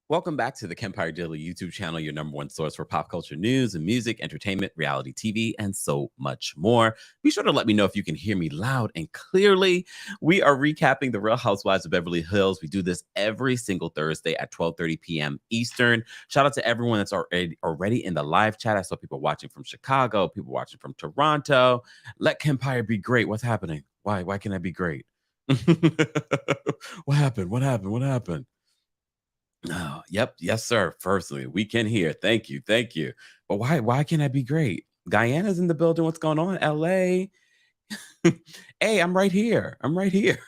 Welcome back to the Kempire Daily YouTube channel, your number one source for pop culture news and music, entertainment, reality TV, and so much more. Be sure to let me know if you can hear me loud and clearly. We are recapping the Real Housewives of Beverly Hills. We do this every single Thursday at 12:30 p.m. Eastern. Shout out to everyone that's already in the live chat. I saw people watching from Chicago, people watching from Toronto. Let Kempire be great. What's happening? Why can't I be great? What happened? What happened? What happened? Oh, yep. Yes, sir. Firstly, we can hear. Thank you. Thank you. But why can't I be great? Guyana's in the building. What's going on? LA. Hey, I'm right here. I'm right here.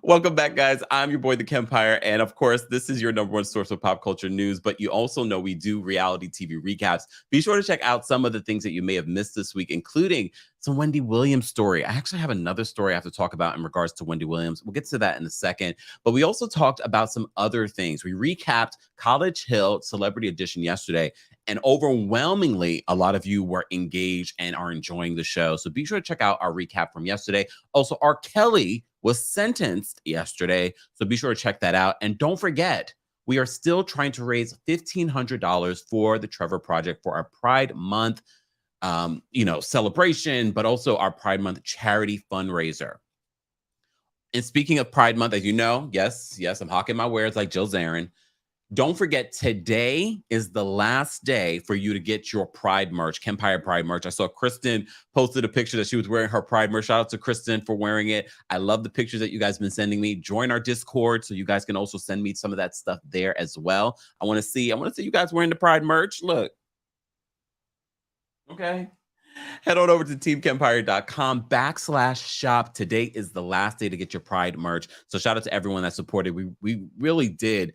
Welcome back, guys. I'm your boy, the Kempire. And of course, this is your number one source of pop culture news. But you also know we do reality TV recaps. Be sure to check out some of the things that you may have missed this week, including some Wendy Williams story. I actually have another story I have to talk about in regards to Wendy Williams. We'll get to that in a second. But we also talked about some other things. We recapped College Hill Celebrity Edition yesterday. And overwhelmingly, a lot of you were engaged and are enjoying the show. So be sure to check out our recap from yesterday. Also, R. Kelly was sentenced yesterday. So be sure to check that out. And don't forget, we are still trying to raise $1,500 for the Trevor Project for our Pride Month, celebration, but also our Pride Month charity fundraiser. And speaking of Pride Month, as you know, yes, I'm hawking my wares like Jill Zarin. Don't forget, today is the last day for you to get your Pride merch, Kempire Pride merch. I saw Kristen posted a picture that she was wearing her Pride merch. Shout out to Kristen for wearing it. I love the pictures that you guys have been sending me. Join our Discord so you guys can also send me some of that stuff there as well. I want to see you guys wearing the Pride merch. Look. Okay. Head on over to TheKempire.com/shop. Today is the last day to get your Pride merch. So shout out to everyone that supported. We really did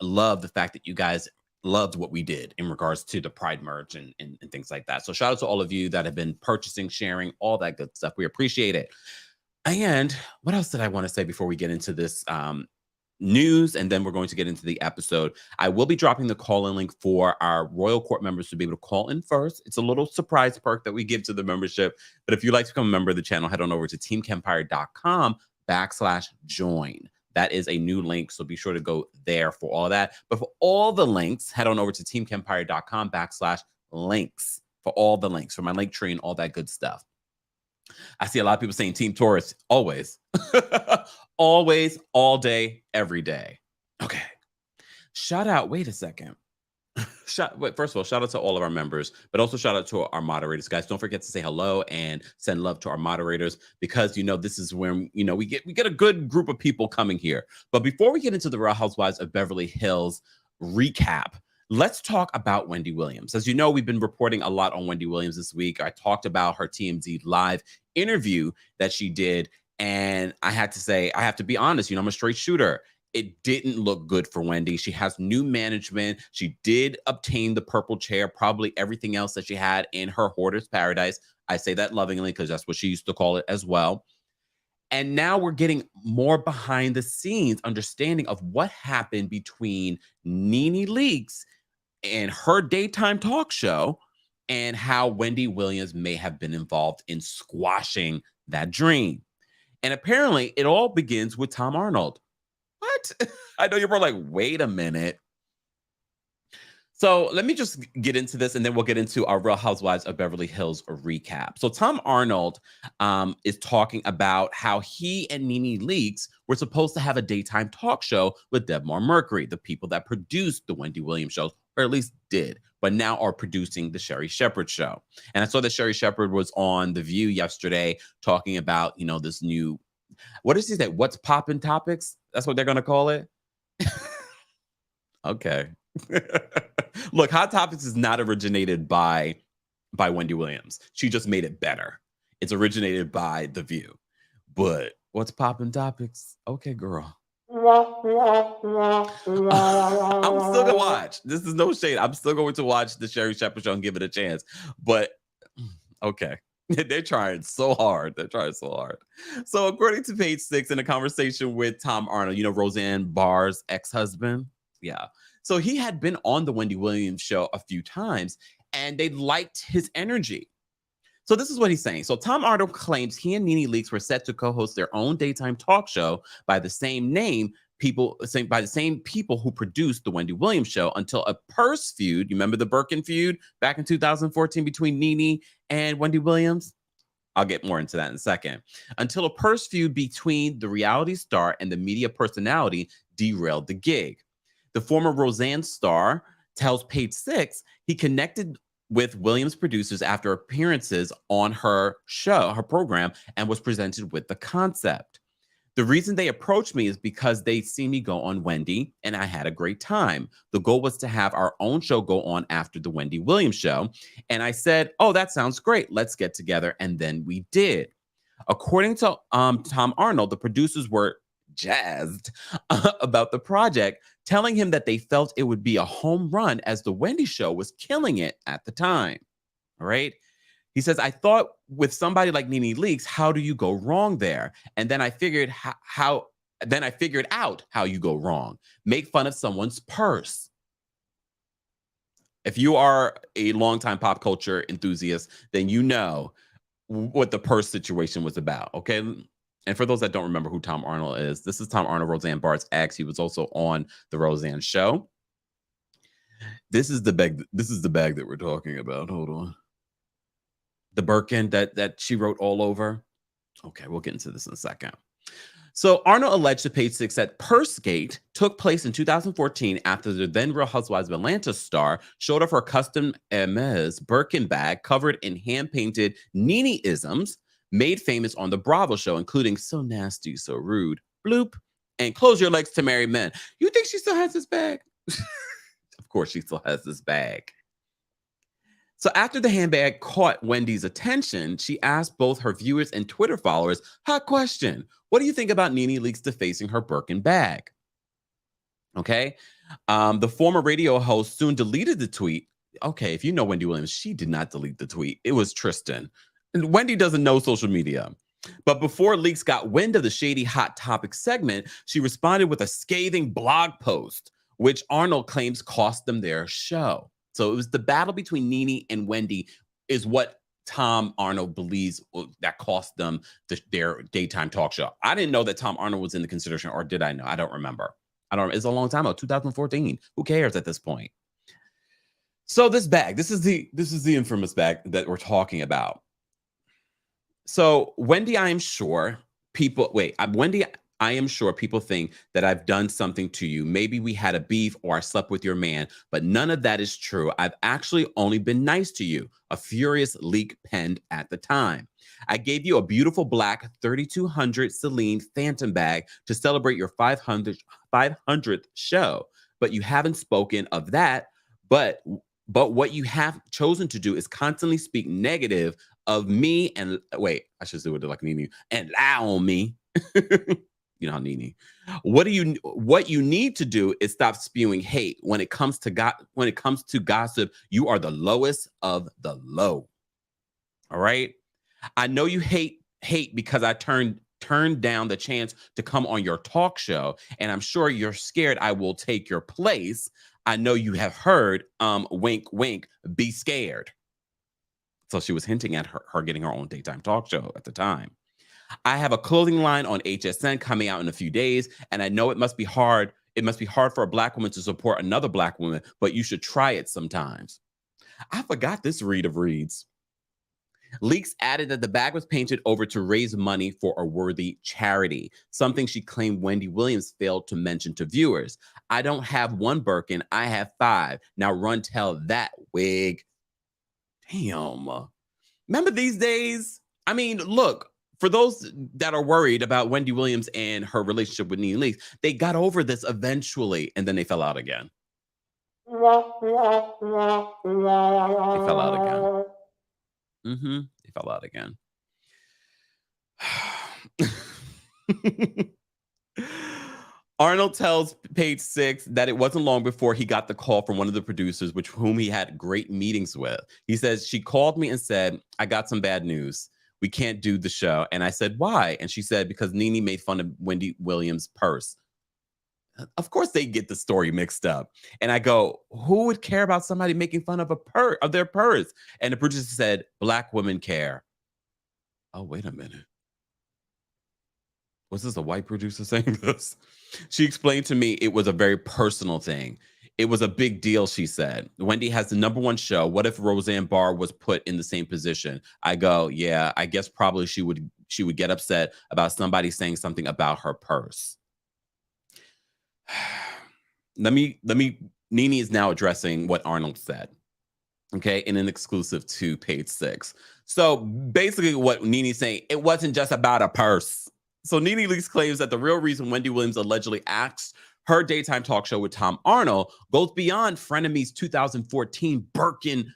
love the fact that you guys loved what we did in regards to the Pride merch and things like that. So shout out to all of you that have been purchasing, sharing, all that good stuff. We appreciate it. And what else did I want to say before we get into this news, and then we're going to get into the episode? I will be dropping the call-in link for our Royal Court members to be able to call in first. It's a little surprise perk that we give to the membership. But if you'd like to become a member of the channel, head on over to TheKempire.com/join. That is a new link, so be sure to go there for all that. But for all the links, head on over to TheKempire.com/links for all the links, for my link tree and all that good stuff. I see a lot of people saying Team Taurus, always. Always, all day, every day. Okay. Shout out, wait a second. First of all, shout out to all of our members, but also shout out to our moderators. Guys, don't forget to say hello and send love to our moderators, because this is when we get a good group of people coming here. But before we get into the Real Housewives of Beverly Hills recap, let's talk about Wendy Williams. As you know, we've been reporting a lot on Wendy Williams this week. I talked about her TMZ live interview that she did, and I had to say, I have to be honest, I'm a straight shooter. It didn't look good for Wendy. She has new management. She did obtain the purple chair, probably everything else that she had in her hoarder's paradise. I say that lovingly because that's what she used to call it as well. And now we're getting more behind the scenes understanding of what happened between Nene Leakes and her daytime talk show, and how Wendy Williams may have been involved in squashing that dream. And apparently it all begins with Tom Arnold. What? I know you're probably like, wait a minute. So let me just get into this, and then we'll get into our Real Housewives of Beverly Hills recap. So Tom Arnold is talking about how he and Nene Leakes were supposed to have a daytime talk show with Debmar Mercury, the people that produced the Wendy Williams shows, or at least did, but now are producing the Sherri Shepherd show. And I saw that Sherri Shepherd was on The View yesterday talking about, this new, what does he say? What's poppin' topics? That's what they're going to call it. Okay. Look, Hot Topics is not originated by Wendy Williams. She just made it better. It's originated by The View. But what's poppin' topics? Okay, girl. I'm still gonna watch. This is no shade. I'm still going to watch the Sherri Shepherd show and give it a chance. But okay. They're trying so hard. So according to Page 6, in a conversation with Tom Arnold, Roseanne Barr's ex-husband. Yeah. So he had been on the Wendy Williams show a few times, and they liked his energy. So this is what he's saying. So Tom Arnold claims he and Nene Leakes were set to co-host their own daytime talk show by the same name, by the same people who produced the Wendy Williams show until a purse feud. You remember the Birkin feud back in 2014 between Nene and Wendy Williams? I'll get more into that in a second. Until a purse feud between the reality star and the media personality derailed the gig. The former Roseanne star tells Page Six he connected with Williams producers after appearances on her program, and was presented with the concept. The reason they approached me is because they see me go on Wendy, and I had a great time. The goal was to have our own show go on after the Wendy Williams show. And I said, oh, that sounds great. Let's get together. And then we did. According to Tom Arnold, the producers were jazzed about the project, telling him that they felt it would be a home run as the Wendy show was killing it at the time. All right. He says, I thought with somebody like Nene Leakes, how do you go wrong there? And then I figured out how you go wrong. Make fun of someone's purse. If you are a longtime pop culture enthusiast, then you know what the purse situation was about, okay? And for those that don't remember who Tom Arnold is, this is Tom Arnold, Roseanne Barr's ex. He was also on the Roseanne show. This is the bag that we're talking about. Hold on. The Birkin that she wrote all over. Okay, we'll get into this in a second. So Arnold alleged to Page Six that Pursegate took place in 2014 after the then Real Housewives of Atlanta star showed off her custom Hermes Birkin bag covered in hand-painted Nene-isms made famous on the Bravo show, including "So Nasty, So Rude," "Bloop," and "Close Your Legs to Marry Men." You think she still has this bag? Of course she still has this bag. So after the handbag caught Wendy's attention, she asked both her viewers and Twitter followers, hot question, what do you think about Nene Leakes defacing her Birkin bag? Okay. The former radio host soon deleted the tweet. Okay, if you know Wendy Williams, she did not delete the tweet. It was Tristan. And Wendy doesn't know social media. But before Leakes got wind of the shady hot topic segment, she responded with a scathing blog post, which Arnold claims cost them their show. So it was the battle between Nene and Wendy is what Tom Arnold believes that cost them their daytime talk show. I didn't know that Tom Arnold was in the consideration, or did I know? I don't remember. It's a long time ago, 2014. Who cares at this point? So this bag, this is the infamous bag that we're talking about. So Wendy, I am sure people think that I've done something to you. Maybe we had a beef or I slept with your man, but none of that is true. I've actually only been nice to you, a furious leak penned at the time. I gave you a beautiful black 3200 Celine Phantom bag to celebrate your 500th show, but you haven't spoken of that. But what you have chosen to do is constantly speak negative of me and wait, I should do it like Nene and lie on me. You know how Nene. What you need to do is stop spewing hate. When it comes to gossip, you are the lowest of the low. All right. I know you hate because I turned down the chance to come on your talk show, and I'm sure you're scared I will take your place. I know you have heard, wink, wink, be scared. So she was hinting at her getting her own daytime talk show at the time. I have a clothing line on HSN coming out in a few days, and I know it must be hard. It must be hard for a Black woman to support another Black woman, but you should try it sometimes. I forgot this read of reads. Leakes added that the bag was painted over to raise money for a worthy charity, something she claimed Wendy Williams failed to mention to viewers. I don't have one Birkin, I have 5. Now run tell that wig. Damn. Remember these days? I mean, look, for those that are worried about Wendy Williams and her relationship with Nene Leakes, they got over this eventually, and then they fell out again. They fell out again. They fell out again. Arnold tells Page Six that it wasn't long before he got the call from one of the producers, whom he had great meetings with. He says, she called me and said, I got some bad news. We can't do the show. And I said, why? And she said, because Nene made fun of Wendy Williams' purse. Of course they get the story mixed up. And I go, who would care about somebody making fun of their purse? And the producer said, Black women care. Oh, wait a minute. Was this a white producer saying this? She explained to me it was a very personal thing. It was a big deal, she said. Wendy has the #1 show. What if Roseanne Barr was put in the same position? I go, yeah, I guess probably she would get upset about somebody saying something about her purse. Nene is now addressing what Arnold said, okay, in an exclusive to Page 6. So basically what Nene's saying, it wasn't just about a purse. So Nene Leakes claims that the real reason Wendy Williams allegedly axed her daytime talk show with Tom Arnold goes beyond Frenemies' 2014 Birkin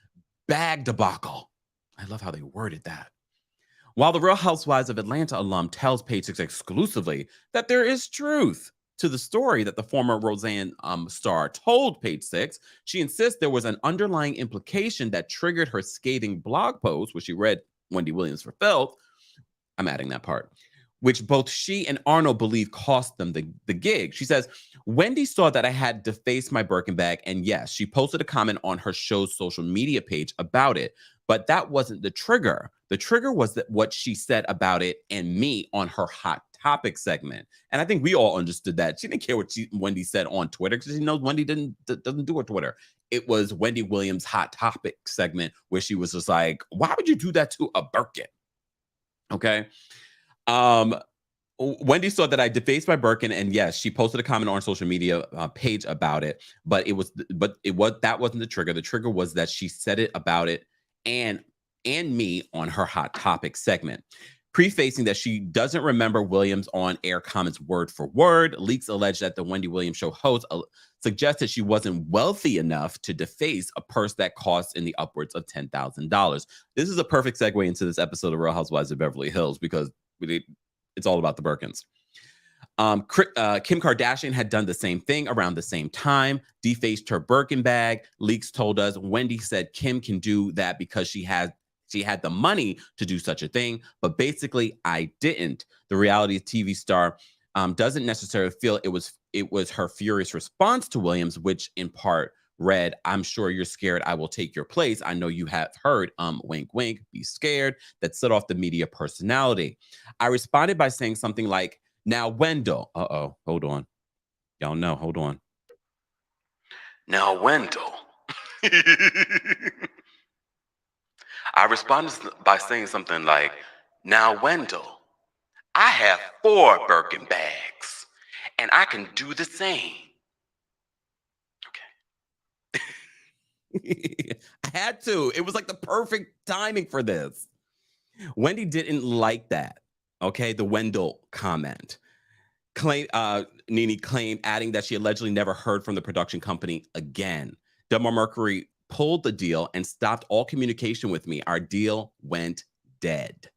bag debacle. I love how they worded that. While the Real Housewives of Atlanta alum tells Page 6 exclusively that there is truth to the story that the former Roseanne star told Page 6, she insists there was an underlying implication that triggered her scathing blog post, which she read Wendy Williams for filth. I'm adding that part, which both she and Arnold believe cost them the gig. She says, Wendy saw that I had defaced my Birkin bag, and yes, she posted a comment on her show's social media page about it, but that wasn't the trigger. The trigger was that what she said about it and me on her Hot Topic segment. And I think we all understood that. She didn't care what Wendy said on Twitter because she knows Wendy doesn't do her Twitter. It was Wendy Williams' Hot Topic segment where she was just like, why would you do that to a Birkin? Okay. Wendy saw that I defaced my Birkin, and yes, she posted a comment on her social media page about it. But that wasn't the trigger. The trigger was that she said it about it and me on her Hot Topic segment, prefacing that she doesn't remember Williams on air comments word for word. Leaks allege that the Wendy Williams show host suggested she wasn't wealthy enough to deface a purse that costs in the upwards of $10,000. This is a perfect segue into this episode of Real Housewives of Beverly Hills because it's all about the Birkins. Kim Kardashian had done the same thing around the same time, defaced her Birkin bag. Leaks told us Wendy said Kim can do that because she had the money to do such a thing, but basically I didn't. The reality TV star doesn't necessarily feel it was her furious response to Williams, which in part read, I'm sure you're scared I will take your place. I know you have heard, wink, wink, be scared, that set off the media personality. I responded by saying something like, now, Wendell, hold on. Y'all know, hold on. Now, Wendell. I responded by saying something like, now, Wendell, I have 4 Birkin bags, and I can do the same. Okay. I had to. It was like the perfect timing for this. Wendy didn't like that. Okay, the Wendell comment. Nene claimed, adding that she allegedly never heard from the production company again. Delmar Mercury pulled the deal and stopped all communication with me. Our deal went dead.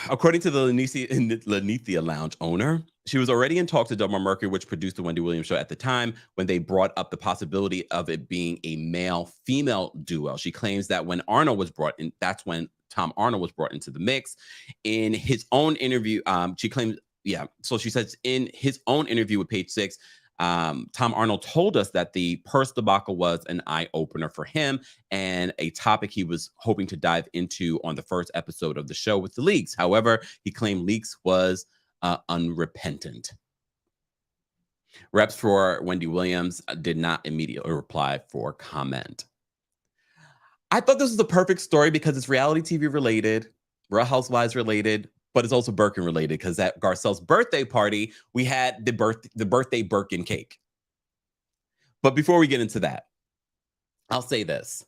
According to the Lanithia Lounge owner, she was already in talks with Delmar Mercury, which produced the Wendy Williams show at the time, when they brought up the possibility of it being a male-female duo. She claims that when Arnold was brought in, that's when Tom Arnold was brought into the mix. In his own interview, she claims, so she says in his own interview with Page 6, Tom Arnold told us that the purse debacle was an eye-opener for him and a topic he was hoping to dive into on the first episode of the show with the Leaks. However, he claimed Leaks was unrepentant. Reps for Wendy Williams did not immediately reply for comment. I thought this was the perfect story because it's reality TV related, Real Housewives related, but it's also Birkin related because at Garcelle's birthday party, we had the birthday Birkin cake. But before we get into that, I'll say this.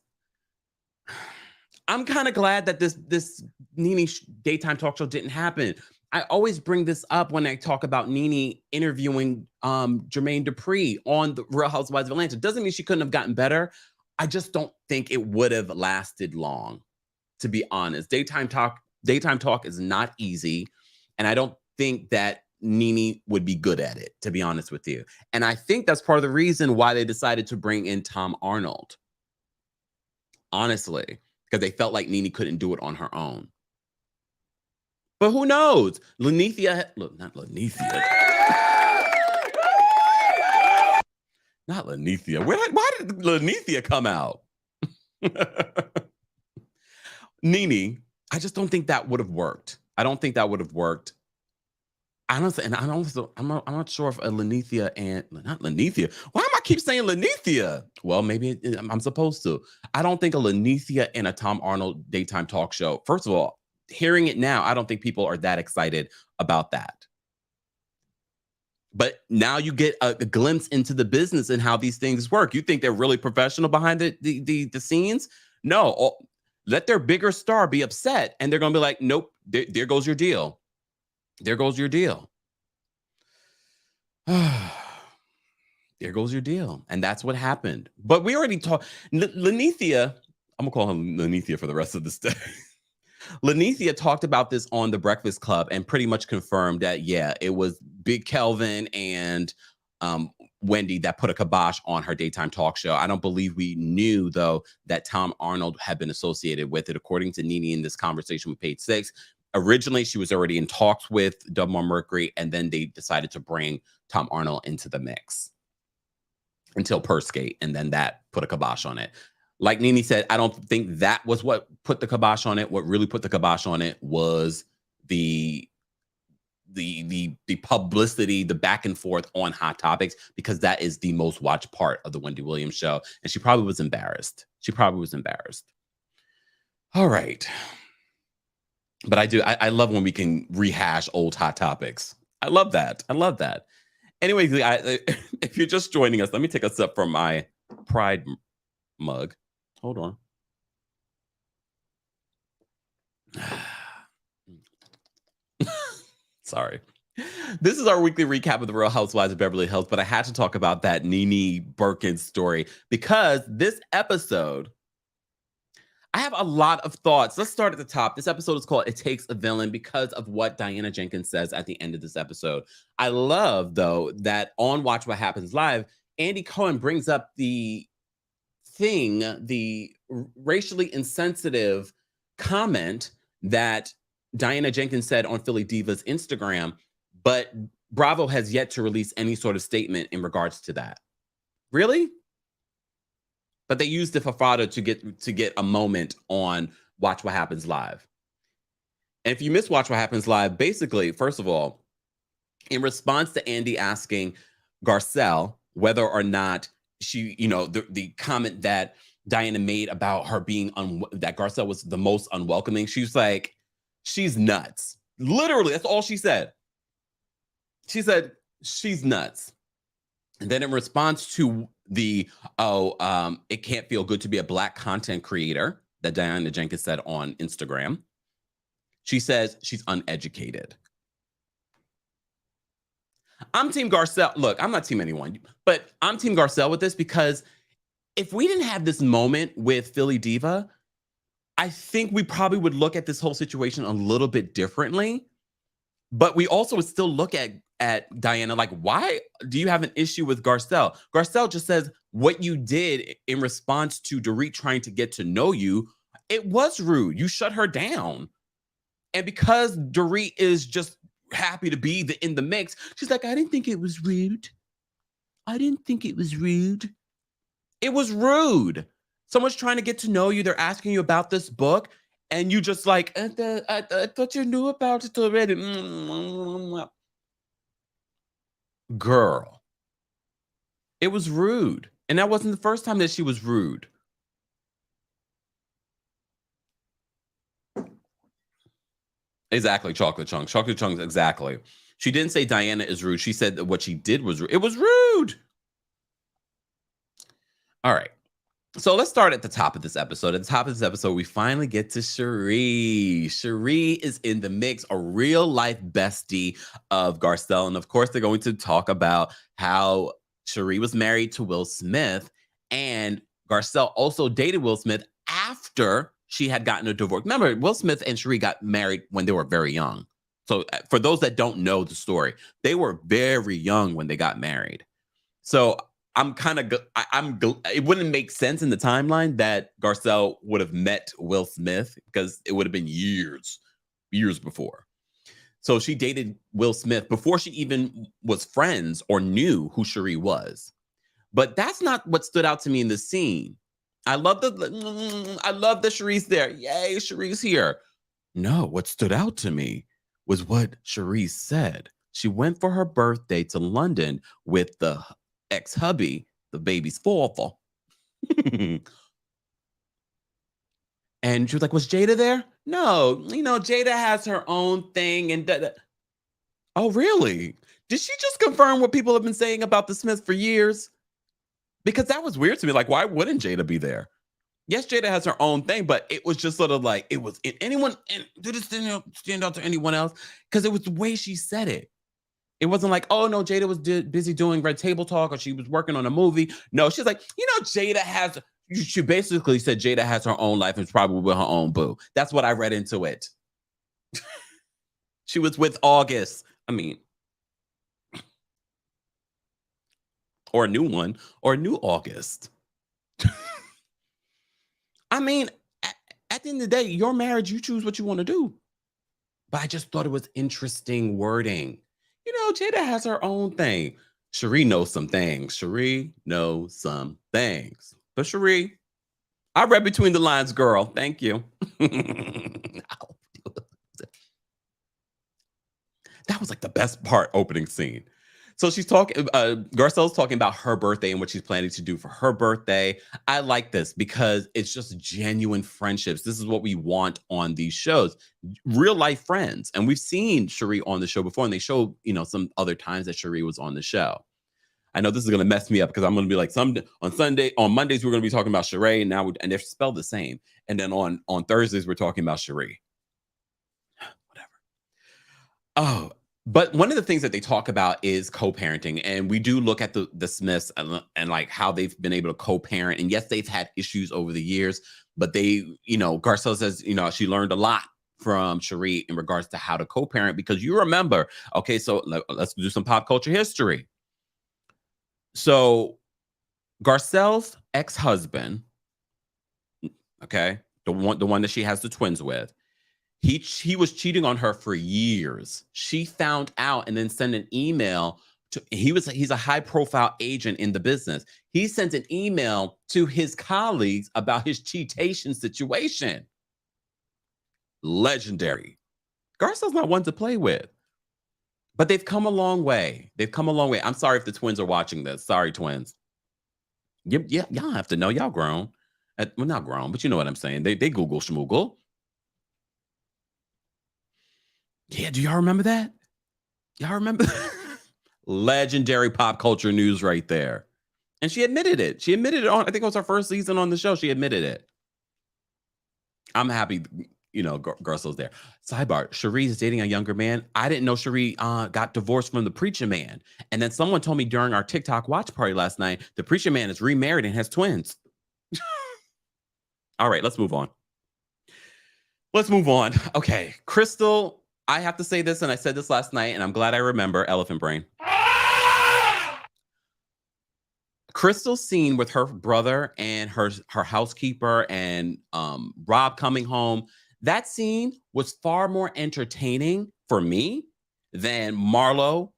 I'm kind of glad that this Nene daytime talk show didn't happen. I always bring this up when I talk about Nene interviewing Jermaine Dupri on the Real Housewives of Atlanta. Doesn't mean she couldn't have gotten better. I just don't think it would have lasted long, to be honest. Daytime talk is not easy, and I don't think that Nene would be good at it, to be honest with you. And I think that's part of the reason why they decided to bring in Tom Arnold. Honestly, because they felt like Nene couldn't do it on her own. But who knows? Not Lanithia. Not Lanithia. Why did Lanithia come out? Nene, I just don't think that would have worked. I don't think that would have worked. Honestly, and I'm not sure if a Lenithia and not Lenithia. Why am I keep saying Lenithia? Well, maybe I'm supposed to. I don't think a Lenithia and a Tom Arnold daytime talk show. First of all, hearing it now, I don't think people are that excited about that. But now you get a glimpse into the business and how these things work. You think they're really professional behind the scenes? No, let their bigger star be upset, and they're going to be like, nope, there goes your deal. There goes your deal. There goes your deal. And that's what happened. But we already talked. Lenithia, I'm going to call him Lenithia for the rest of this day. Lenithia talked about this on The Breakfast Club and pretty much confirmed that, yeah, it was Big Kelvin and Wendy that put a kibosh on her daytime talk show. I don't believe we knew, though, that Tom Arnold had been associated with it. According to Nene in this conversation with Page 6, originally she was already in talks with Dubmore Mercury, and then they decided to bring Tom Arnold into the mix until Perskate, and then that put a kibosh on it. Like Nene said, I don't think that was what put the kibosh on it. What really put the kibosh on it was the publicity, the back and forth on Hot Topics, because that is the most watched part of the Wendy Williams show. And she probably was embarrassed. All right. But I love when we can rehash old Hot Topics. I love that. Anyway, if you're just joining us, let me take a sip from my Pride mug. Hold on. Sorry. This is our weekly recap of the Real Housewives of Beverly Hills, but I had to talk about that Nene Birkin story because this episode, I have a lot of thoughts. Let's start at the top. This episode is called It Takes a Villain because of what Diana Jenkins says at the end of this episode. I love, though, that on Watch What Happens Live, Andy Cohen brings up the racially insensitive comment that Diana Jenkins said on Philly Diva's Instagram, but Bravo has yet to release any sort of statement in regards to that. Really? But they used the Fafada to get a moment on Watch What Happens Live. And if you miss Watch What Happens Live, basically, first of all, in response to Andy asking Garcelle whether or not she, the comment that Diana made about her being, that Garcelle was the most unwelcoming, she's like, she's nuts. Literally, that's all she said. She said, she's nuts. And then in response to it can't feel good to be a Black content creator that Diana Jenkins said on Instagram, she says she's uneducated. I'm Team Garcelle. Look, I'm not Team anyone, but I'm Team Garcelle with this because if we didn't have this moment with Philly Diva, I think we probably would look at this whole situation a little bit differently. But we also would still look at Diana like, why do you have an issue with Garcelle? Garcelle just says what you did in response to Dorit trying to get to know you, it was rude. You shut her down. And because Dorit is just happy to be in the mix, she's like, I didn't think it was rude. It was rude. Someone's trying to get to know you. They're asking you about this book. And you just like, I thought you knew about it already. Girl. It was rude. And that wasn't the first time that she was rude. Exactly, Chocolate Chunks. Chocolate Chunks, exactly. She didn't say Diana is rude. She said that what she did was rude. It was rude. All right. So let's start at the top of this episode. At the top of this episode, we finally get to Sheree. Sheree is in the mix, a real life bestie of Garcelle. And of course, they're going to talk about how Sheree was married to Will Smith and Garcelle also dated Will Smith after she had gotten a divorce. Remember, Will Smith and Sheree got married when they were very young. So for those that don't know the story, they were very young when they got married. So it wouldn't make sense in the timeline that Garcelle would have met Will Smith because it would have been years before. So she dated Will Smith before she even was friends or knew who Sheree was. But that's not what stood out to me in the scene. I love that Sheree's there. Yay, Sheree's here. No, what stood out to me was what Sheree said. She went for her birthday to London with the ex-hubby, the baby's father. And she was like, was Jada there? No, Jada has her own thing. And oh, really? Did she just confirm what people have been saying about the Smiths for years? Because that was weird to me. Like, why wouldn't Jada be there? Yes, Jada has her own thing, but it was just sort of like, it was anyone, did it stand out to anyone else? Because it was the way she said it. It wasn't like, oh, no, Jada was busy doing Red Table Talk or she was working on a movie. No, she's like, Jada has, she basically said Jada has her own life and it's probably with her own boo. That's what I read into it. She was with August. I mean, or a new one, or a new August. I mean, at the end of the day, your marriage, you choose what you want to do. But I just thought it was interesting wording. Jada has her own thing. Sheree knows some things. But Sheree, I read between the lines, girl. Thank you. That was like the best part, opening scene. So she's talking, Garcelle's talking about her birthday and what she's planning to do for her birthday. I like this because it's just genuine friendships. This is what we want on these shows, real life friends. And we've seen Sheree on the show before, and they show, some other times that Sheree was on the show. I know this is going to mess me up because I'm going to be like, on Mondays, we're going to be talking about Sheree, and they're spelled the same. And then on Thursdays, we're talking about Sheree. Whatever. Oh, but one of the things that they talk about is co-parenting. And we do look at the Smiths and like how they've been able to co-parent. And yes, they've had issues over the years, but they, Garcelle says, she learned a lot from Sheree in regards to how to co-parent, because you remember, okay, so let's do some pop culture history. So Garcelle's ex-husband, okay, the one that she has the twins with, he was cheating on her for years. She found out and then sent an email to, he's a high profile agent in the business. He sent an email to his colleagues about his cheatation situation. Legendary. Garcelle's not one to play with. But they've come a long way. I'm sorry if the twins are watching this. Sorry, twins. Yeah, y'all have to know. Y'all grown. Well, not grown, but you know what I'm saying. They Google schmoogle. Yeah, do y'all remember that? Y'all remember? Legendary pop culture news right there. And she admitted it. She admitted it on, I think it was her first season on the show. She admitted it. I'm happy, Garcelle's there. Sidebar, Sheree is dating a younger man. I didn't know Sheree got divorced from the preacher man. And then someone told me during our TikTok watch party last night, the preacher man is remarried and has twins. All right, let's move on. Okay, Crystal, I have to say this, and I said this last night, and I'm glad I remember, elephant brain. Crystal's scene with her brother and her housekeeper and Rob coming home, that scene was far more entertaining for me than Marlo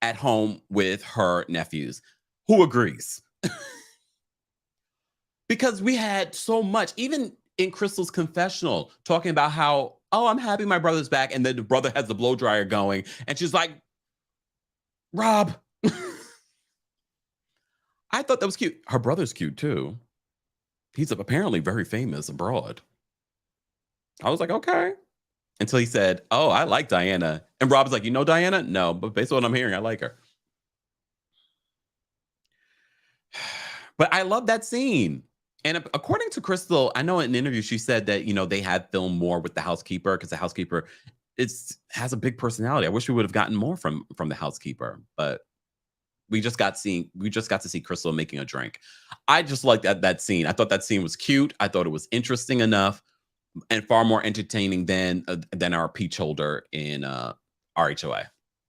at home with her nephews. Who agrees? Because we had so much, even in Crystal's confessional, talking about how, oh, I'm happy my brother's back. And then the brother has the blow dryer going. And she's like, Rob. I thought that was cute. Her brother's cute too. He's apparently very famous abroad. I was like, okay. Until he said, oh, I like Diana. And Rob's like, Diana? No, but based on what I'm hearing, I like her. But I love that scene. And according to Crystal, I know in an interview, she said that, they had filmed more with the housekeeper because the housekeeper has a big personality. I wish we would have gotten more from the housekeeper, but we just got to see Crystal making a drink. I just liked that scene. I thought that scene was cute. I thought it was interesting enough and far more entertaining than our peach holder in RHOA.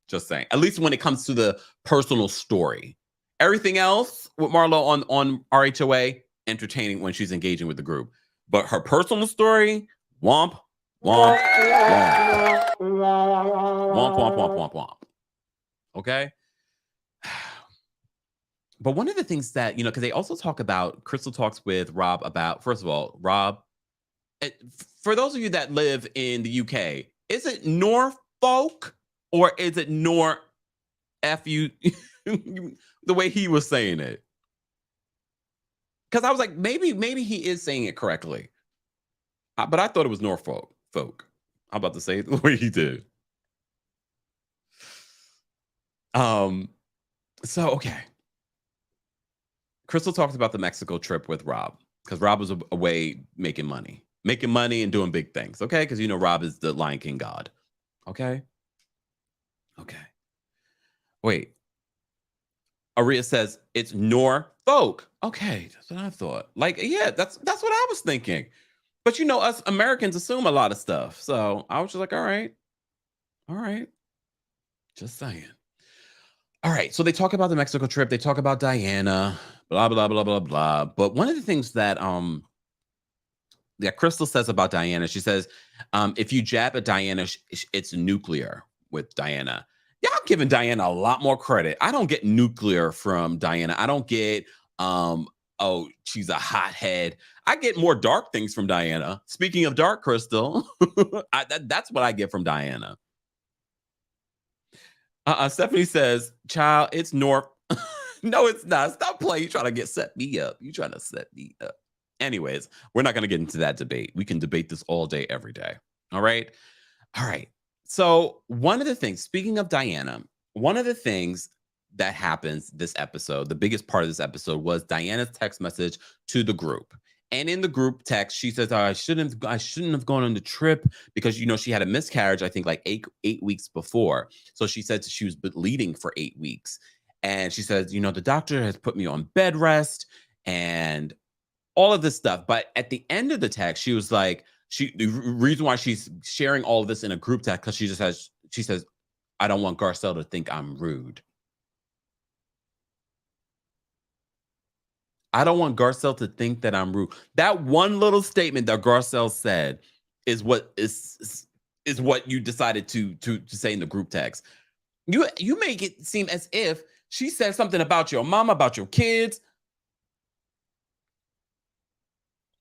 Just saying. At least when it comes to the personal story. Everything else with Marlo on RHOA, entertaining when she's engaging with the group. But her personal story, womp, womp, womp. Womp, womp, womp, womp, womp. Okay? But one of the things that, because they also talk about, Crystal talks with Rob about, first of all, Rob, for those of you that live in the UK, is it north Norfolk, or is it Nor F you the way he was saying it? Because I was like, maybe he is saying it correctly. But I thought it was Norfolk folk. I'm about to say it the way he did. So okay. Crystal talked about the Mexico trip with Rob because Rob was away making money and doing big things. Okay, because Rob is the Lion King god. Okay. Wait. Aria says it's Norfolk. Okay, that's what I thought. Like, yeah, that's what I was thinking. But us Americans assume a lot of stuff, so I was just like, all right, just saying. All right, so they talk about the Mexico trip. They talk about Diana, blah blah blah blah blah. But one of the things that Crystal says about Diana, she says, if you jab at Diana, it's nuclear with Diana. Yeah, I'm giving Diana a lot more credit. I don't get nuclear from Diana. I don't get oh, she's a hothead. I get more dark things from Diana. Speaking of dark, Crystal, that's what I get from Diana. Stephanie says, child, it's North. No, it's not. Stop playing. You're trying to set me up. You're trying to set me up. Anyways, we're not going to get into that debate. We can debate this all day, every day. All right. So one of the things, speaking of Diana, one of the things that happens this episode, the biggest part of this episode, was Diana's text message to the group. And in the group text, she says, I shouldn't have gone on the trip because, she had a miscarriage, I think like eight weeks before. So she said she was bleeding for 8 weeks. And she says, the doctor has put me on bed rest and all of this stuff. But at the end of the text, she was like, the reason why she's sharing all of this in a group text, because she says, I don't want Garcelle to think I'm rude. I don't want Garcelle to think that I'm rude. That one little statement that Garcelle said is what is what you decided to say in the group text. You make it seem as if she said something about your mama, about your kids.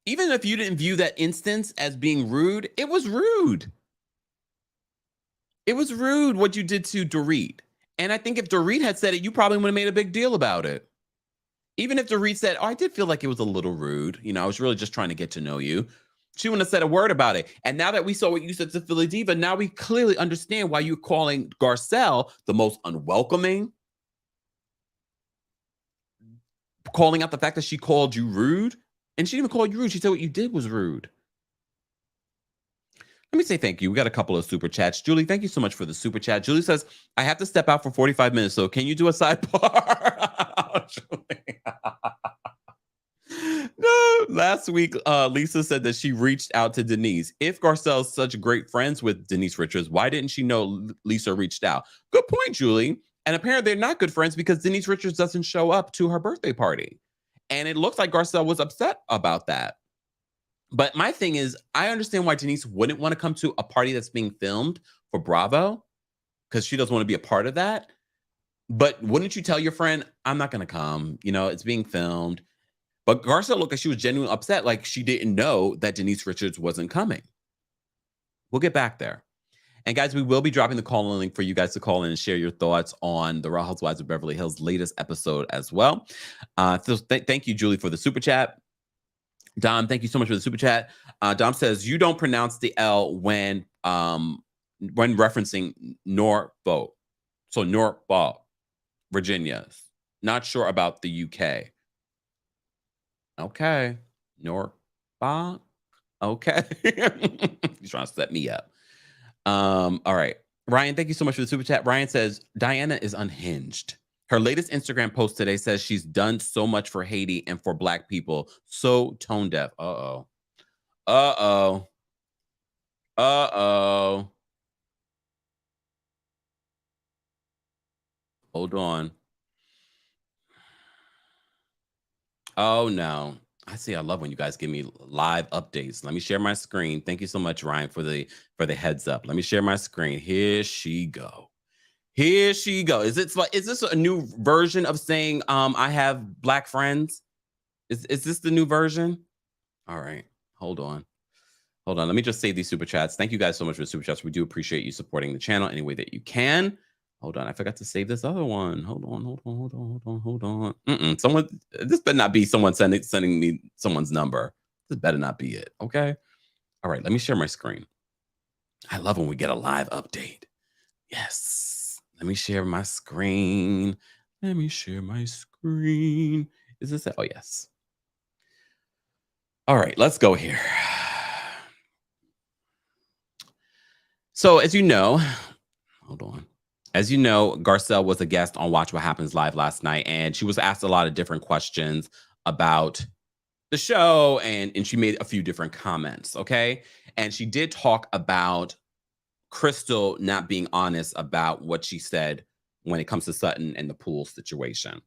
Even if you didn't view that instance as being rude, it was rude. It was rude what you did to Dorit. And I think if Dorit had said it, you probably would have made a big deal about it. Even if Dorit said, I did feel like it was a little rude. I was really just trying to get to know you. She wouldn't have said a word about it. And now that we saw what you said to Philly Diva, now we clearly understand why you're calling Garcelle the most unwelcoming. Calling out the fact that she called you rude. And she didn't even call you rude. She said what you did was rude. Let me say thank you. We got a couple of super chats. Julie, thank you so much for the super chat. Julie says, I have to step out for 45 minutes, so can you do a sidebar? No, last week, Lisa said that she reached out to Denise. If Garcelle's such great friends with Denise Richards, why didn't she know Lisa reached out? Good point, Julie. And apparently they're not good friends because Denise Richards doesn't show up to her birthday party. And it looks like Garcelle was upset about that. But my thing is, I understand why Denise wouldn't want to come to a party that's being filmed for Bravo because she doesn't want to be a part of that. But wouldn't you tell your friend, I'm not going to come, it's being filmed. But Garcelle looked like she was genuinely upset, like she didn't know that Denise Richards wasn't coming. We'll get back there. And guys, we will be dropping the call-in link for you guys to call in and share your thoughts on the Real Housewives of Beverly Hills latest episode as well. So thank you, Julie, for the super chat. Dom, thank you so much for the super chat. Dom says, you don't pronounce the L when referencing Norfolk. So Norfolk, Virginia. Not sure about the UK. Okay. Norfolk. Okay. He's trying to set me up. All right. Ryan, thank you so much for the super chat. Ryan says, Diana is unhinged. Her latest Instagram post today says she's done so much for Haiti and for Black people. So tone deaf. Uh-oh. Uh-oh. Uh-oh. Hold on. Oh, no. I love when you guys give me live updates. Let me share my screen. Thank you so much, Ryan, for the heads up. Let me share my screen. Here she go. Here she goes. Is this a new version of saying I have Black friends? Is this the new version? All right, hold on. Hold on. Let me just save these super chats. Thank you guys so much for the super chats. We do appreciate you supporting the channel any way that you can. Hold on. I forgot to save this other one. Hold on. Someone, this better not be someone sending me someone's number. This better not be it. Okay. All right. Let me share my screen. I love when we get a live update. Yes. Let me share my screen. Let me share my screen. Is this it? Oh, yes. All right. Let's go here. So, as you know, hold on. As you know, Garcelle was a guest on Watch What Happens Live last night, and she was asked a lot of different questions about the show, and she made a few different comments, okay? And she did talk about Crystal not being honest about what she said when it comes to Sutton and the pool situation.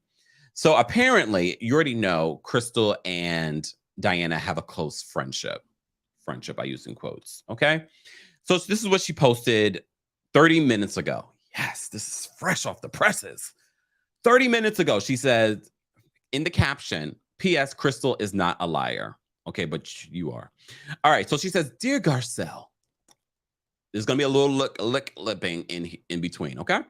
So apparently, you already know Crystal and Diana have a close friendship. Friendship, I use in quotes, okay? So this is what she posted 30 minutes ago. Yes, this is fresh off the presses. 30 minutes ago, she said in the caption, P.S. Crystal is not a liar. Okay, but you are. All right, so she says, Dear Garcelle, there's going to be a little lipping in between, okay?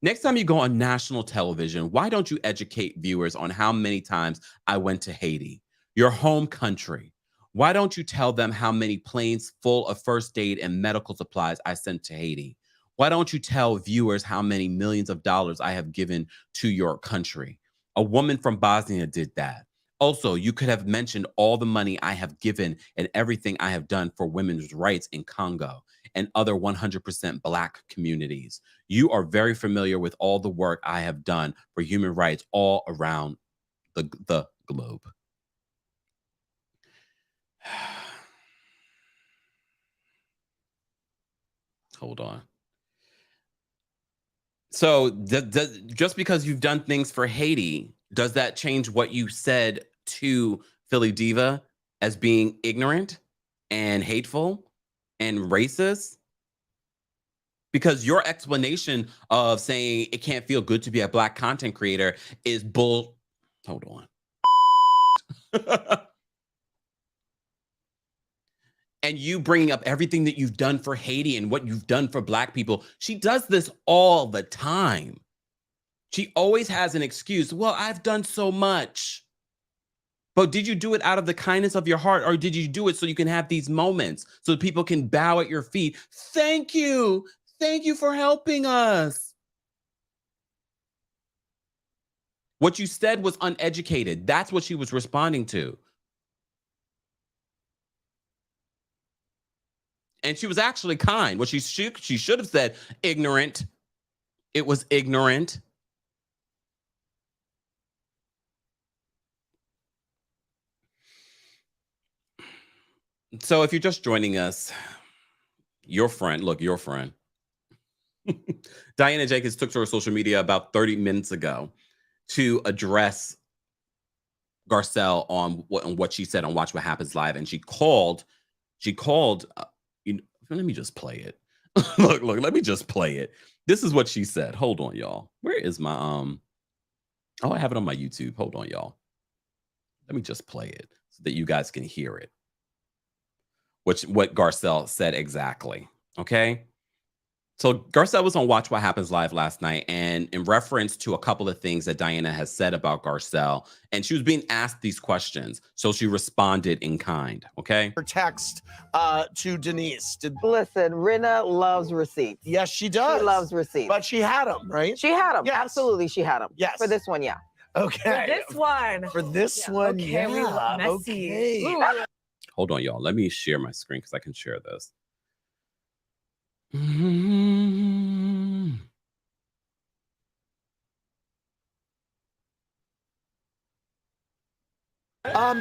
Next time you go on national television, why don't you educate viewers on how many times I went to Haiti, your home country? Why don't you tell them how many planes full of first aid and medical supplies I sent to Haiti? Why don't you tell viewers how many millions of dollars I have given to your country? A woman from Bosnia did that. Also, you could have mentioned all the money I have given and everything I have done for women's rights in Congo and other 100% Black communities. You are very familiar with all the work I have done for human rights all around the globe. Hold on. So just because you've done things for Haiti, does that change what you said to Philly Diva as being ignorant and hateful and racist? Because your explanation of saying it can't feel good to be a Black content creator is bull. Hold on. And you bringing up everything that you've done for Haiti and what you've done for Black people. She does this all the time. She always has an excuse. Well, I've done so much. But did you do it out of the kindness of your heart, or did you do it so you can have these moments so people can bow at your feet? Thank you. Thank you for helping us. What you said was uneducated. That's what she was responding to. And she was actually kind. What she should have said, ignorant. It was ignorant. So if you're just joining us, your friend, Diana Jenkins took to her social media about 30 minutes ago to address Garcelle on what she said on Watch What Happens Live. And she called, let me just play it. look, let me just play it. This is what she said. Hold on, y'all. Where is my, oh, I have it on my YouTube. Hold on, y'all. Let me just play it so that you guys can hear it. What Garcelle said exactly. Okay. So Garcelle was on Watch What Happens Live last night, and in reference to a couple of things that Diana has said about Garcelle, and she was being asked these questions, so she responded in kind. Okay. Her text to Denise. Listen, Rinna loves receipts. Yes, she does. She loves receipts. But she had them, right? She had them. Yes. Absolutely, she had them. Yes. For this one, yeah. Okay. For this one. For this one, okay, yeah. we love messy. Okay. Hold on, y'all. Let me share my screen because I can share this.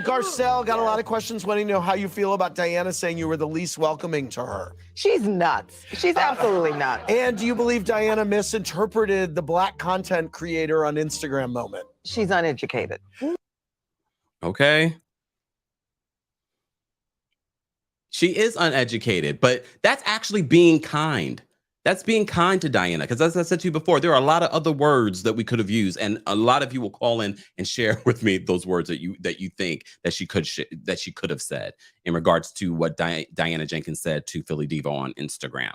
Garcelle got a lot of questions wanting to know how you feel about Diana saying you were the least welcoming to her. She's nuts. She's absolutely nuts. And do you believe Diana misinterpreted the Black content creator on Instagram moment? She's uneducated. Okay. She is uneducated, but that's actually being kind. That's being kind to Diana. Because as I said to you before, there are a lot of other words that we could have used. And a lot of you will call in and share with me those words that you think that she could have said in regards to what Diana Jenkins said to Philly Diva on Instagram.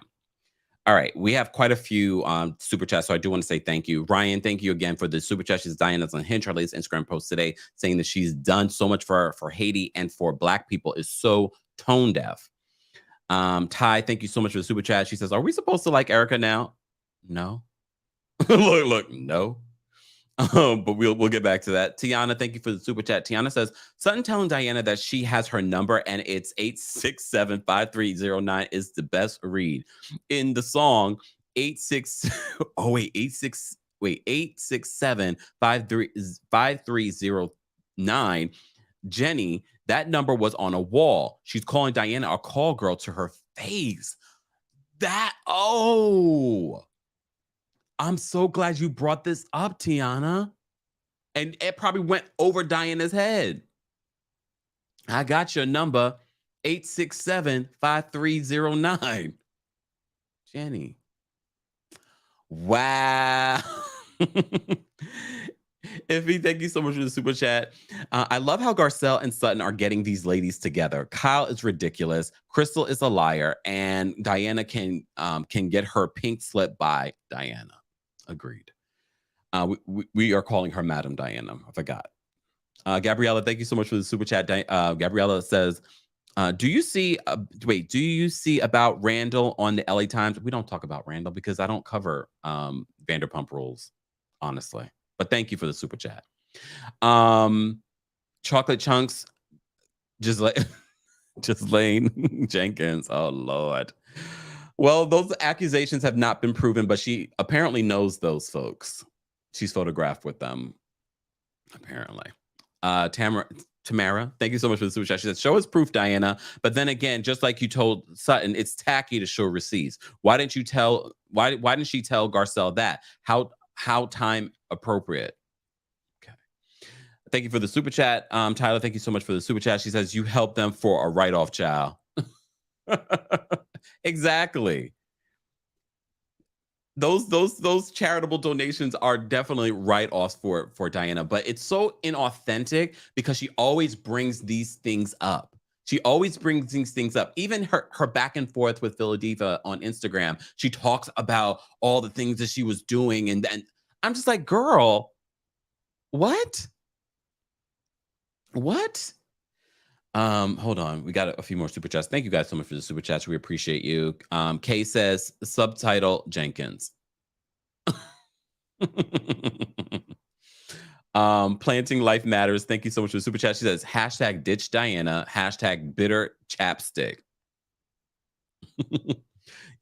All right, we have quite a few super chats, so I do want to say thank you. Ryan, thank you again for the super chat. She's Diana's on Hinge, her latest Instagram post today, saying that she's done so much for Haiti and for Black people is so tone deaf. Ty, thank you so much for the super chat. She says, are we supposed to like Erika now? No. look, no. But we'll get back to that. Tiana, thank you for the super chat. Tiana says, Sutton telling Diana that she has her number and it's 867-5309 is the best read. In the song, 867-5309, Jenny, that number was on a wall. She's calling Diana a call girl to her face. I'm so glad you brought this up, Tiana. And it probably went over Diana's head. I got your number, 867-5309. Jenny. Wow. Iffy, thank you so much for the super chat. I love how Garcelle and Sutton are getting these ladies together. Kyle is ridiculous. Crystal is a liar. And Diana can get her pink slip by Diana. Agreed. We are calling her Madam Diana. I forgot. Gabriella, thank you so much for the super chat. Gabriella says, do you see about Randall on the LA Times? We don't talk about Randall because I don't cover Vanderpump Rules, honestly. But thank you for the super chat. Chocolate Chunks, Lane Jenkins. Oh, Lord. Well, those accusations have not been proven, but she apparently knows those folks. She's photographed with them, apparently. Tamara, thank you so much for the super chat. She said, show us proof, Diana. But then again, just like you told Sutton, it's tacky to show receipts. Why didn't she tell Garcelle that? How time appropriate? Okay. Thank you for the super chat. Tyler, thank you so much for the super chat. She says, you helped them for a write-off, child. Exactly. Those charitable donations are definitely write-offs for Diana, but it's so inauthentic because she always brings these things up. Even her back and forth with Philadelphia on Instagram, she talks about all the things that she was doing, and I'm just like, girl, what? Hold on. We got a few more super chats. Thank you guys so much for the super chats. We appreciate you. Kay says, subtitle Jenkins. Planting Life Matters. Thank you so much for the super chat. She says, hashtag ditch Diana, hashtag bitter chapstick.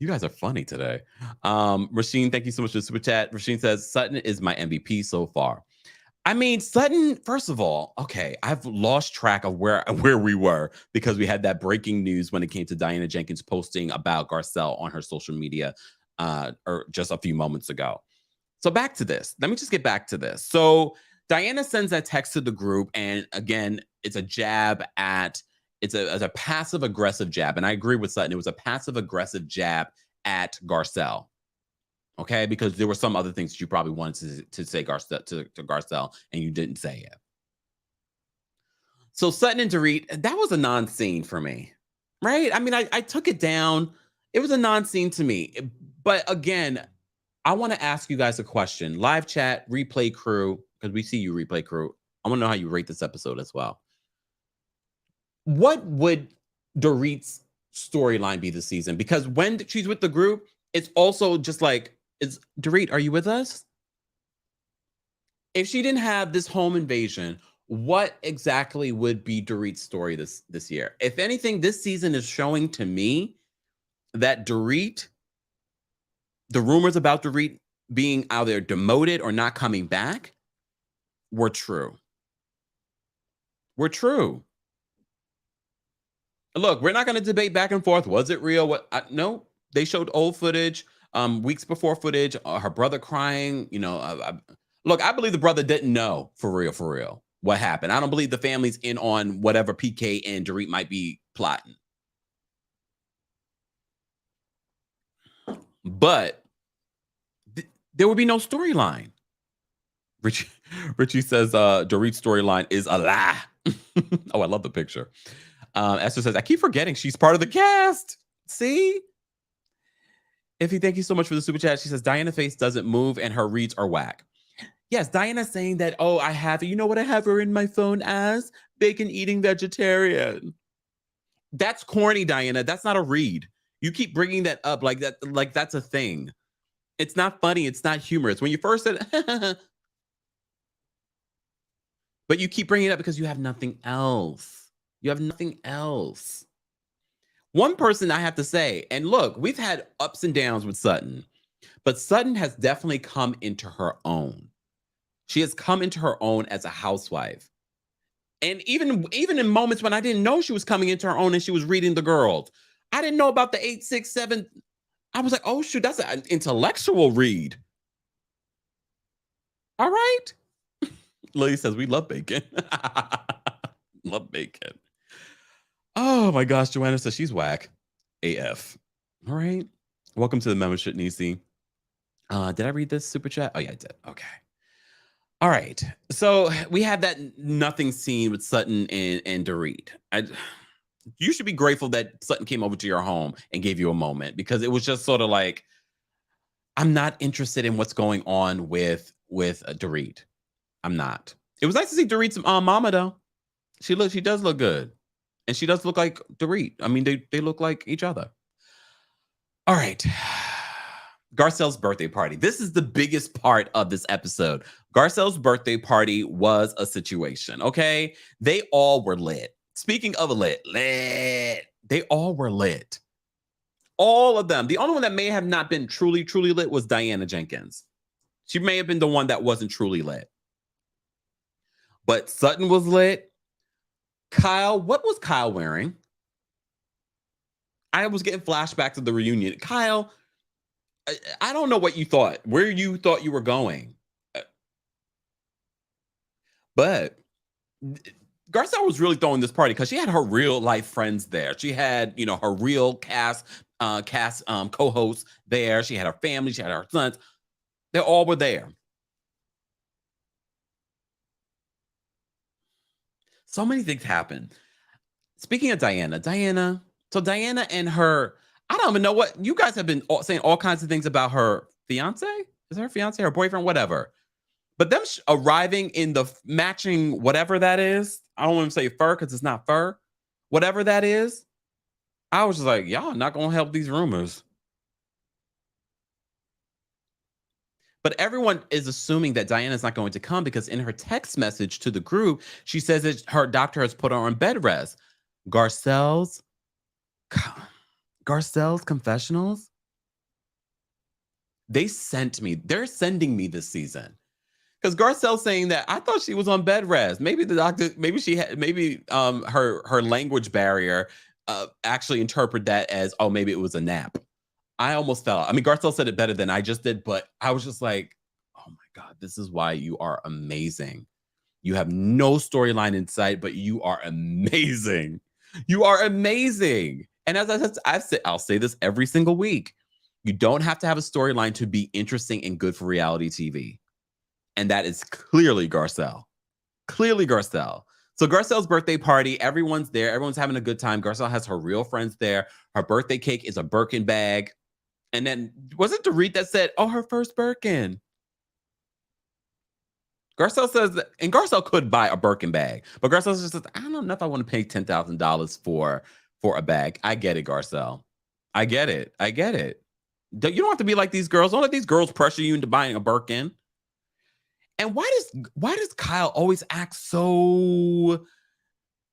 You guys are funny today. Rasheen, thank you so much for the super chat. Rasheen says, Sutton is my MVP so far. I mean, Sutton, first of all, okay, I've lost track of where we were because we had that breaking news when it came to Diana Jenkins posting about Garcelle on her social media or just a few moments ago. So back to this. Let me just get back to this. So Diana sends that text to the group, and again, it's a jab at, it's a passive-aggressive jab, and I agree with Sutton. It was a passive-aggressive jab at Garcelle. Okay, because there were some other things that you probably wanted to say to Garcelle, and you didn't say it. So Sutton and Dorit, that was a non-scene for me, right? I mean, I took it down. It was a non-scene to me. But again, I want to ask you guys a question. Live chat, replay crew, because we see you, replay crew. I want to know how you rate this episode as well. What would Dorit's storyline be this season? Because when she's with the group, it's also just like, Dorit, are you with us? If she didn't have this home invasion, what exactly would be Dorit's story this year? If anything, this season is showing to me that Dorit, the rumors about Dorit being either demoted or not coming back were true. Look, we're not going to debate back and forth. Was it real? No, they showed old footage. Weeks before footage, her brother crying, look, I believe the brother didn't know for real what happened. I don't believe the family's in on whatever PK and Dorit might be plotting. But there would be no storyline. Richie says Dorit's storyline is a lie. Oh, I love the picture. Esther says, I keep forgetting she's part of the cast. See? Ify, thank you so much for the super chat. She says, Diana's face doesn't move and her reads are whack. Yes, Diana's saying that, oh, I have, you know what I have her in my phone as? Bacon eating vegetarian. That's corny, Diana. That's not a read. You keep bringing that up like that's a thing. It's not funny. It's not humorous. When you first said, but you keep bringing it up because you have nothing else. You have nothing else. One person I have to say, and look, we've had ups and downs with Sutton, but Sutton has definitely come into her own. She has come into her own as a housewife. And even in moments when I didn't know she was coming into her own and she was reading the girls, I didn't know about the 867. I was like, oh, shoot, that's an intellectual read. All right. Lily says, we love bacon. Love bacon. Oh, my gosh. Joanna says she's whack. AF. All right. Welcome to the membership, Nisi. Did I read this super chat? Oh, yeah, I did. Okay. All right. So we have that nothing scene with Sutton and Dorit. You should be grateful that Sutton came over to your home and gave you a moment, because it was just sort of like, I'm not interested in what's going on with Dorit. I'm not. It was nice to see Dorit's mama, though. She does look good. And she does look like Dorit. I mean, they look like each other. All right. Garcelle's birthday party. This is the biggest part of this episode. Garcelle's birthday party was a situation, okay? They all were lit. Speaking of lit, they all were lit. All of them. The only one that may have not been truly lit was Diana Jenkins. She may have been the one that wasn't truly lit. But Sutton was lit. Kyle, what was Kyle wearing? I was getting flashbacks of the reunion. Kyle, I don't know what you thought, where you thought you were going. But Garcelle was really throwing this party because she had her real life friends there. She had, her real cast co-hosts there. She had her family. She had her sons. They all were there. So many things happened. Speaking of Diana, so Diana and her, I don't even know what, you guys have been saying all kinds of things about her fiance. Is her fiance, her boyfriend, whatever. But them arriving in the matching whatever that is, I don't want to say fur because it's not fur. Whatever that is, I was just like, y'all not going to help these rumors. But everyone is assuming that Diana's not going to come because in her text message to the group, she says that her doctor has put her on bed rest. Garcelle's confessionals, they're sending me this season. Because Garcelle's saying that I thought she was on bed rest. Maybe the doctor, her language barrier actually interpreted that as, oh, maybe it was a nap. I almost fell out. I mean, Garcelle said it better than I just did, but I was just like, oh my God, this is why you are amazing. You have no storyline in sight, but you are amazing. You are amazing. And as I'll say this every single week. You don't have to have a storyline to be interesting and good for reality TV. And that is clearly Garcelle. Clearly Garcelle. So Garcelle's birthday party, everyone's there. Everyone's having a good time. Garcelle has her real friends there. Her birthday cake is a Birkin bag. And then, was it Dorit that said, oh, her first Birkin? Garcelle says that, and Garcelle could buy a Birkin bag, but Garcelle just says, I don't know if I want to pay $10,000 for a bag. I get it, Garcelle. I get it. You don't have to be like these girls. Don't let these girls pressure you into buying a Birkin. And why does Kyle always act so,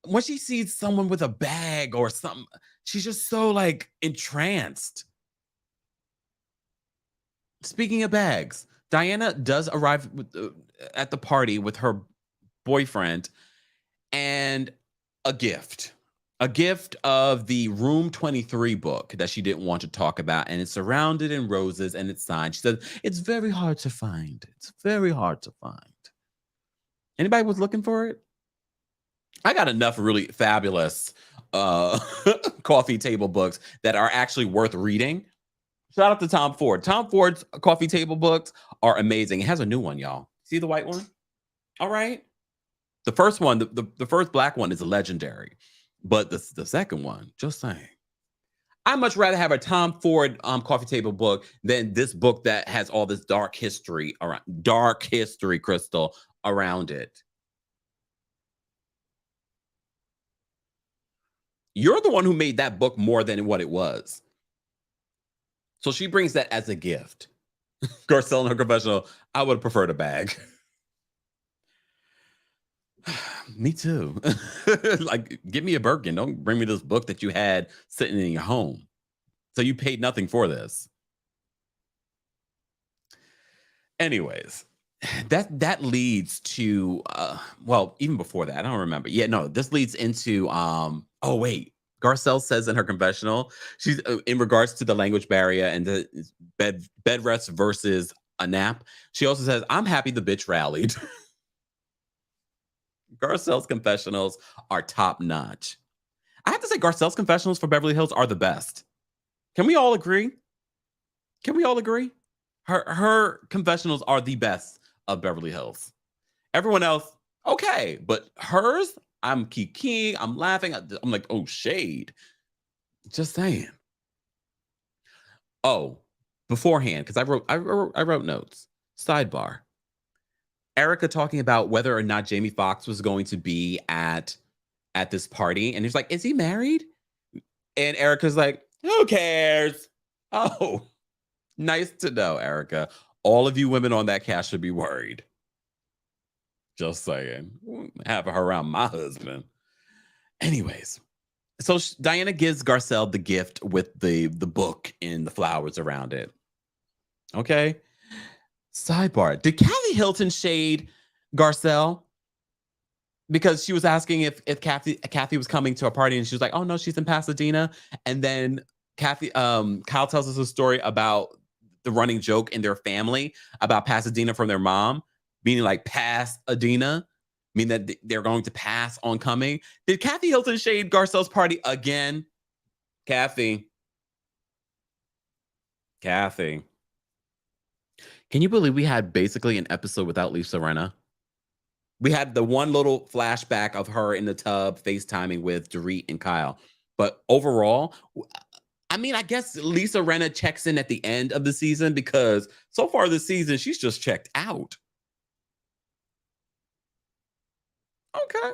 when she sees someone with a bag or something, she's just so like entranced. Speaking of bags, Diana does arrive at the party with her boyfriend and a gift of the Room 23 book that she didn't want to talk about. And it's surrounded in roses and it's signed. She said, it's very hard to find. It's very hard to find. Anybody was looking for it? I got enough really fabulous coffee table books that are actually worth reading. Shout out to Tom Ford. Tom Ford's coffee table books are amazing. It has a new one, y'all. See the white one? All right. The first one, the first black one is legendary. But the second one, just saying. I'd much rather have a Tom Ford coffee table book than this book that has all this dark history, Crystal, around it. You're the one who made that book more than what it was. So she brings that as a gift. Garcelle in her confessional, I would have preferred a bag. Me too. Like, give me a Birkin. Don't bring me this book that you had sitting in your home. So you paid nothing for this. Anyways, that leads to well, even before that, I don't remember. Yeah, no, this leads into oh wait. Garcelle says in her confessional, she's in regards to the language barrier and the bed rest versus a nap. She also says, I'm happy the bitch rallied. Garcelle's confessionals are top notch. I have to say, Garcelle's confessionals for Beverly Hills are the best. Can we all agree? Can we all agree? Her confessionals are the best of Beverly Hills. Everyone else, okay, but hers, I'm kikiing, I'm laughing. I'm like, oh, shade. Just saying. Oh, beforehand, because I wrote notes. Sidebar. Erika talking about whether or not Jamie Foxx was going to be at this party, and he's like, "Is he married?" And Erika's like, "Who cares?" Oh, nice to know, Erika. All of you women on that cast should be worried. Just saying. Have her around my husband. Anyways, so Diana gives Garcelle the gift with the book and the flowers around it. Okay. Sidebar. Did Kathy Hilton shade Garcelle? Because she was asking if Kathy was coming to a party, and she was like, "Oh no, she's in Pasadena." And then Kyle tells us a story about the running joke in their family about Pasadena from their mom, meaning like Pasadena, meaning that they're going to pass on coming. Did Kathy Hilton shade Garcelle's party again? Kathy. Can you believe we had basically an episode without Lisa Rinna? We had the one little flashback of her in the tub FaceTiming with Dorit and Kyle. But overall, I mean, I guess Lisa Rinna checks in at the end of the season because so far this season, she's just checked out. Okay.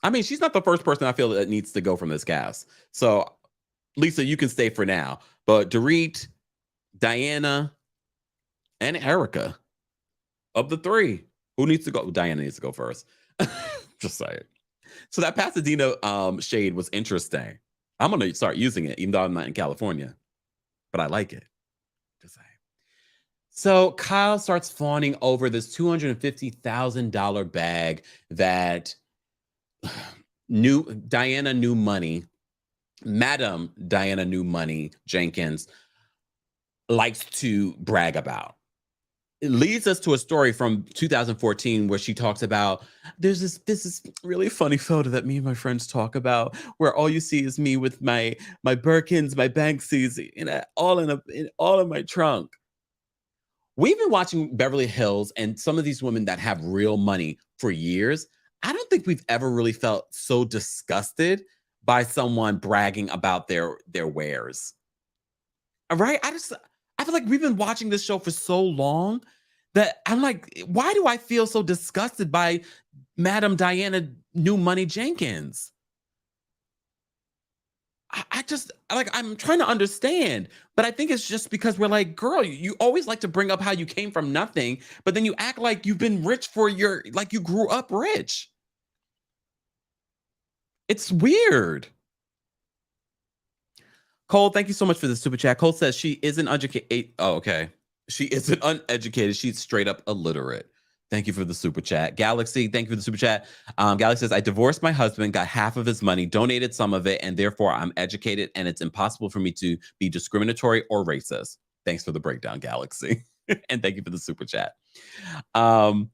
I mean, she's not the first person I feel that needs to go from this cast. So, Lisa, you can stay for now. But Dorit, Diana, and Erika, of the three, who needs to go? Diana needs to go first. Just saying. So that Pasadena shade was interesting. I'm going to start using it, even though I'm not in California. But I like it. Just saying. So Kyle starts fawning over this $250,000 bag that Diana New Money, Madam Diana New Money Jenkins, likes to brag about. It leads us to a story from 2014 where she talks about this is really funny photo that me and my friends talk about where all you see is me with my Birkins, my Banksies, all in my trunk. We've been watching Beverly Hills and some of these women that have real money for years. I don't think we've ever really felt so disgusted by someone bragging about their wares. All right? I feel like we've been watching this show for so long that I'm like, why do I feel so disgusted by Madam Diana New Money Jenkins? I just, like, I'm trying to understand, but I think it's just because we're like, girl, you always like to bring up how you came from nothing, but then you act like you've been rich like you grew up rich. It's weird. Cole, thank you so much for the super chat. Cole says she isn't uneducated. Oh, okay. She isn't uneducated. She's straight up illiterate. Thank you for the super chat. Galaxy, thank you for the super chat. Galaxy says, I divorced my husband, got half of his money, donated some of it, and therefore I'm educated, and it's impossible for me to be discriminatory or racist. Thanks for the breakdown, Galaxy. And thank you for the super chat. Thank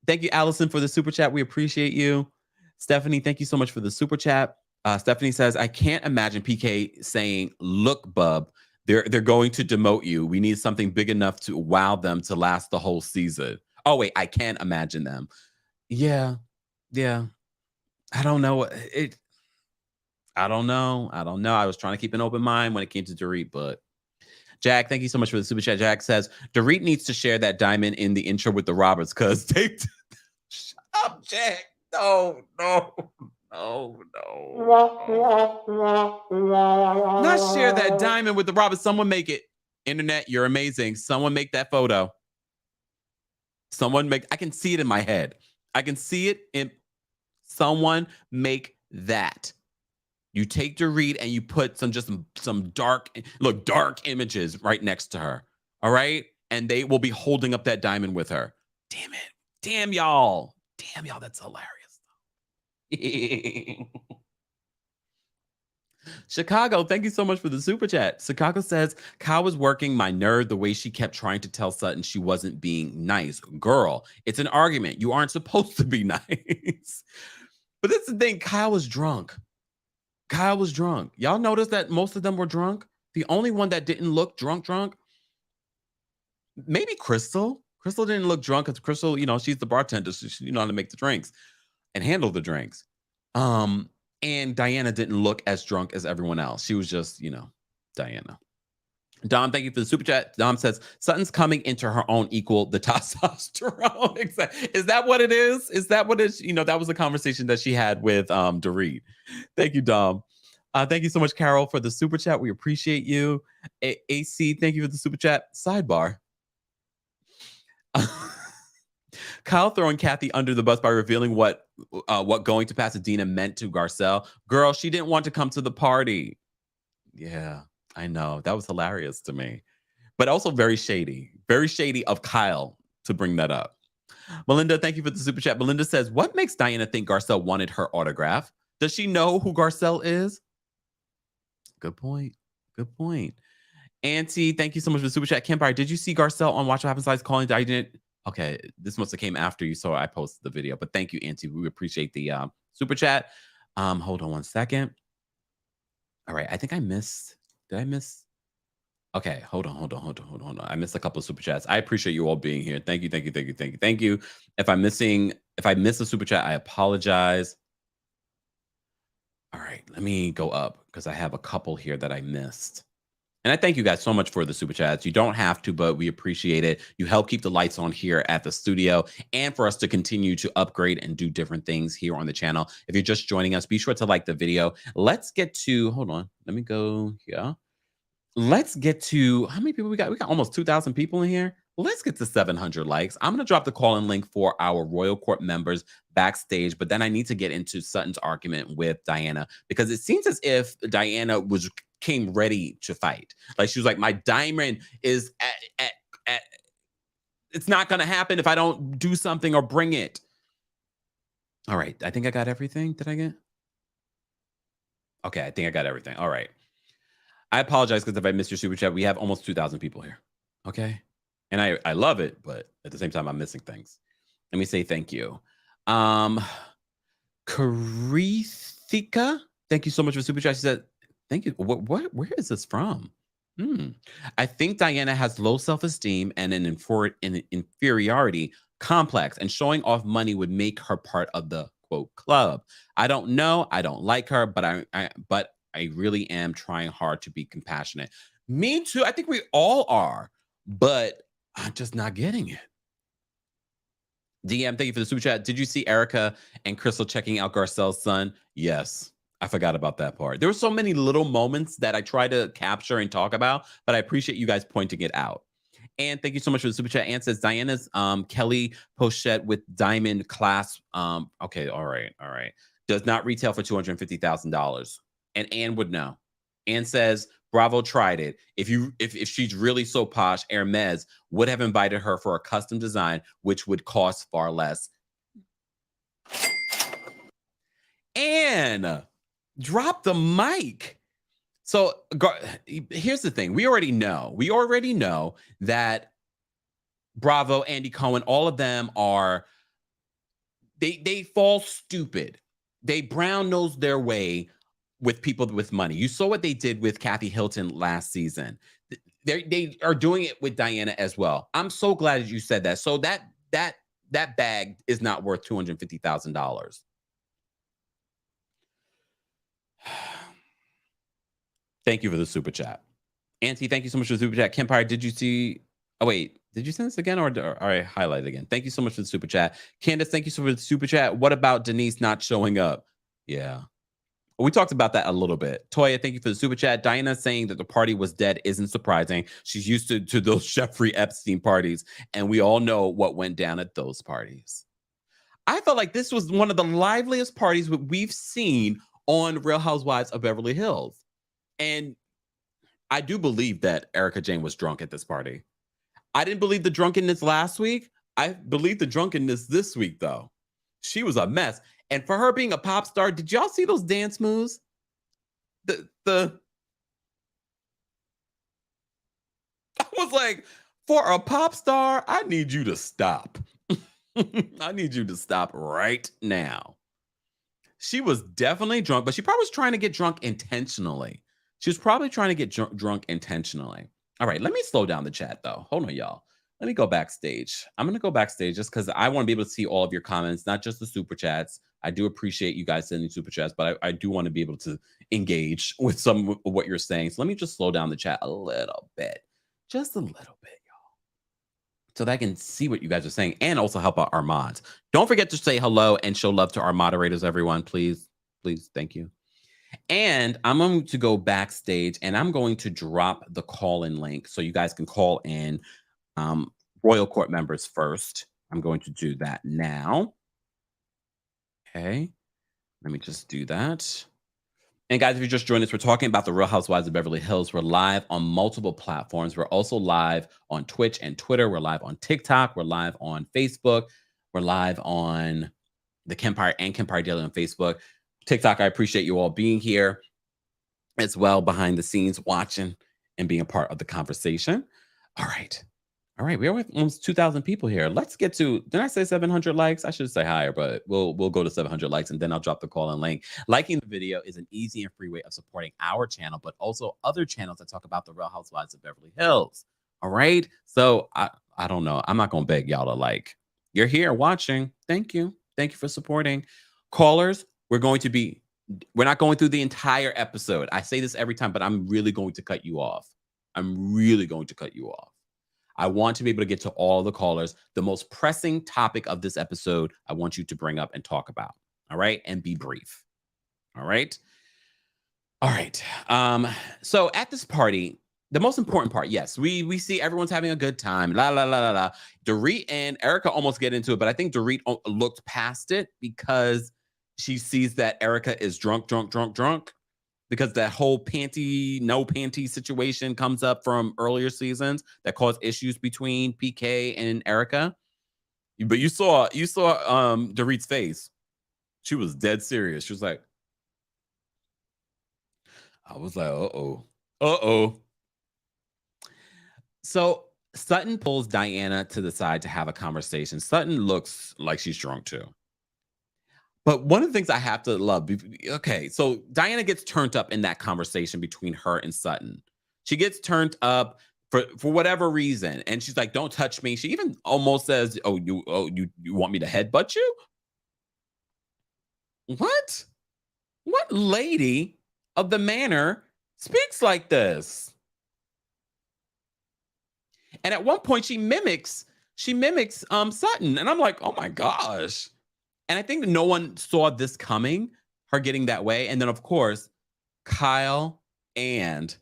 you, Allison, for the super chat. We appreciate you. Stephanie, thank you so much for the super chat. Stephanie says, I can't imagine PK saying, look, bub, They're going to demote you. We need something big enough to wow them to last the whole season. Oh wait, I can't imagine them. Yeah. I don't know. I don't know. I was trying to keep an open mind when it came to Dorit, but Jack, thank you so much for the super chat. Jack says Dorit needs to share that diamond in the intro with the Roberts because they. Shut up, Jack. No. Not share that diamond with the Roberts. Someone make it. Internet, you're amazing. Someone make that photo. I can see it in my head. I can see it in. Someone make that. You take Dorit and you put some dark images right next to her. All right? And they will be holding up that diamond with her. Damn it. Damn y'all. That's hilarious. Chicago, thank you so much for the super chat. Chicago says, Kyle was working my nerve the way she kept trying to tell Sutton she wasn't being nice. Girl, it's an argument. You aren't supposed to be nice. But that's the thing. Kyle was drunk. Y'all notice that most of them were drunk? The only one that didn't look drunk, maybe Crystal. Crystal didn't look drunk because Crystal, she's the bartender, so she know how to make the drinks and handle the drinks. And Diana didn't look as drunk as everyone else. She was just, Diana. Dom, thank you for the super chat. Dom says, Sutton's coming into her own equal the testosterone. Is that what it is? Is that what it is? That was the conversation that she had with Dorit. Thank you, Dom. Thank you so much, Carol, for the super chat. We appreciate you. AC, thank you for the super chat. Sidebar. Kyle throwing Kathy under the bus by revealing what going to Pasadena meant to Garcelle. Girl, she didn't want to come to the party. Yeah. I know. That was hilarious to me. But also very shady. Very shady of Kyle to bring that up. Melinda, thank you for the super chat. Melinda says, what makes Diana think Garcelle wanted her autograph? Does she know who Garcelle is? Good point. Auntie, thank you so much for the super chat. Kempire, did you see Garcelle on Watch What Happens Live calling Diana? Okay, this must have came after you, so I posted the video. But thank you, Auntie. We appreciate the super chat. Hold on one second. All right, I think I missed. Did I miss? Okay, hold on. I missed a couple of super chats. I appreciate you all being here. Thank you. If I miss a super chat, I apologize. All right, let me go up because I have a couple here that I missed. And I thank you guys so much for the super chats. You don't have to, but we appreciate it. You help keep the lights on here at the studio and for us to continue to upgrade and do different things here on the channel. If you're just joining us, be sure to like the video. Let's get to, hold on, let me go here. Let's get to, how many people we got? We got almost 2,000 people in here. Let's get to 700 likes. I'm going to drop the call-in link for our Royal Court members backstage, but then I need to get into Sutton's argument with Diana because it seems as if Diana came ready to fight. Like she was like, my diamond is at it's not going to happen if I don't do something or bring it. All right. I think I got everything. Did I get? Okay. I think I got everything. All right. I apologize because if I missed your super chat, we have almost 2,000 people here. Okay. And I love it, but at the same time, I'm missing things. Let me say thank you. Karithika, thank you so much for super chat. She said, thank you. Where is this from? I think Diana has low self-esteem and an inferiority complex, and showing off money would make her part of the quote club. I don't know. I don't like her, but I really am trying hard to be compassionate. Me too. I think we all are, but I'm just not getting it. DM, thank you for the super chat. Did you see Erika and Crystal checking out Garcelle's son? Yes. I forgot about that part. There were so many little moments that I try to capture and talk about, but I appreciate you guys pointing it out. And thank you so much for the super chat. Ann says Diana's Kelly pochette with diamond clasp. Okay, all right. Does not retail for $250,000. And Ann would know. Ann says Bravo tried it. If she's really so posh, Hermes would have invited her for a custom design, which would cost far less. Ann, drop the mic. So here's the thing. We already know that Bravo, Andy Cohen, all of them are, they fall stupid. They brown nose their way with people with money. You saw what they did with Kathy Hilton last season. They are doing it with Diana as well. I'm so glad that you said that. So that bag is not worth $250,000. Thank you for the super chat. Auntie, thank you so much for the super chat. Kempire, did you see? Oh, wait. Did you send this again or I highlight it again? Thank you so much for the super chat. Candace, thank you so much for the super chat. What about Denise not showing up? Yeah. We talked about that a little bit. Toya, thank you for the super chat. Diana saying that the party was dead isn't surprising. She's used to those Jeffrey Epstein parties, and we all know what went down at those parties. I felt like this was one of the liveliest parties we've seen on Real Housewives of Beverly Hills. And I do believe that Erika Jayne was drunk at this party. I didn't believe the drunkenness last week. I believe the drunkenness this week, though. She was a mess. And for her being a pop star, did y'all see those dance moves? I was like, for a pop star, I need you to stop. I need you to stop right now. She was definitely drunk, but she probably was trying to get drunk intentionally. She was probably trying to get drunk intentionally. All right, let me slow down the chat, though. Hold on, y'all. Let me go backstage. I'm going to go backstage just because I want to be able to see all of your comments, not just the super chats. I do appreciate you guys sending super chats, but I do want to be able to engage with some of what you're saying. So let me just slow down the chat a little bit. Just a little bit, y'all. So that I can see what you guys are saying and also help out our mods. Don't forget to say hello and show love to our moderators, everyone. Please, please, thank you. And I'm going to go backstage and I'm going to drop the call-in link so you guys can call in Royal Court members first. I'm going to do that now. Okay. Let me just do that. And guys, if you just joined us, we're talking about the Real Housewives of Beverly Hills. We're live on multiple platforms. We're also live on Twitch and Twitter. We're live on TikTok. We're live on Facebook. We're live on TheKempire and Kempire Daily on Facebook. TikTok, I appreciate you all being here as well behind the scenes, watching and being a part of the conversation. All right. All right. We're with almost 2,000 people here. Let's get to, did I say 700 likes? I should say higher, but we'll go to 700 likes and then I'll drop the call and link. Liking the video is an easy and free way of supporting our channel, but also other channels that talk about the Real Housewives of Beverly Hills. All right. So I don't know. I'm not going to beg y'all to like. You're here watching. Thank you. Thank you for supporting. Callers, we're not going through the entire episode. I say this every time, but I'm really going to cut you off. I'm really going to cut you off. I want to be able to get to all the callers. The most pressing topic of this episode, I want you to bring up and talk about. All right. And be brief. All right. All right. So at this party, the most important part, yes, we see everyone's having a good time. La la la la la. Dorit and Erika almost get into it, but I think Dorit looked past it because she sees that Erika is drunk, because that whole no panty situation comes up from earlier seasons that caused issues between PK and Erika. But you saw Dorit's face. She was dead serious. She was like, I was like, uh-oh. So Sutton pulls Diana to the side to have a conversation. Sutton looks like she's drunk too. But one of the things I have to love, okay, so Diana gets turned up in that conversation between her and Sutton. She gets turned up for whatever reason. And she's like, don't touch me. She even almost says, you want me to headbutt you? What? What lady of the manor speaks like this? And at one point she mimics Sutton. And I'm like, oh my gosh. And I think that no one saw this coming, her getting that way. And then, of course, Kyle and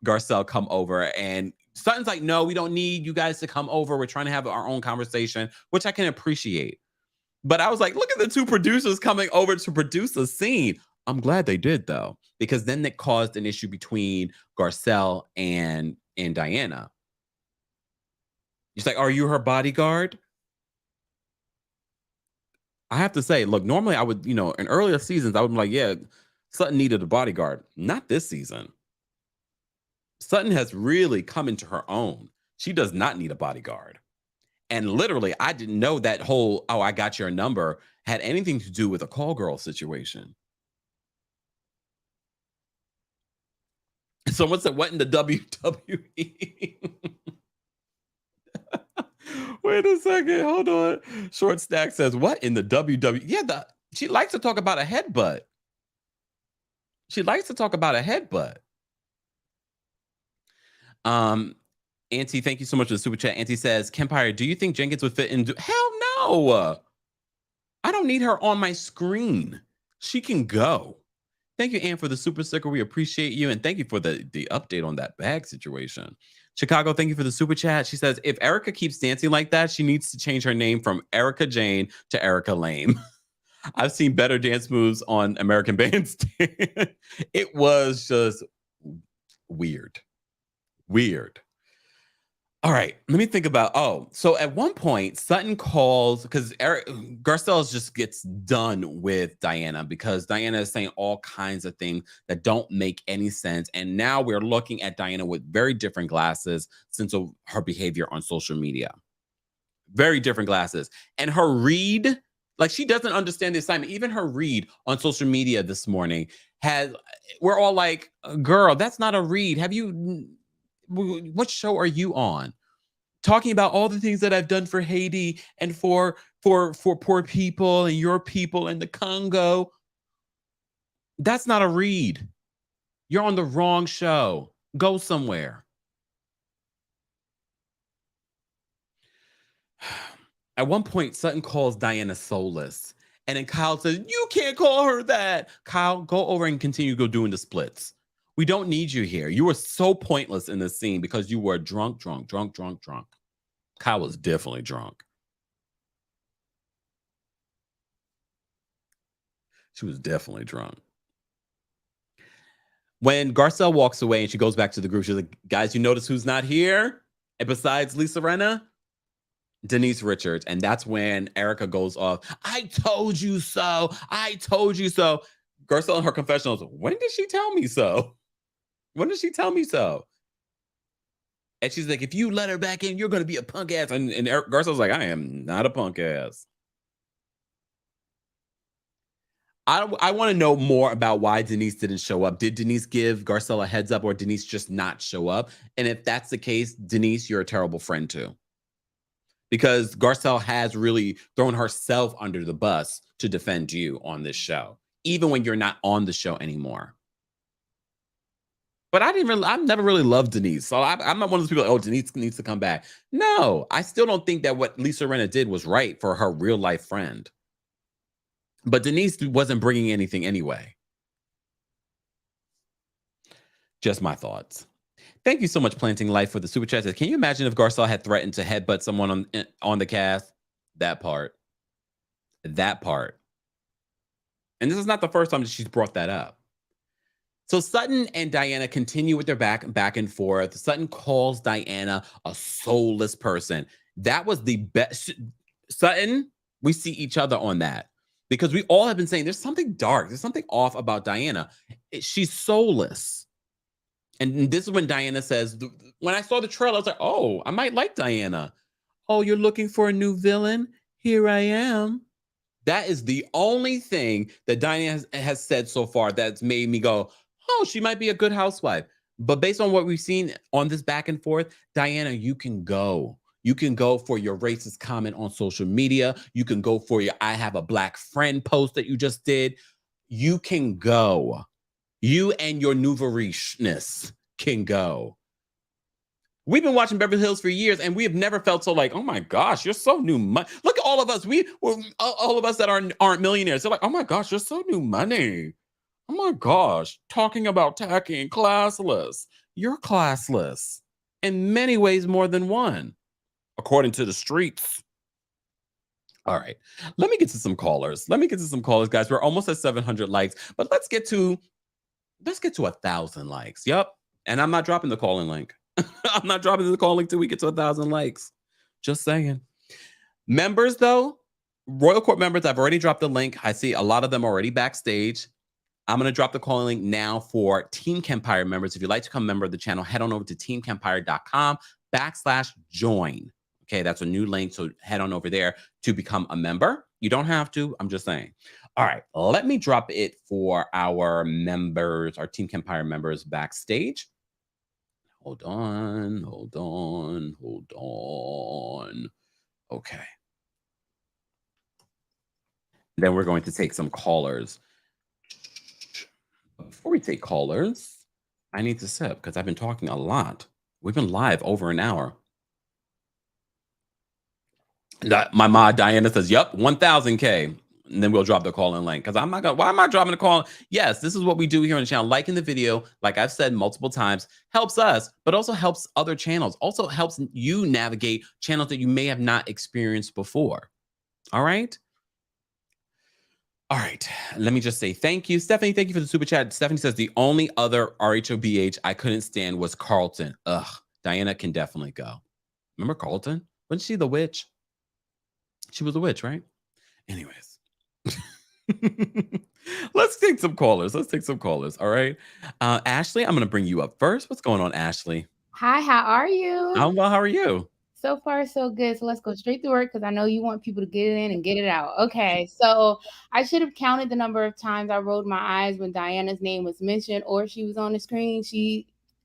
Garcelle come over. And Sutton's like, no, we don't need you guys to come over. We're trying to have our own conversation, which I can appreciate. But I was like, look at the two producers coming over to produce a scene. I'm glad they did, though, because then it caused an issue between Garcelle and Diana. She's like, are you her bodyguard? I have to say, look, normally I would, in earlier seasons, I would be like, yeah, Sutton needed a bodyguard. Not this season. Sutton has really come into her own. She does not need a bodyguard. And literally, I didn't know that whole, I got your number had anything to do with a call girl situation. Someone said, what in the WWE? Wait a second. Hold on. Short Stack says, what in the WWE? Yeah, she likes to talk about a headbutt. She likes to talk about a headbutt. Auntie, thank you so much for the super chat. Auntie says, Kempire, do you think Jenkins would fit in? Hell no. I don't need her on my screen. She can go. Thank you, Ann, for the super sticker. We appreciate you. And thank you for the update on that bag situation. Chicago, thank you for the super chat. She says, if Erika keeps dancing like that, she needs to change her name from Erika Jane to Erika Lame. I've seen better dance moves on American Bandstand. It was just weird. Weird. All right, let me think about, so at one point, Sutton calls, because Garcelle just gets done with Diana because Diana is saying all kinds of things that don't make any sense. And now we're looking at Diana with very different glasses since of her behavior on social media. Very different glasses. And her read, like she doesn't understand the assignment. Even her read on social media this morning we're all like, girl, that's not a read. What show are you on? Talking about all the things that I've done for Haiti and for poor people and your people in the Congo. That's not a read. You're on the wrong show. Go somewhere. At one point, Sutton calls Diana soulless. And then Kyle says, you can't call her that. Kyle, go over and continue to go doing the splits. We don't need you here. You were so pointless in this scene because you were drunk. Kyle was definitely drunk. She was definitely drunk. When Garcelle walks away and she goes back to the group, she's like, guys, you notice who's not here? And besides Lisa Rinna? Denise Richards. And that's when Erika goes off, I told you so. I told you so. Garcelle in her confessionals, when did she tell me so? When did she tell me so? And she's like, if you let her back in, you're going to be a punk ass. And Garcelle's like, I am not a punk ass. I want to know more about why Denise didn't show up. Did Denise give Garcelle a heads up or Denise just not show up? And if that's the case, Denise, you're a terrible friend too. Because Garcelle has really thrown herself under the bus to defend you on this show, even when you're not on the show anymore. But I've never really loved Denise. So I'm not one of those people, oh, Denise needs to come back. No, I still don't think that what Lisa Rinna did was right for her real life friend. But Denise wasn't bringing anything anyway. Just my thoughts. Thank you so much, Planting Life, for the super chat. Can you imagine if Garcelle had threatened to headbutt someone on the cast? That part. That part. And this is not the first time that she's brought that up. So Sutton and Diana continue with their back and forth. Sutton calls Diana a soulless person. That was the best. Sutton, we see each other on that. Because we all have been saying there's something dark. There's something off about Diana. She's soulless. And this is when Diana says, when I saw the trailer, I was like, oh, I might like Diana. Oh, you're looking for a new villain? Here I am. That is the only thing that Diana has said so far that's made me go, oh, she might be a good housewife. But based on what we've seen on this back and forth, Diana, you can go. You can go for your racist comment on social media. You can go for your I have a black friend post that you just did. You can go. You and your nouveau-riche-ness can go. We've been watching Beverly Hills for years, and we have never felt so like, oh my gosh, you're so new money. Look at all of us. All of us that aren't millionaires. They're like, oh my gosh, you're so new money. Oh my gosh, talking about tacky and classless. You're classless in many ways more than one, according to the streets. All right, let me get to some callers. Guys. We're almost at 700 likes, but let's get to 1,000 likes. Yep. And I'm not dropping the calling link. I'm not dropping the calling link till we get to 1,000 likes. Just saying. Members, though, Royal Court members, I've already dropped the link. I see a lot of them already backstage. I'm going to drop the calling link now for Team Kempire members. If you'd like to become a member of the channel, head on over to teamkempire.com/join. Okay, that's a new link. So head on over there to become a member. You don't have to. I'm just saying. All right, let me drop it for our members, our Team Kempire members backstage. Hold on. Okay. Then we're going to take some callers. Before we take callers, I need to sip because I've been talking a lot. We've been live over an hour. My ma Diana says, "Yep, 1,000K." And then we'll drop the call in link because I'm not gonna. Why am I dropping the call? Yes, this is what we do here on the channel. Liking the video, like I've said multiple times, helps us, but also helps other channels. Also helps you navigate channels that you may have not experienced before. All right. All right, let me just say thank you. Stephanie, thank you for the super chat. Stephanie says the only other RHOBH I couldn't stand was Carlton. Ugh, Diana can definitely go. Remember Carlton? Wasn't she the witch? She was a witch, right? Anyways. Let's take some callers. All right. Ashley, I'm going to bring you up first. What's going on, Ashley? Hi, how are you? I'm well. How are you? So far, so good. So let's go straight to work because I know you want people to get it in and get it out. Okay, so I should have counted the number of times I rolled my eyes when Diana's name was mentioned or she was on the screen.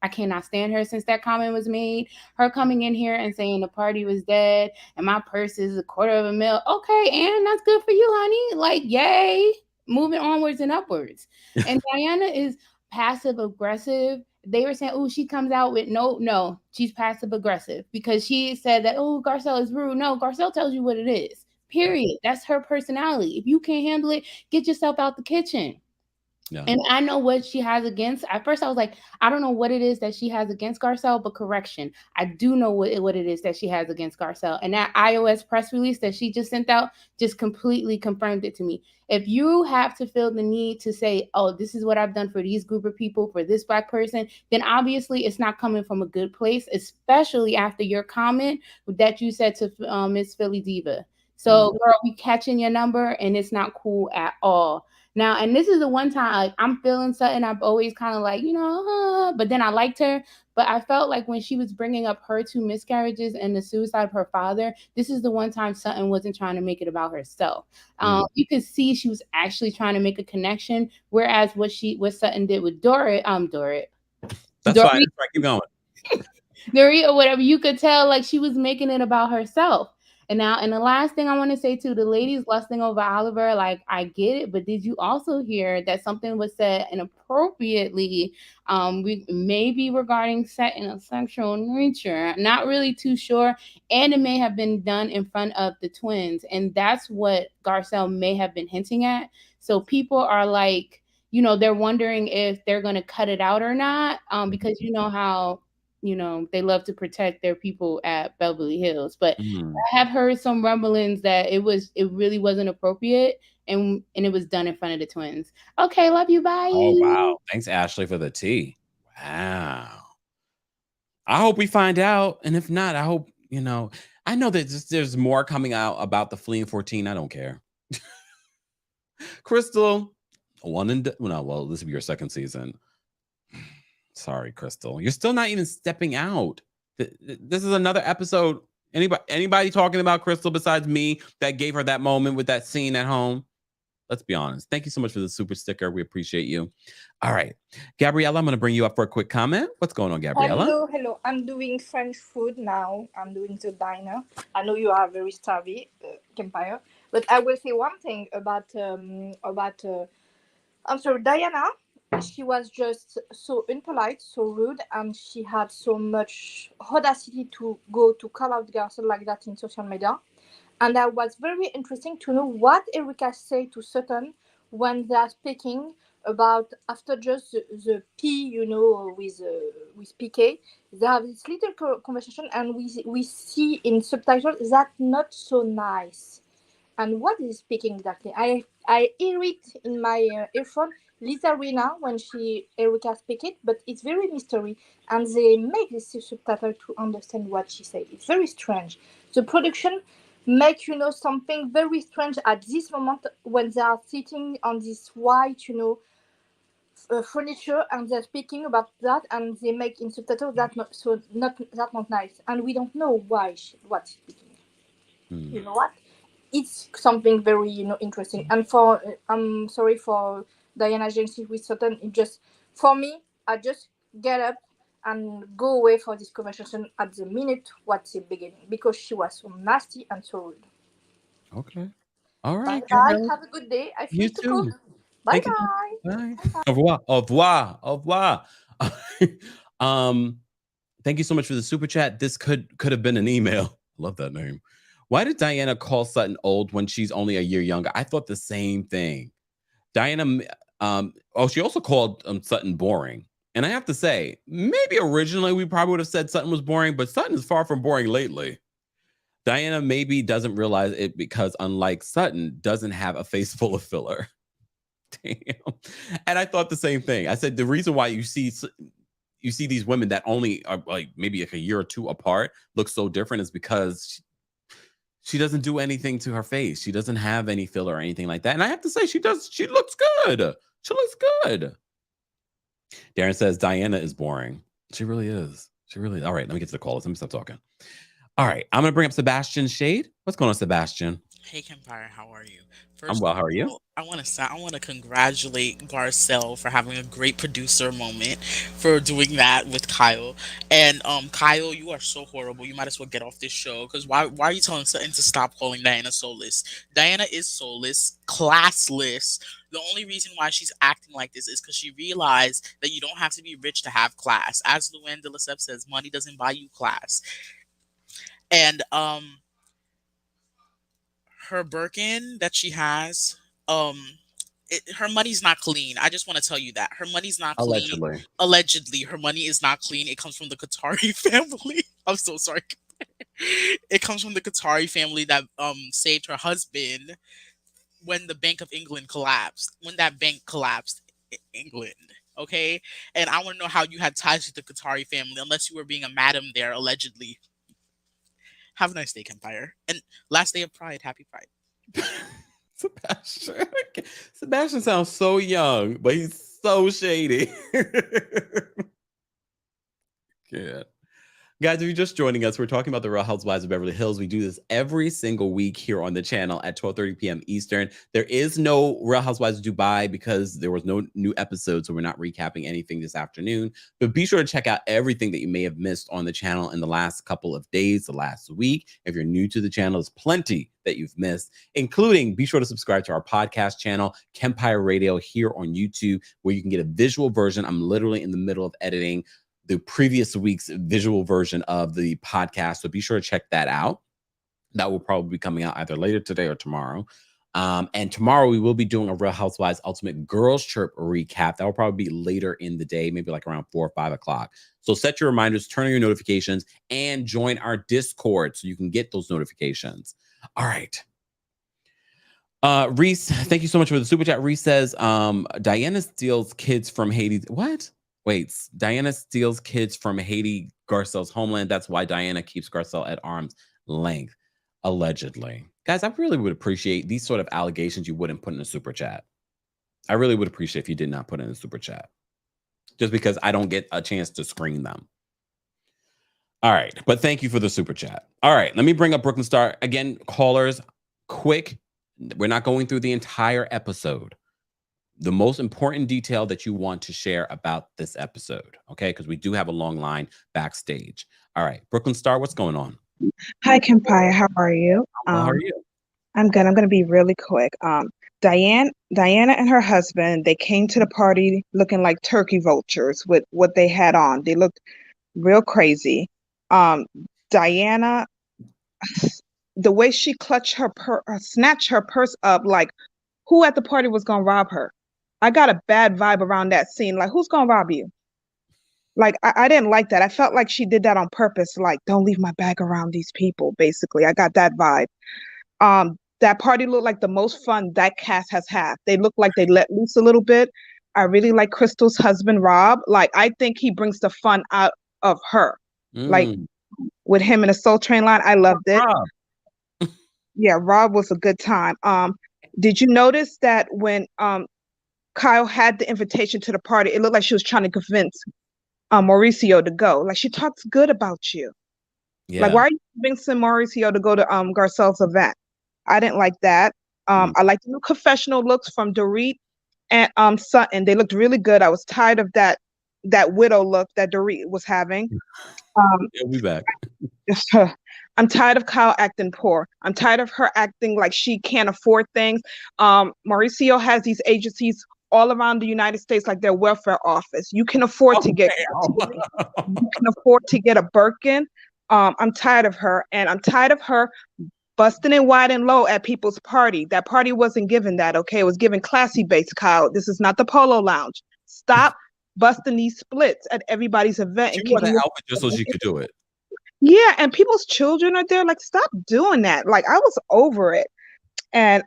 I cannot stand her since that comment was made. Her coming in here and saying the party was dead and my purse is $250,000. Okay, and that's good for you, honey. Like, yay. Moving onwards and upwards. And Diana is passive aggressive. They were saying, oh, she comes out with no, she's passive aggressive because she said that, oh, Garcelle is rude. No, Garcelle tells you what it is. Period. That's her personality. If you can't handle it, get yourself out the kitchen. Yeah. And I know what she has against. At first, I was like, I don't know what it is that she has against Garcelle, but correction, I do know what it is that she has against Garcelle. And that iOS press release that she just sent out just completely confirmed it to me. If you have to feel the need to say, oh, this is what I've done for these group of people, for this Black person, then obviously it's not coming from a good place, especially after your comment that you said to Miss Philly Diva. So, girl, we catching your number, and it's not cool at all. Now, and this is the one time like, I'm feeling something. I've always kind of like, but then I liked her. But I felt like when she was bringing up her 2 miscarriages and the suicide of her father, this is the one time Sutton wasn't trying to make it about herself. You could see she was actually trying to make a connection, whereas what Sutton did with Dorit. That's Dorit, fine. Keep going. Dorit or whatever, you could tell like she was making it about herself. And the last thing I want to say to the ladies lusting over Oliver, like, I get it, but did you also hear that something was said inappropriately, maybe regarding sex in a sexual nature? Not really too sure. And it may have been done in front of the twins. And that's what Garcelle may have been hinting at. So people are like, they're wondering if they're going to cut it out or not, because you know how they love to protect their people at Beverly Hills. But I have heard some rumblings that it really wasn't appropriate and it was done in front of the twins. Okay, love you. Bye. Oh, wow. Thanks, Ashley, for the tea. Wow. I hope we find out. And if not, I hope, I know that there's more coming out about the Fleeing 14. I don't care. Crystal, this will be your second season. Sorry, Crystal. You're still not even stepping out. This is another episode. Anybody talking about Crystal besides me that gave her that moment with that scene at home? Let's be honest. Thank you so much for the super sticker. We appreciate you. All right. Gabriella, I'm going to bring you up for a quick comment. What's going on, Gabriella? Hello. I'm doing French food now. I'm doing the diner. I know you are very savvy, Kempire. But I will say one thing about Diana. She was just so impolite, so rude, and she had so much audacity to go to call out Garcelle like that in social media. And that was very interesting to know what Erika said to Sutton when they are speaking about after just the P, with PK. They have this little conversation, and we see in subtitles that not so nice. And what is speaking exactly? I hear it in my earphone. Lisa Rina when Erika speak it, but it's very mystery, and they make this subtitle to understand what she said. It's very strange. The production make something very strange at this moment when they are sitting on this white furniture and they're speaking about that, and they make in subtitles that not nice, and we don't know why what's speaking. You know what? It's something very interesting. And for I'm sorry for Diana agency with Sutton. It just for me, I just get up and go away for this conversation at the minute what's the beginning because she was so nasty and so rude. Okay. All Bye right, bye. girl. Have a good day. I You finish to cook. too. Bye Thank you. bye. Bye. Au revoir. Au revoir. Au revoir. Thank you so much for the super chat. This could have been an email. Love that name. Why did Diana call Sutton old when she's only a year younger? I thought the same thing. Diana, she also called Sutton boring. And I have to say, maybe originally we probably would have said Sutton was boring, but Sutton is far from boring lately. Diana maybe doesn't realize it because, unlike Sutton, doesn't have a face full of filler. Damn. And I thought the same thing. I said the reason why you see these women that only are like maybe like a year or two apart look so different is because she doesn't do anything to her face. She doesn't have any filler or anything like that. And I have to say, she looks good. She looks good. Darren says Diana is boring. She really is. All right, let me get to the callers. Let me stop talking. All right, I'm going to bring up Sebastian Shade. What's going on, Sebastian? Hey, Kempire, how are you? I'm well. How are you? I want to congratulate Garcelle for having a great producer moment, for doing that with Kyle. And Kyle, you are so horrible. You might as well get off this show because why are you telling Sutton to stop calling Diana soulless? Diana is soulless, classless. The only reason why she's acting like this is because she realized that you don't have to be rich to have class. As Luann de Lesseps says, money doesn't buy you class. And her Birkin that she has, her money's not clean. I just want to tell you that her money's not clean. Allegedly, her money is not clean. It comes from the Qatari family. I'm so sorry. It comes from the Qatari family that saved her husband when the Bank of England collapsed. When that bank collapsed, England. Okay, and I want to know how you had ties to the Qatari family, unless you were being a madam there, allegedly. Have a nice day, Kempire. And last day of Pride. Happy Pride. Sebastian sounds so young, but he's so shady. Yeah. Guys, if you're just joining us, we're talking about the Real Housewives of Beverly Hills. We do this every single week here on the channel at 12:30 p.m. Eastern. There is no Real Housewives of Dubai because there was no new episode, so we're not recapping anything this afternoon. But be sure to check out everything that you may have missed on the channel in the last couple of days, the last week. If you're new to the channel, there's plenty that you've missed, including be sure to subscribe to our podcast channel, Kempire Radio, here on YouTube, where you can get a visual version. I'm literally in the middle of editing the previous week's visual version of the podcast. So be sure to check that out. That will probably be coming out either later today or tomorrow. And tomorrow we will be doing a Real Housewives Ultimate Girls Trip recap. That will probably be later in the day, maybe like around 4 or 5 o'clock. So set your reminders, turn on your notifications, and join our Discord so you can get those notifications. All right. Reese, thank you so much for the super chat. Reese says, Diana steals kids from Haiti. What? Wait, Diana steals kids from Haiti, Garcelle's homeland. That's why Diana keeps Garcelle at arm's length, allegedly. Guys, I really would appreciate these sort of allegations you wouldn't put in a super chat. I really would appreciate if you did not put in a super chat, just because I don't get a chance to screen them. All right, but thank you for the super chat. All right, let me bring up Brooklyn Star. Again, callers, quick. We're not going through the entire episode. The most important detail that you want to share about this episode, okay? Because we do have a long line backstage. All right, Brooklyn Star, what's going on? Hi, Kempire. How are you? How are you? I'm good. I'm going to be really quick. Diana and her husband, they came to the party looking like turkey vultures with what they had on. They looked real crazy. Diana, the way she clutched snatched her purse up, like who at the party was going to rob her? I got a bad vibe around that scene. Like, who's going to rob you? Like, I didn't like that. I felt like she did that on purpose. Like, don't leave my bag around these people, basically. I got that vibe. That party looked like the most fun that cast has had. They look like they let loose a little bit. I really like Crystal's husband, Rob. Like, I think he brings the fun out of her. Like, with him in a Soul Train line, I loved it. Rob. Yeah, Rob was a good time. Did you notice that when Kyle had the invitation to the party, it looked like she was trying to convince Mauricio to go. Like, she talks good about you. Yeah. Like, why are you convincing Mauricio to go to Garcelle's event? I didn't like that. I like the new confessional looks from Dorit and Sutton. They looked really good. I was tired of that that widow look that Dorit was having. He'll be back. I'm tired of Kyle acting poor. I'm tired of her acting like she can't afford things. Mauricio has these agencies all around the United States, like their welfare office. You can afford to get you can afford to get a Birkin. I'm tired of her, and I'm tired of her busting it wide and low at people's party. That party wasn't given that, okay? It was given classy based, Kyle. This is not the Polo Lounge. Stop busting these splits at everybody's event. She wore that outfit just so she could do it. Yeah, and people's children are there. Like, stop doing that. Like, I was over it. And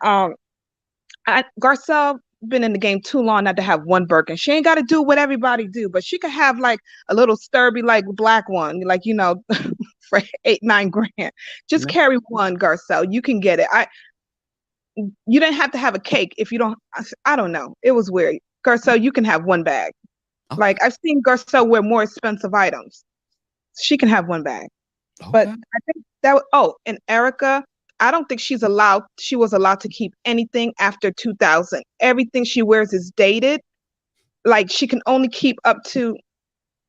Garcelle been in the game too long not to have one Birkin. She ain't got to do what everybody do, but she could have like a little sturdy, like black one, like, you know, for $8-9 grand. Just carry one, Garcelle. You can get it. You didn't have to have a cake if you don't. I don't know. It was weird. Garcelle, you can have one bag. Okay. Like, I've seen Garcelle wear more expensive items. She can have one bag. Okay. But I think that, and Erika, I don't think she was allowed to keep anything after 2000. Everything she wears is dated. Like, she can only keep up to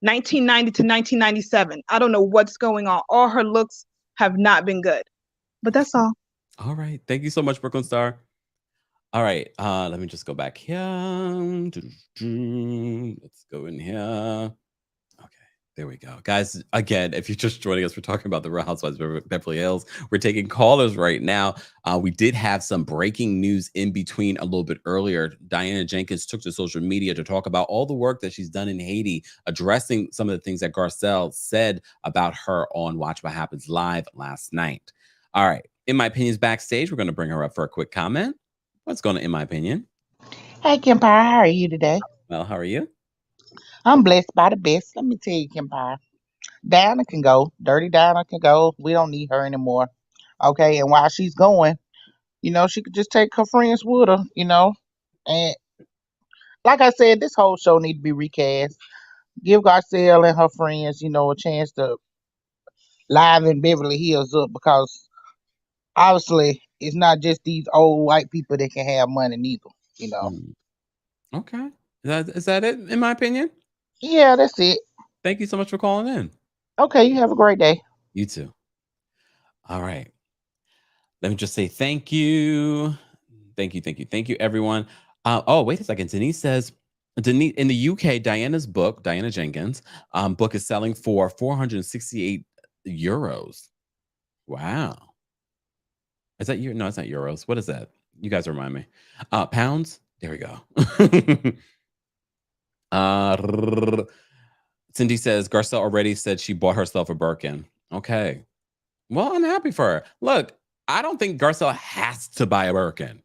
1990 to 1997. I don't know what's going on. All her looks have not been good. But that's all. All right. Thank you so much, Brooklyn Star. All right. Let me just go back here. Let's go in here. There we go. Guys, again, if you're just joining us, we're talking about the Real Housewives of Beverly Hills. We're taking callers right now. We did have some breaking news in between a little bit earlier. Diana Jenkins took to social media to talk about all the work that she's done in Haiti, addressing some of the things that Garcelle said about her on Watch What Happens Live last night. All right. In My Opinion's backstage. We're going to bring her up for a quick comment. What's going on, In My Opinion? Hey, Kempire, how are you today? Well, how are you? I'm blessed by the best. Let me tell you, Kempire. Diana can go. Dirty Diana can go. We don't need her anymore. Okay, and while she's going, you know, she could just take her friends with her, you know. And like I said, this whole show need to be recast. Give Garcelle and her friends, you know, a chance to liven Beverly Hills up, because obviously it's not just these old white people that can have money neither, you know. Okay. Is that it, In My Opinion? Yeah, that's it. Thank you so much for calling in. Okay, you have a great day. You too. All right. Let me just say thank you. Thank you, everyone. Wait a second. Denise says, in the UK, Diana Jenkins' book is selling for 468 euros. Wow. Is that no, it's not euros. What is that? You guys remind me. Pounds? There we go. Cindy says, Garcelle already said she bought herself a Birkin. Okay. Well, I'm happy for her. Look, I don't think Garcelle has to buy a Birkin.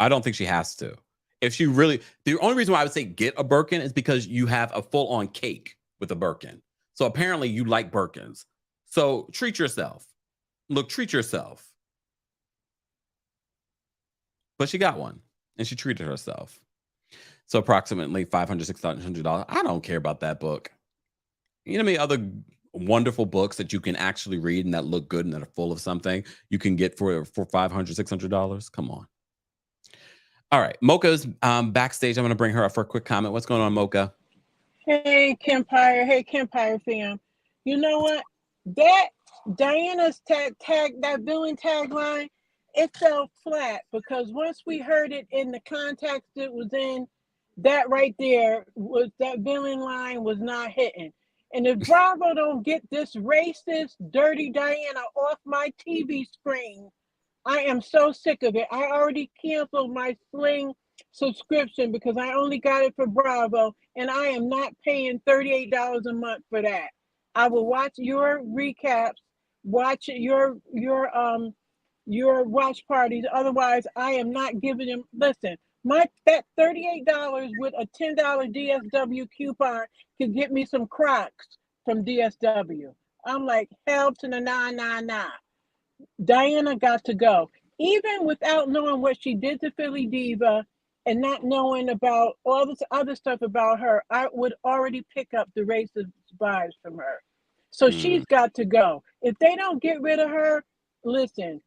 I don't think she has to. If she really, the only reason why I would say get a Birkin is because you have a full-on cake with a Birkin. So apparently you like Birkins. So treat yourself. Look, treat yourself. But she got one and she treated herself. So approximately $500, $600. I don't care about that book. You know how many other wonderful books that you can actually read and that look good and that are full of something you can get for $500, $600? Come on. All right. Mocha's backstage. I'm going to bring her up for a quick comment. What's going on, Mocha? Hey, Kempire. Hey, Kempire fam. You know what? That Diana's that villain tagline, it fell flat, because once we heard it in the context it was in, that right there was, that villain line was not hitting. And if Bravo don't get this racist, dirty Diana off my TV screen, I am so sick of it. I already canceled my Sling subscription because I only got it for Bravo, and I am not paying $38 a month for that. I will watch your recaps, watch your watch parties. Otherwise, I am not giving them. Listen, that $38 with a $10 DSW coupon could get me some Crocs from DSW. I'm like, hell to the 999. Diana got to go. Even without knowing what she did to Philly Diva and not knowing about all this other stuff about her, I would already pick up the racist vibes from her. So she's got to go. If they don't get rid of her, listen,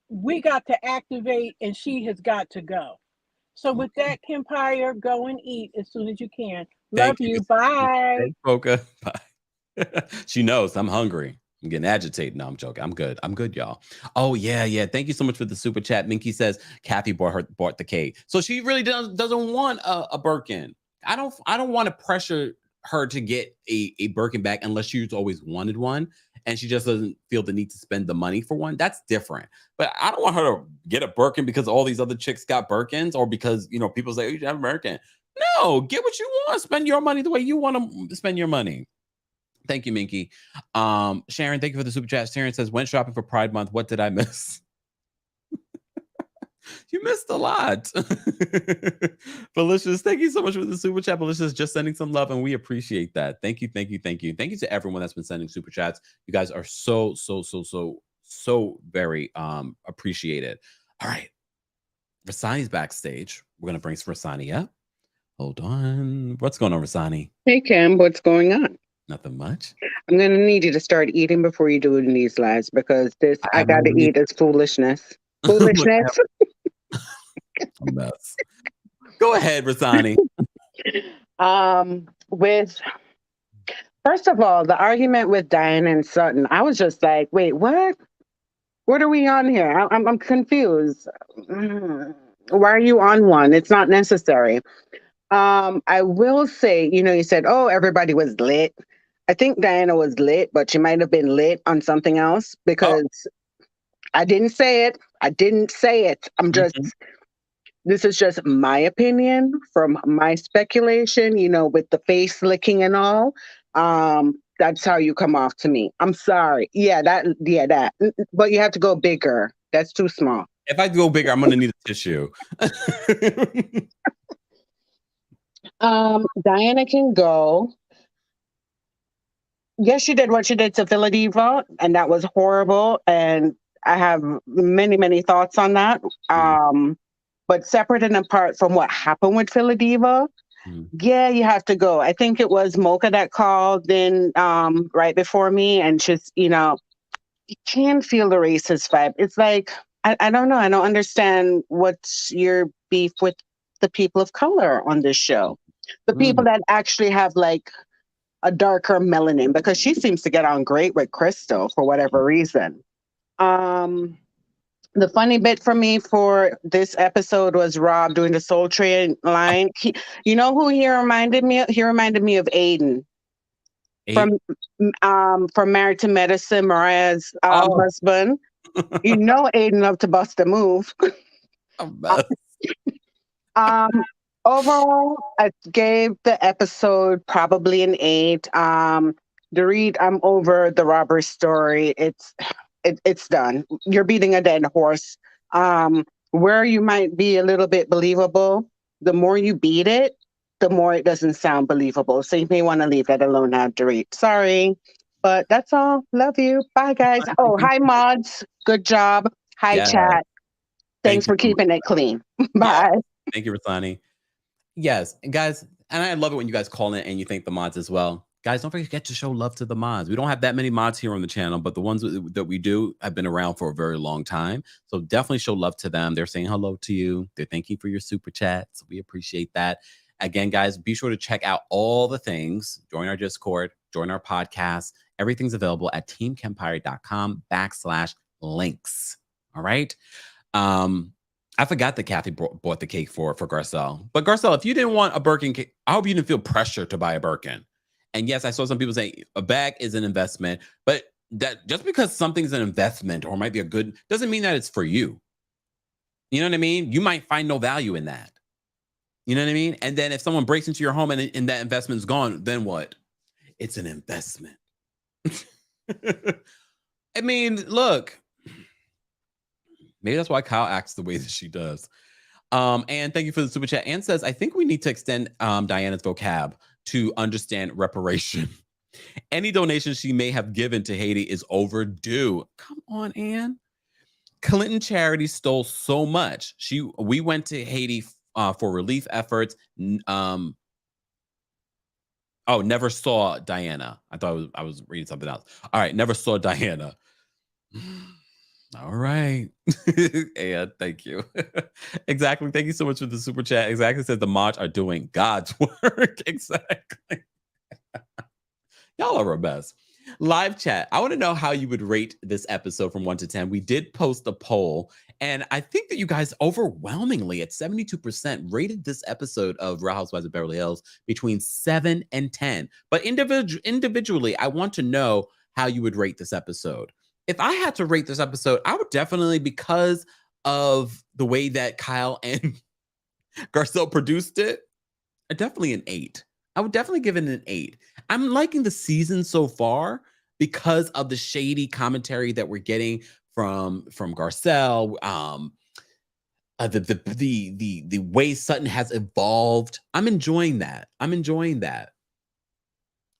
we got to activate, and she has got to go. So with that, Kempire, go and eat as soon as you can. Love you. Bye. Thanks, Polka. Bye. She knows I'm hungry. I'm getting agitated. No, I'm joking. I'm good. I'm good, y'all. Oh, yeah. Thank you so much for the super chat. Minky says Kathy bought the cake. So she really doesn't want a Birkin. I don't want to pressure her to get a Birkin bag unless she's always wanted one and she just doesn't feel the need to spend the money for one. That's different. But I don't want her to get a Birkin because all these other chicks got Birkins or because, people say, oh, you should have a Birkin. No, get what you want. Spend your money the way you want to spend your money. Thank you, Minky. Sharon, thank you for the super chat. Sharon says, went shopping for Pride Month. What did I miss? You missed a lot. Felicia's, thank you so much for the super chat. Felicia's just sending some love, and we appreciate that. Thank you. Thank you to everyone that's been sending super chats. You guys are so very appreciated. All right. Rasani's backstage. We're going to bring Rasani up. Hold on. What's going on, Rasani? Hey, Cam, what's going on? Nothing much. I'm going to need you to start eating before you do it in these lives because this I got to eat is foolishness. Foolishness. A mess. Go ahead, Rasani. First of all, the argument with Diana and Sutton, I was just like, wait, what? What are we on here? I'm confused. Why are you on one? It's not necessary. I will say, you said, oh, everybody was lit. I think Diana was lit, but she might have been lit on something else because I didn't say it. This is just my opinion from my speculation, with the face licking and all. That's how you come off to me. I'm sorry. Yeah, that. But you have to go bigger. That's too small. If I go bigger, I'm going to need a tissue. Diana can go. Yes, she did what she did to Philadiva, and that was horrible. And I have many, many thoughts on that. But separate and apart from what happened with Philadiva, yeah, you have to go. I think it was Mocha that called in right before me, and just, you can feel the racist vibe. It's like, I don't know. I don't understand what's your beef with the people of color on this show. The people that actually have like a darker melanin, because she seems to get on great with Crystal for whatever reason. The funny bit for me for this episode was Rob doing the Soul Train line. You know who he reminded me of? He reminded me of Aiden. From Married to Medicine, Mariah's husband. Aiden loved to bust a move. Overall, I gave the episode probably an 8. Dorit, I'm over the robbery story. It's done. You're beating a dead horse. Where you might be a little bit believable, the more you beat it, the more it doesn't sound believable. So you may want to leave that alone now, Dorit. Sorry. But that's all. Love you. Bye, guys. Oh, hi, mods. Good job. Hi, chat. Thanks for keeping it clean. Bye. Thank you, Rasani. Yes, and guys, and I love it when you guys call in and you thank the mods as well. Guys, don't forget to show love to the mods. We don't have that many mods here on the channel, but the ones that we do have been around for a very long time. So definitely show love to them. They're saying hello to you. They're thanking for your super chats. We appreciate that. Again, guys, be sure to check out all the things. Join our Discord, join our podcast. Everything's available at teamkempire.com/links. All right. I forgot that Kathy bought the cake for Garcelle. But Garcelle, if you didn't want a Birkin cake, I hope you didn't feel pressure to buy a Birkin. And yes, I saw some people say a bag is an investment, but that just because something's an investment or might be a good, doesn't mean that it's for you. You know what I mean? You might find no value in that. You know what I mean? And then if someone breaks into your home and that investment's gone, then what? It's an investment. I mean, look, maybe that's why Kyle acts the way that she does. And thank you for the super chat. Ann says, I think we need to extend Diana's vocab to understand reparation. Any donation she may have given to Haiti is overdue. Come on, Ann. Clinton Charity stole so much. We went to Haiti for relief efforts. Never saw Diana. I thought I was reading something else. All right, never saw Diana. All right. Yeah, thank you. Exactly. Thank you so much for the super chat. Exactly says the mods are doing God's work. Exactly. Y'all are our best. Live chat. I want to know how you would rate this episode from 1 to 10. We did post a poll, and I think that you guys overwhelmingly at 72% rated this episode of Real Housewives of Beverly Hills between 7 and 10. But individually, I want to know how you would rate this episode. If I had to rate this episode, I would definitely, because of the way that Kyle and Garcelle produced it, definitely an 8. I would definitely give it an 8. I'm liking the season so far because of the shady commentary that we're getting from Garcelle. The way Sutton has evolved. I'm enjoying that.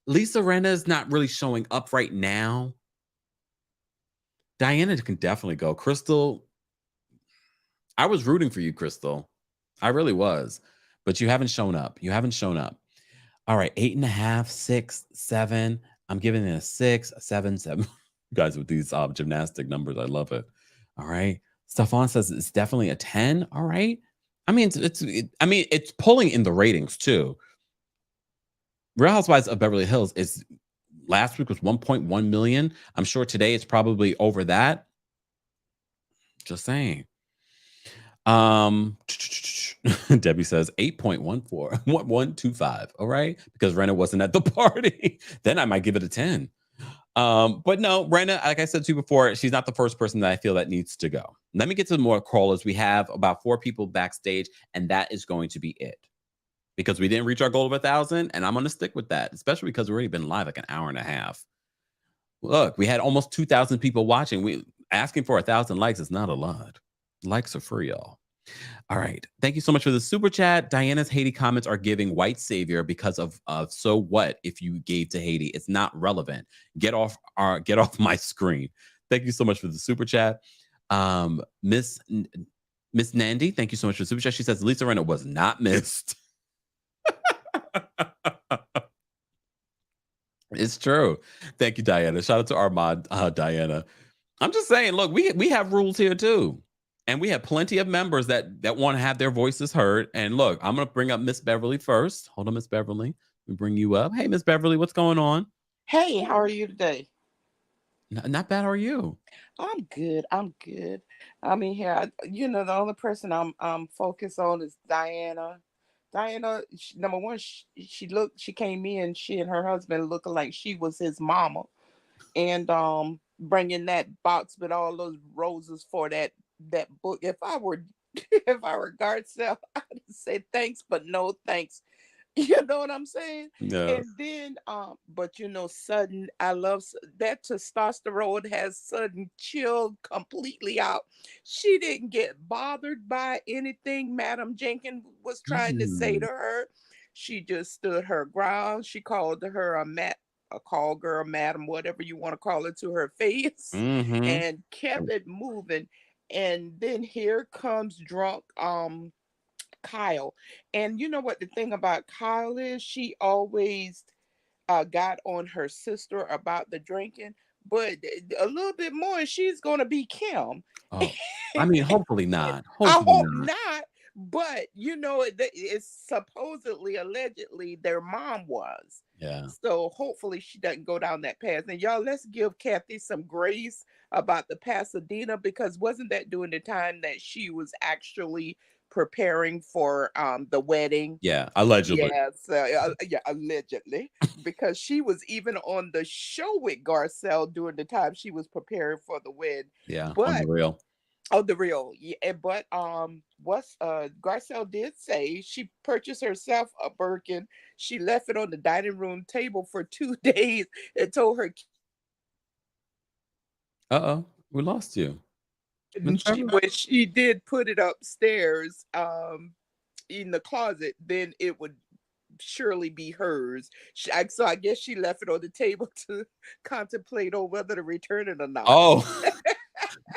Lisa Rinna is not really showing up right now. Diana can definitely go. Crystal, I was rooting for you, Crystal. I really was. But you haven't shown up. All right, 8.5, 6, 7. I'm giving it a 6, a 7, 7. Guys with these gymnastic numbers, I love it. All right. Stefan says it's definitely a 10. All right. I mean, it's pulling in the ratings too. Real Housewives of Beverly Hills is last week was 1.1 million. I'm sure today it's probably over that. Just saying. Debbie says 8.14, 125. All right, because Renna wasn't at the party. Then I might give it a 10. But no, Renna, like I said to you before, she's not the first person that I feel that needs to go. Let me get to more callers. We have about 4 people backstage, and that is going to be it. Because we didn't reach our goal of 1,000, and I'm going to stick with that, especially because we've already been live like an hour and a half. Look, we had almost 2,000 people watching. We asking for 1,000 likes is not a lot. Likes are free, y'all. All right. Thank you so much for the super chat. Diana's Haiti comments are giving white savior because of so what if you gave to Haiti? It's not relevant. Get off my screen. Thank you so much for the super chat. Miss Nandy, thank you so much for the super chat. She says Lisa Rinna was not missed. It's true. Thank you, Diana. Shout out to our mod, Diana. I'm just saying, look, we have rules here too. And we have plenty of members that want to have their voices heard. And look, I'm going to bring up Miss Beverly first. Hold on, Miss Beverly. Let me bring you up. Hey, Miss Beverly, what's going on? Hey, how are you today? Not bad. How are you? I'm good. I mean, here, the only person I'm focused on is Diana. Diana, number one, she came in, she and her husband looking like she was his mama, and bringing that box with all those roses for that book. If I were Garcelle, I'd say thanks, but no thanks. You know what I'm saying? Yeah. And then, but Sudden, I love that testosterone has Sudden chilled completely out. She didn't get bothered by anything Madam Jenkins was trying to say to her. She just stood her ground. She called her a call girl, madam, whatever you want to call it, to her face, and kept it moving. And then here comes drunk Kyle. And you know what the thing about Kyle is? She always got on her sister about the drinking, but a little bit more, and she's going to be Kim. Oh, I mean, hopefully not. I hope not. But it's supposedly, allegedly, their mom was. Yeah. So hopefully she doesn't go down that path. And y'all, let's give Kathy some grace about the Pasadena, because wasn't that during the time that she was actually preparing for the wedding? Yeah, allegedly. Yes, allegedly, because she was even on the show with Garcelle during the time she was preparing for the wedding. Yeah, but on the real. Oh, the real. Yeah, but what's Garcelle did say she purchased herself a Birkin. She left it on the dining room table for 2 days and told her we lost you. when she did put it upstairs in the closet, then it would surely be hers. So I guess she left it on the table to contemplate on whether to return it or not. Oh.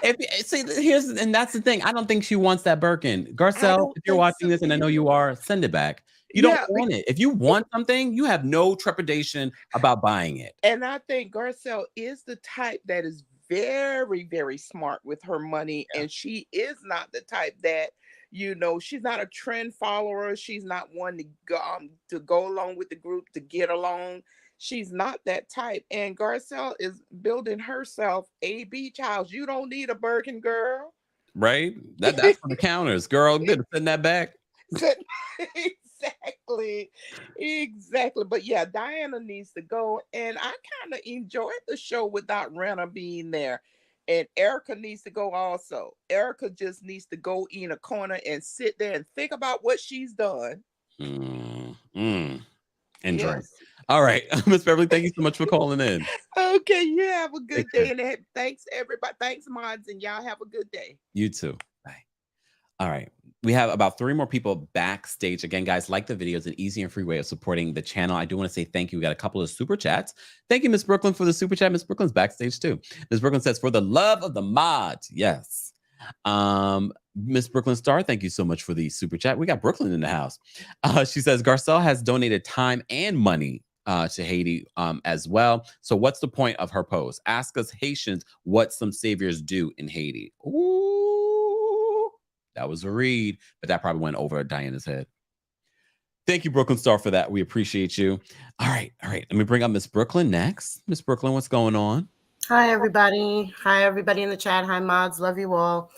And that's the thing. I don't think she wants that Birkin. Garcelle, if you're watching this, and I know you are, send it back. You don't want it. If you want something, you have no trepidation about buying it. And I think Garcelle is the type that is very, very smart with her money. And she is not the type that, she's not a trend follower. She's not one to go along with the group, to get along. She's not that type. And Garcelle is building herself a beach house. You don't need a Birkin, girl. Right? That's for the counters, girl. Good to send that back. Exactly. But yeah, Diana needs to go. And I kind of enjoyed the show without Rena being there. And Erika needs to go also. Erika just needs to go in a corner and sit there and think about what she's done. And drink. All right. Miss Beverly, thank you so much for calling in. Okay, you have a good day. And thanks, everybody. Thanks, mods. And y'all have a good day. You too. Bye. All right. We have about 3 more people backstage. Again, guys, like the video is an easy and free way of supporting the channel. I do want to say thank you. We got a couple of super chats. Thank you, Miss Brooklyn, for the super chat. Miss Brooklyn's backstage too. Miss Brooklyn says, for the love of the mods. Yes. Miss Brooklyn Star, thank you so much for the super chat. We got Brooklyn in the house. She says, Garcelle has donated time and money to Haiti as well. So what's the point of her post? Ask us Haitians what some saviors do in Haiti. Ooh, that was a read, but that probably went over Diana's head. Thank you, Brooklyn Star, for that. We appreciate you. All right. Let me bring up Miss Brooklyn next. Miss Brooklyn, what's going on? Hi, everybody. Hi, everybody in the chat. Hi, mods. Love you all.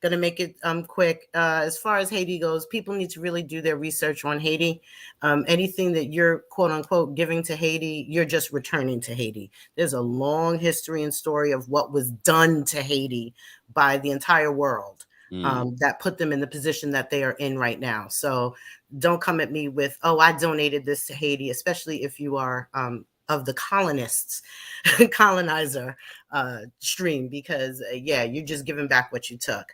Gonna make it quick. As far as Haiti goes, people need to really do their research on Haiti. Anything that you're quote unquote giving to Haiti, you're just returning to Haiti. There's a long history and story of what was done to Haiti by the entire world that put them in the position that they are in right now. So don't come at me with, oh, I donated this to Haiti, especially if you are of the colonizer stream, because you're just giving back what you took.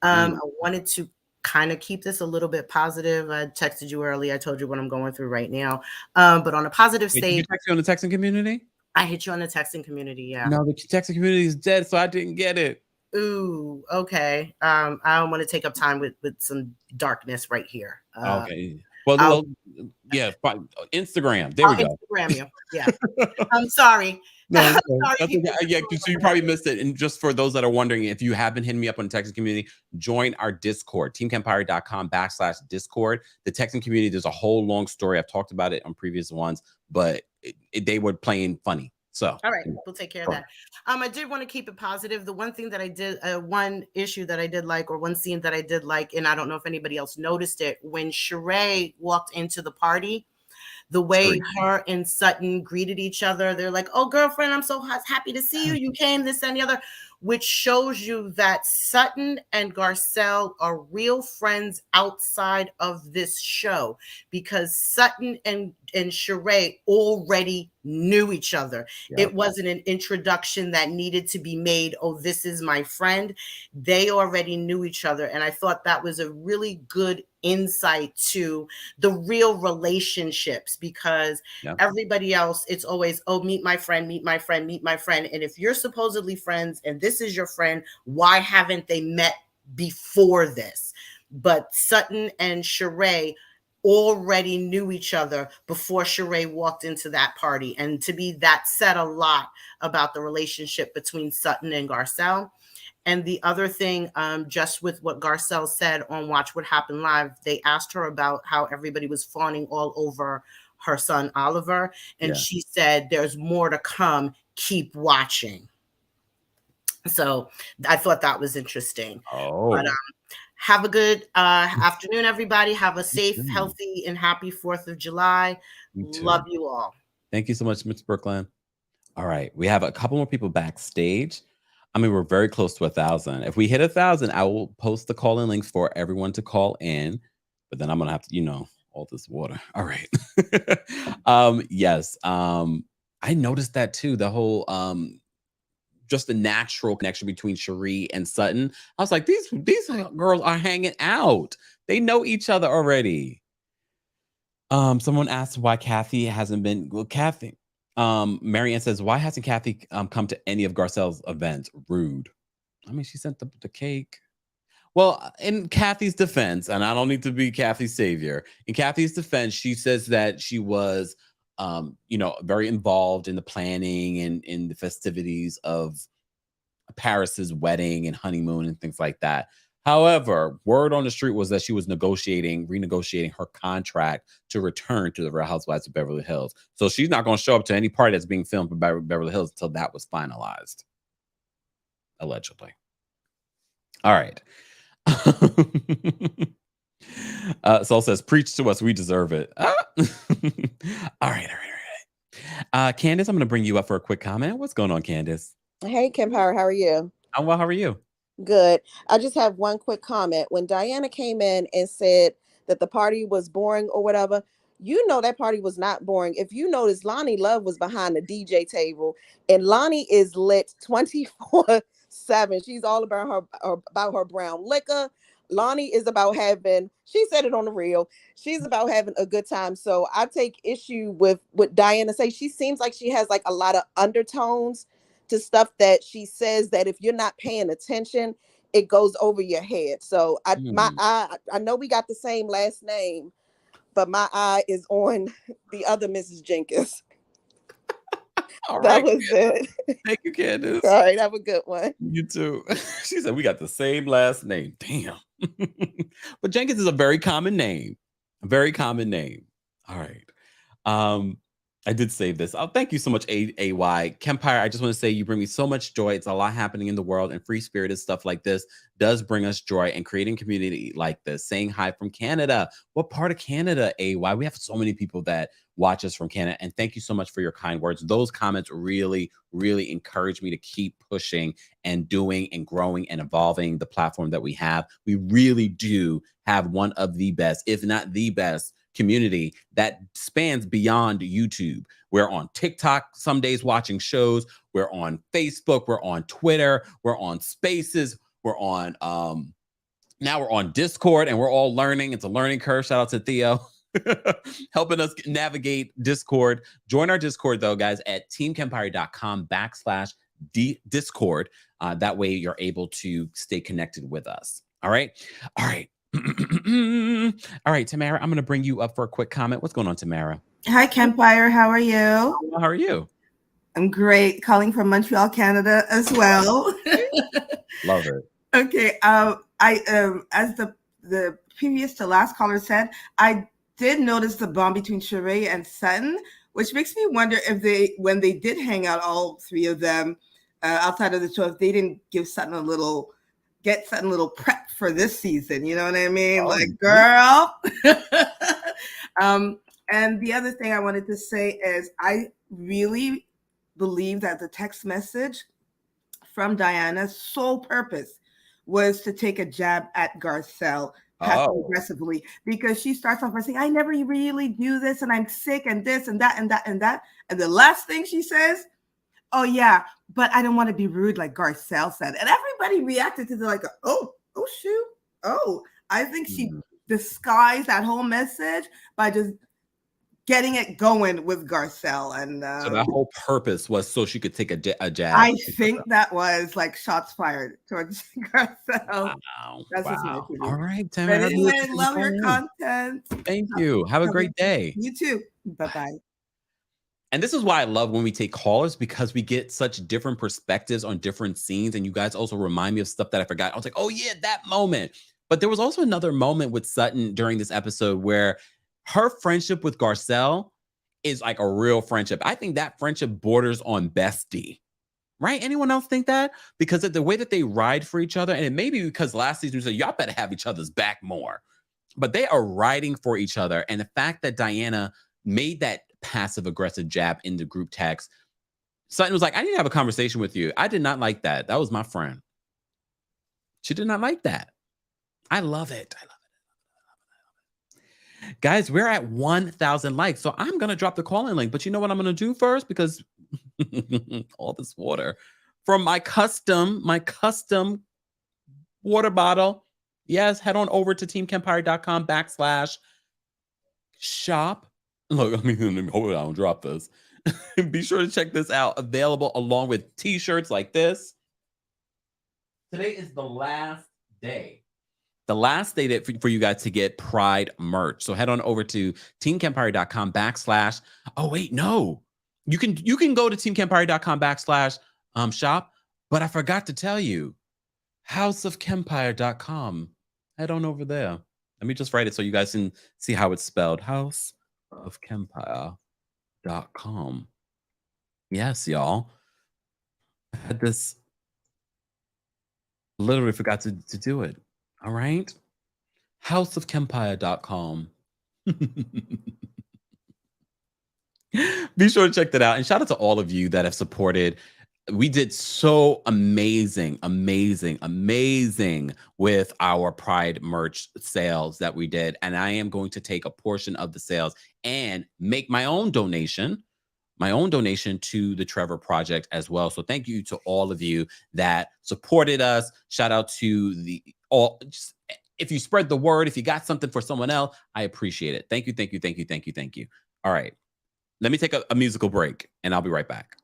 I wanted to kind of keep this a little bit positive. I texted you earlier. I told you what I'm going through right now. But on a positive stage. Did you text you on the texting community? I hit you on the texting community. Yeah. No, the texting community is dead, so I didn't get it. Ooh, okay. I don't want to take up time with some darkness right here. Okay. Well, yeah, Instagram. There we go. Instagram you. Yeah. I'm sorry. No, sorry, okay. Yeah, so you probably missed it. And just for those that are wondering, if you have been hitting me up on the texting community, join our Discord, teamkempire.com/Discord. The texting community, there's a whole long story. I've talked about it on previous ones, but they were playing funny. So all right, we'll take care of that. I did want to keep it positive. The one thing that I did, one issue that I did like, or one scene that I did like, and I don't know if anybody else noticed it, when Sheree walked into the party, the way her and Sutton greeted each other, they're like, oh, girlfriend, I'm so happy to see you. You came, this and the other, which shows you that Sutton and Garcelle are real friends outside of this show, because Sutton and Sheree already knew each other. Yeah. It wasn't an introduction that needed to be made. Oh, this is my friend. They already knew each other. And I thought that was a really good insight to the real relationships, because everybody else, it's always, oh, meet my friend, meet my friend, meet my friend. And if you're supposedly friends and this is your friend, why haven't they met before this? But Sutton and Sheree already knew each other before Sheree walked into that party. And to me, that said a lot about the relationship between Sutton and Garcelle. And the other thing, just with what Garcelle said on Watch What Happened Live, they asked her about how everybody was fawning all over her son, Oliver. And she said, there's more to come. Keep watching. So I thought that was interesting. But, have a good afternoon, everybody. Have a safe, healthy, and happy 4th of July. Love you all. Thank you so much, Ms. Brooklyn. All right. We have a couple more people backstage. I mean, we're very close to 1,000. If we hit 1,000, I will post the call-in links for everyone to call in. But then I'm going to have to, all this water. All right. Yes. I noticed that too. The whole just the natural connection between Sheree and Sutton. I was like, these girls are hanging out. They know each other already. Someone asked why Kathy hasn't been. Well, Kathy, Marianne says, why hasn't Kathy come to any of Garcelle's events? Rude. I mean, she sent the cake. Well, in Kathy's defense, and I don't need to be Kathy's savior. In Kathy's defense, she says that she was very involved in the planning and in the festivities of Paris's wedding and honeymoon and things like that. However, word on the street was that she was renegotiating her contract to return to the Real Housewives of Beverly Hills. So she's not going to show up to any party that's being filmed in Beverly Hills until that was finalized. Allegedly. All right. Saul says, preach to us. We deserve it. All right. Candace, I'm going to bring you up for a quick comment. What's going on, Candace? Hey, Kempire, how are you? I'm well. How are you? Good. I just have one quick comment. When Diana came in and said that the party was boring or whatever, you know that party was not boring. If you notice, Lonnie Love was behind the DJ table, and Lonnie is lit 24/7. She's all about her brown liquor. Lonnie is about having, she said it on the reel, she's about having a good time. So I take issue with what Diana say. She seems like she has like a lot of undertones to stuff that she says that if you're not paying attention, it goes over your head. So I know we got the same last name, but my eye is on the other Mrs. Jenkins. All that right. was it. Thank you, Candace. All right, have a good one. You too. She said we got the same last name. Damn. But Jenkins is a very common name. A very common name. All right. I did save this. Oh, thank you so much, AY. Kempire, I just want to say you bring me so much joy. It's a lot happening in the world, and free-spirited stuff like this does bring us joy, and creating community like this. Saying hi from Canada. What part of Canada, AY? We have so many people that watch us from Canada, and thank you so much for your kind words. Those comments really, really encourage me to keep pushing and doing and growing and evolving the platform that we have. We really do have one of the best, if not the best, community that spans beyond YouTube. We're on TikTok some days watching shows. We're on Facebook. We're on Twitter. We're on Spaces. We're on now we're on Discord, and we're all learning. It's a learning curve. Shout out to Theo helping us navigate Discord. Join our Discord though, guys, at teamkempire.com/Discord. That way you're able to stay connected with us. All right. All right, Tamara, I'm going to bring you up for a quick comment. What's going on, Tamara? Hi, Kempire. How are you? How are you? I'm great. Calling from Montreal, Canada as well. Love it. Okay. As the previous to last caller said, I did notice the bond between Sheree and Sutton, which makes me wonder if when they did hang out, all three of them, outside of the show, if they didn't give Sutton a little prep for this season. You know what I mean? Like, girl. And the other thing I wanted to say is I really believe that the text message from Diana's sole purpose was to take a jab at Garcelle aggressively, because she starts off by saying, I never really do this, and I'm sick, and this and that and that and that. And the last thing she says, oh yeah, but I don't want to be rude like Garcelle said. And everybody reacted to the like, oh shoot. Oh, I think she disguised that whole message by just getting it going with Garcelle. And so that whole purpose was so she could take a jab. I think that was like shots fired towards Garcelle. Wow. That's just my opinion. All right, But Tamara. anyway, love your content. Thank you. Have a great day. You too. Bye-bye. And this is why I love when we take callers, because we get such different perspectives on different scenes. And you guys also remind me of stuff that I forgot. I was like, oh yeah, that moment. But there was also another moment with Sutton during this episode where her friendship with Garcelle is like a real friendship. I think that friendship borders on bestie, right? Anyone else think that? Because of the way that they ride for each other, and it may be because last season we said, y'all better have each other's back more. But they are riding for each other. And the fact that Diana made that passive aggressive jab in the group text, Sutton was like, I need to have a conversation with you. I did not like that. That was my friend. She did not like that. I love it. I love it. Guys, we're at 1,000 likes. So I'm going to drop the call-in link. But you know what I'm going to do first? Because all this water from my custom water bottle. Yes, head on over to teamkempire.com/shop. Look, let me hold on, drop this. Be sure to check this out. Available along with t-shirts like this. Today is the last day. The last day for you guys to get Pride merch. So head on over to teamkempire.com/. Oh, wait, no. You can go to teamkempire.com/shop, But I forgot to tell you, houseofkempire.com. Head on over there. Let me just write it so you guys can see how it's spelled. Houseofkempire.com. Yes, y'all. I had this, literally forgot to do it. All right. Houseofkempire.com. Be sure to check that out. And shout out to all of you that have supported. We did so amazing with our Pride merch sales that we did. And I am going to take a portion of the sales and make my own donation to the Trevor Project as well. So thank you to all of you that supported us. Shout out to just if you spread the word, if you got something for someone else, I appreciate it. Thank you. All right. Let me take a musical break and I'll be right back.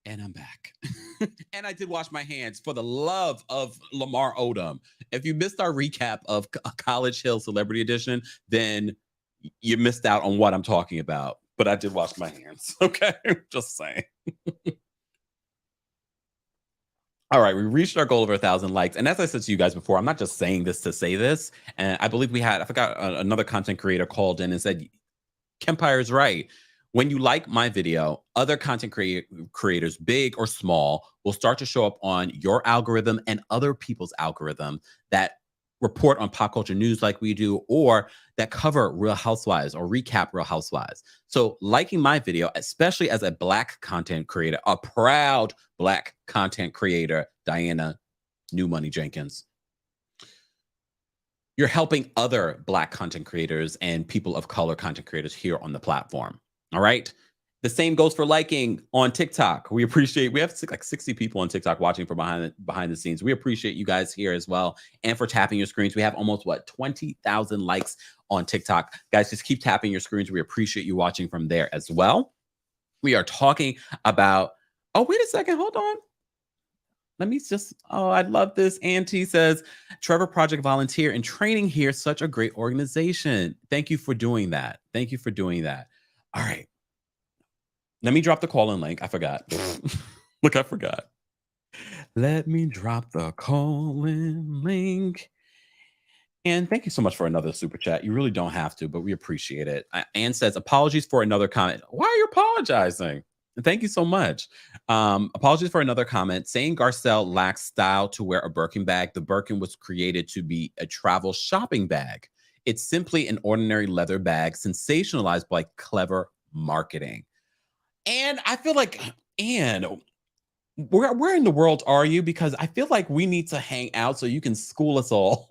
And I'm back. And I did wash my hands for the love of Lamar Odom. If you missed our recap of College Hill Celebrity Edition, then you missed out on what I'm talking about. But I did wash my hands. Okay, just saying. All right, we reached our goal of 1,000 likes. And as I said to you guys before, I'm not just saying this to say this. And I believe I forgot another content creator called in and said, Kempire's right. When you like my video, other content creators, big or small, will start to show up on your algorithm and other people's algorithm that report on pop culture news like we do, or that cover Real Housewives or recap Real Housewives. So liking my video, especially as a Black content creator, a proud Black content creator, Diana New Money Jenkins, you're helping other Black content creators and people of color content creators here on the platform. All right. The same goes for liking on TikTok. We have like 60 people on TikTok watching from behind the scenes. We appreciate you guys here as well. And for tapping your screens. We have almost 20,000 likes on TikTok. Guys, just keep tapping your screens. We appreciate you watching from there as well. We are talking about, oh, wait a second. Hold on. Let me just, I love this. Auntie says, Trevor Project volunteer and training here. Such a great organization. Thank you for doing that. All right. Let me drop the call-in link. I forgot. Look, I forgot. Let me drop the call-in link. And thank you so much for another super chat. You really don't have to, but we appreciate it. Anne says, apologies for another comment. Why are you apologizing? Thank you so much. Apologies for another comment. Saying Garcelle lacks style to wear a Birkin bag. The Birkin was created to be a travel shopping bag. It's simply an ordinary leather bag sensationalized by clever marketing. And I feel like, Anne, where in the world are you? Because I feel like we need to hang out so you can school us all.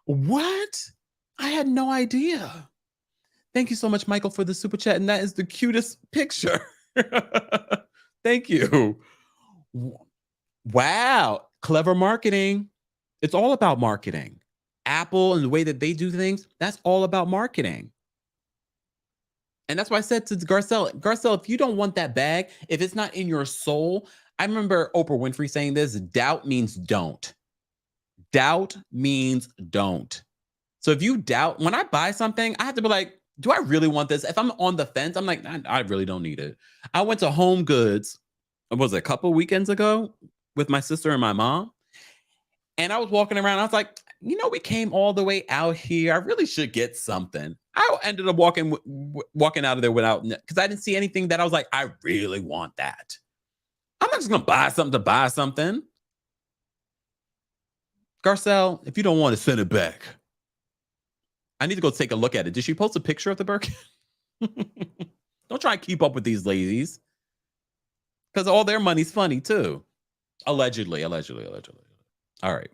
What? I had no idea. Thank you so much, Michael, for the super chat. And that is the cutest picture. Thank you. Wow. Clever marketing. It's all about marketing. Apple and the way that they do things, that's all about marketing. And that's why I said to Garcelle, if you don't want that bag, if it's not in your soul, I remember Oprah Winfrey saying this, doubt means don't. Doubt means don't. So if you doubt, when I buy something, I have to be like, do I really want this? If I'm on the fence, I'm like, I really don't need it. I went to Home Goods, was it a couple weekends ago with my sister and my mom. And I was walking around. I was like, we came all the way out here. I really should get something. I ended up walking out of there without, because I didn't see anything that I was like, I really want that. I'm not just going to buy something to buy something. Garcelle, if you don't want to send it back, I need to go take a look at it. Did she post a picture of the Birkin? Don't try and keep up with these ladies, because all their money's funny too. Allegedly. All right.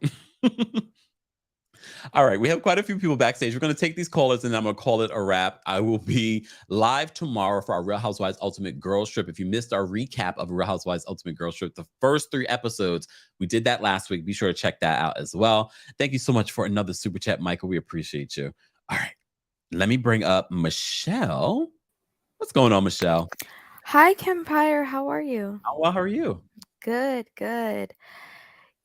All right. We have quite a few people backstage. We're going to take these callers and I'm going to call it a wrap. I will be live tomorrow for our Real Housewives Ultimate Girls Trip. If you missed our recap of Real Housewives Ultimate Girls Trip, the first 3 episodes, we did that last week. Be sure to check that out as well. Thank you so much for another super chat, Michael. We appreciate you. All right. Let me bring up Michelle. What's going on, Michelle? Hi, Kempire. How are you? Well, how are you? Good.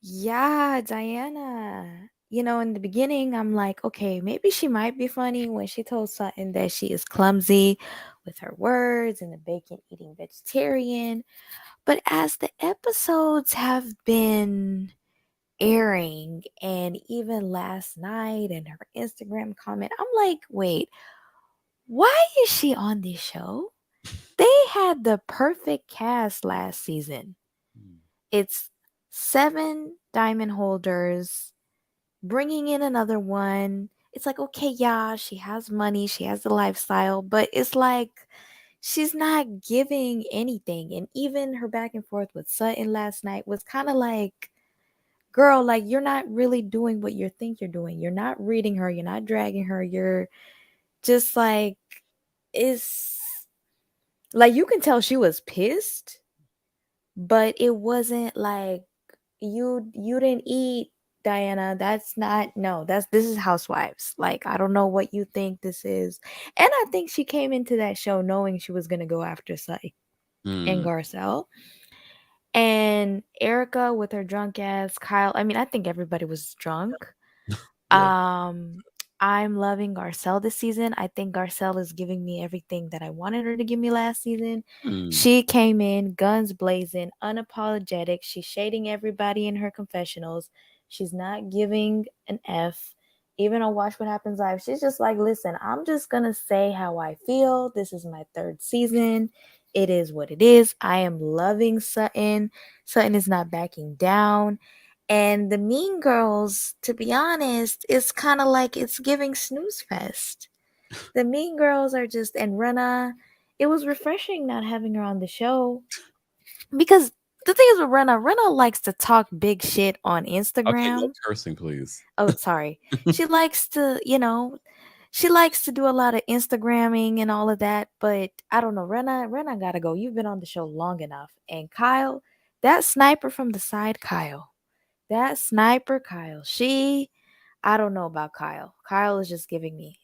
Yeah, Diana. In the beginning, I'm like, okay, maybe she might be funny when she told Sutton that she is clumsy with her words and the bacon eating vegetarian. But as the episodes have been airing, and even last night and her Instagram comment, I'm like, wait, why is she on this show? They had the perfect cast last season. It's 7 diamond holders, bringing in another one. It's like, okay, yeah, she has money, she has the lifestyle, but it's like she's not giving anything. And even her back and forth with Sutton last night was kind of like, girl, like, you're not really doing what you think you're doing. You're not reading her, you're not dragging her, you're just like, it's like, you can tell she was pissed, but it wasn't like you didn't eat, Diana. That's not, no, this is Housewives. Like, I don't know what you think this is. And I think she came into that show knowing she was gonna go after Sai and Garcelle. And Erika with her drunk ass, Kyle. I mean, I think everybody was drunk. I'm loving Garcelle this season. I think Garcelle is giving me everything that I wanted her to give me last season. She came in guns blazing, unapologetic. She's shading everybody in her confessionals. She's not giving an F. Even on Watch What Happens Live, she's just like, listen, I'm just going to say how I feel. This is my 3rd season. It is what it is. I am loving Sutton. Sutton is not backing down. And the Mean Girls, to be honest, it's kind of like it's giving snooze fest. The Mean Girls are just, and Rena, it was refreshing not having her on the show. Because the thing is with Rena likes to talk big shit on Instagram. Okay, no cursing, please. Oh, sorry. She likes to, she likes to do a lot of Instagramming and all of that. But I don't know, Rena gotta go. You've been on the show long enough. And Kyle, that sniper from the side, Kyle. That sniper, Kyle. I don't know about Kyle. Kyle is just giving me.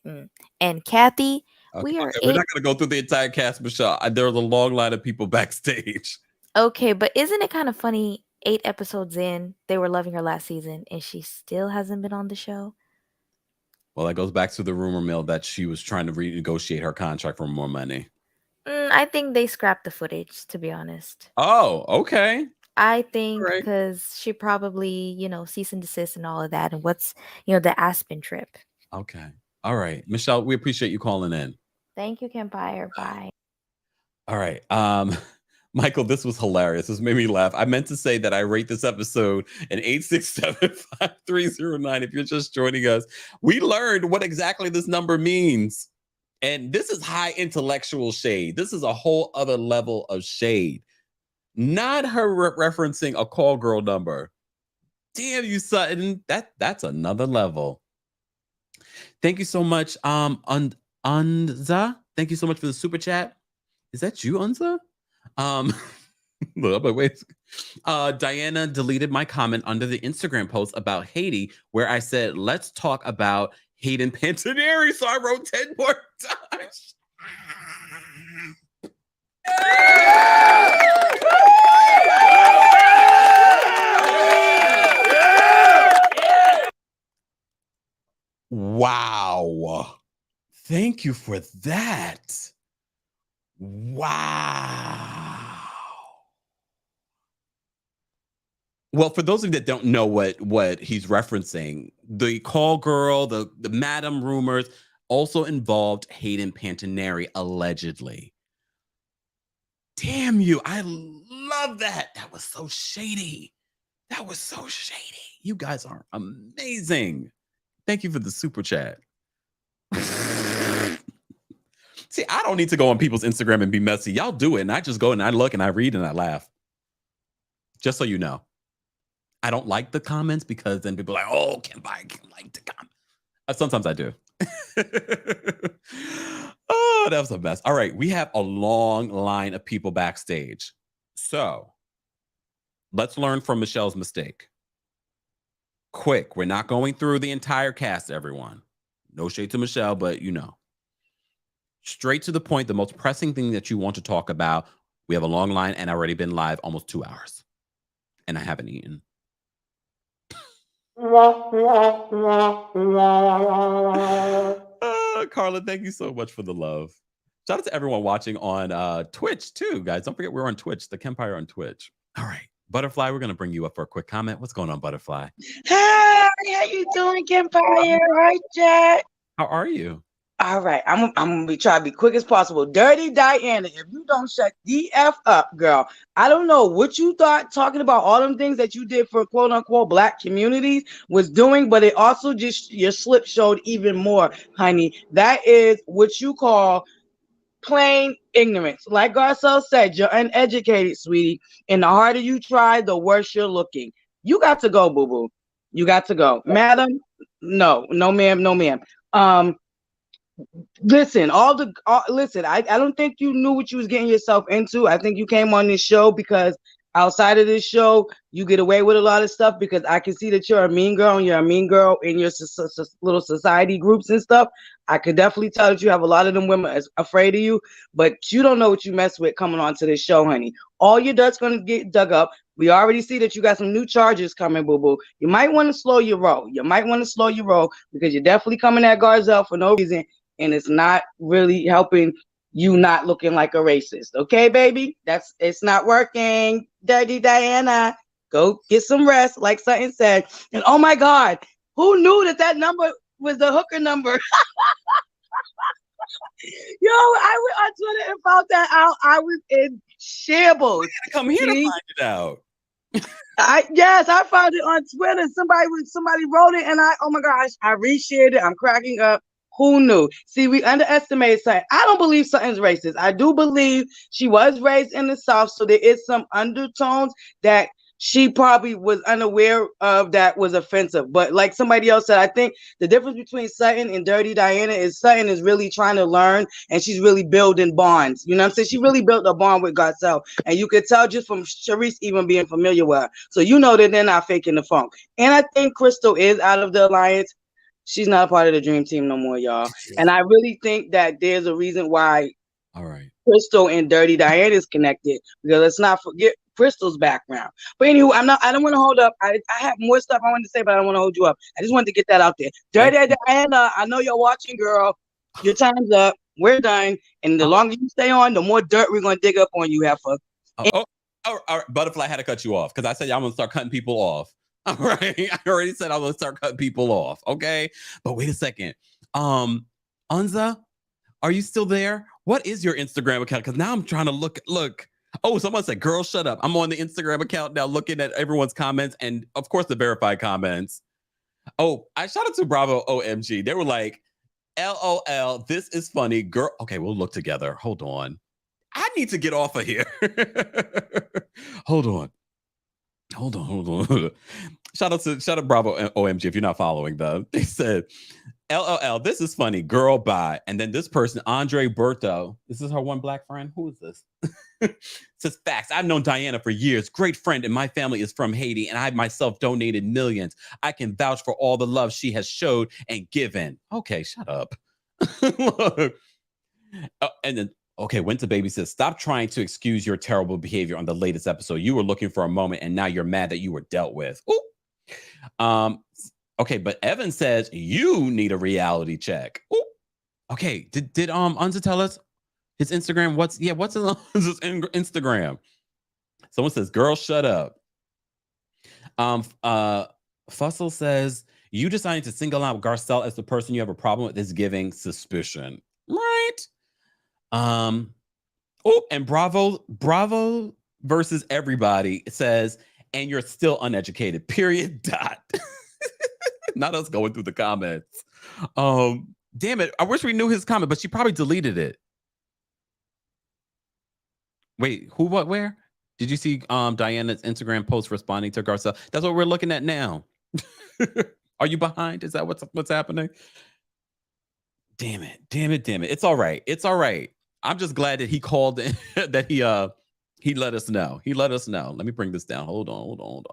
And Kathy, we're not going to go through the entire cast, Michelle. There's a long line of people backstage. Okay, but isn't it kind of funny? 8 episodes in, they were loving her last season, and she still hasn't been on the show. Well, that goes back to the rumor mill that she was trying to renegotiate her contract for more money. I think they scrapped the footage, to be honest. Oh, okay. I think because she probably, cease and desist and all of that. And what's, the Aspen trip. Okay. All right. Michelle, we appreciate you calling in. Thank you, Kempire. Bye. All right. Michael, this was hilarious. This made me laugh. I meant to say that I rate this episode an 867-5309. If you're just joining us, we learned what exactly this number means. And this is high intellectual shade. This is a whole other level of shade. Not her referencing a call girl number. Damn you, Sutton. That's another level. Thank you so much, Unza. Thank you so much for the super chat. Is that you, Unza? But wait. Diana deleted my comment under the Instagram post about Haiti, where I said, let's talk about Hayden Panettiere. So I wrote 10 more times. Wow. Thank you for that. Wow. Well, for those of you that don't know what he's referencing, the call girl, the madam rumors also involved Hayden Panettiere, allegedly. Damn you. I love that. That was so shady. That was so shady. You guys are amazing. Thank you for the super chat. See, I don't need to go on people's Instagram and be messy. Y'all do it. And I just go and I look and I read and I laugh. Just so you know. I don't like the comments because then people are like, oh, Kempire can like the comment. Sometimes I do. Oh, that was a mess. All right. We have a long line of people backstage. So let's learn from Michelle's mistake. Quick. We're not going through the entire cast, everyone. No shade to Michelle, but you know. Straight to the point, the most pressing thing that you want to talk about. We have a long line and already been live almost 2 hours. And I haven't eaten. Carla, thank you so much for the love. Shout out to everyone watching on Twitch too, guys. Don't forget we're on Twitch, the Kempire on Twitch. All right, Butterfly, we're gonna bring you up for a quick comment. What's going on, Butterfly? Hi, how you doing, Kempire? Hi, Jack. How are you? All right, I'm gonna be trying to be quick as possible. Dirty Diana, if you don't shut the F up, girl, I don't know what you thought talking about all them things that you did for quote unquote black communities was doing, but it also just your slip showed even more, honey. That is what you call plain ignorance. Like Garcelle said, you're uneducated, sweetie. And the harder you try, the worse you're looking. You got to go, boo-boo. You got to go. Madam, no, ma'am. Listen, listen, I don't think you knew what you was getting yourself into. I think you came on this show because outside of this show, you get away with a lot of stuff because I can see that you're a mean girl and you're a mean girl in your little society groups and stuff. I could definitely tell that you have a lot of them women afraid of you, but you don't know what you mess with coming onto this show, honey. All your dirt's going to get dug up. We already see that you got some new charges coming, boo-boo. You might want to slow your roll. Because you're definitely coming at Garcelle for no reason, and it's not really helping you not looking like a racist. Okay, baby? It's not working. Dirty Diana, go get some rest, like Sutton said. And oh my God, who knew that number was the hooker number? Yo, I went on Twitter and found that out. I was in shambles. Come here to find it out. Yes, I found it on Twitter. Somebody wrote it, and oh my gosh, I reshared it. I'm cracking up. Who knew? See, we underestimate something. I don't believe something's racist. I do believe she was raised in the South, so there is some undertones that she probably was unaware of that was offensive. But like somebody else said, I think the difference between Sutton and Dirty Diana is Sutton is really trying to learn and she's really building bonds. You know what I'm saying? She really built a bond with Garcelle. And you could tell just from Sharice even being familiar with her. So you know that they're not faking the funk. And I think Crystal is out of the alliance. She's not a part of the dream team no more, y'all. And I really think that there's a reason why Crystal and Dirty Diana is connected, because let's not forget Crystal's background. But anywho, I don't want to hold up. I have more stuff I wanted to say, but I don't want to hold you up. I just wanted to get that out there. Dirty Diana, I know you're watching, girl. Your time's up. We're done. And the longer you stay on, the more dirt we're going to dig up on you, heifer. All right. Butterfly, had to cut you off because I said I'm going to start cutting people off. All right. I already said I'm going to start cutting people off. Okay. But wait a second. Unza, are you still there? What is your Instagram account? Because now I'm trying to look. Oh, someone said, girl, shut up. I'm on the Instagram account now looking at everyone's comments and, of course, the verified comments. Oh, I shout out to Bravo OMG. They were like, LOL, this is funny. Girl. Okay, we'll look together. Hold on. I need to get off of here. Hold on. Shout out Bravo OMG if you're not following them. They said, LOL, this is funny. Girl, bye. And then this person, Andre Berto, this is her one black friend. Who is this? Says, facts. I've known Diana for years. Great friend, and my family is from Haiti, and I myself donated millions. I can vouch for all the love she has showed and given. Okay, shut up. Look. And then, okay, went to baby says, stop trying to excuse your terrible behavior on the latest episode. You were looking for a moment, and now you're mad that you were dealt with. Ooh. Okay, but Evan says you need a reality check. Ooh. Okay, did Unza tell us his Instagram? What's his Instagram? Someone says, "Girl, shut up." Fussell says, "You deciding to single out Garcelle as the person you have a problem with is giving suspicion, right?" Oh, and Bravo versus everybody says, "And you're still uneducated." Period. Dot. Not us going through the comments. Damn it! I wish we knew his comment, but she probably deleted it. Wait, who? What? Where? Did you see Diana's Instagram post responding to Garcelle? That's what we're looking at now. Are you behind? Is that what's happening? Damn it. It's all right. I'm just glad that he called in, that he let us know. Let me bring this down. Hold on.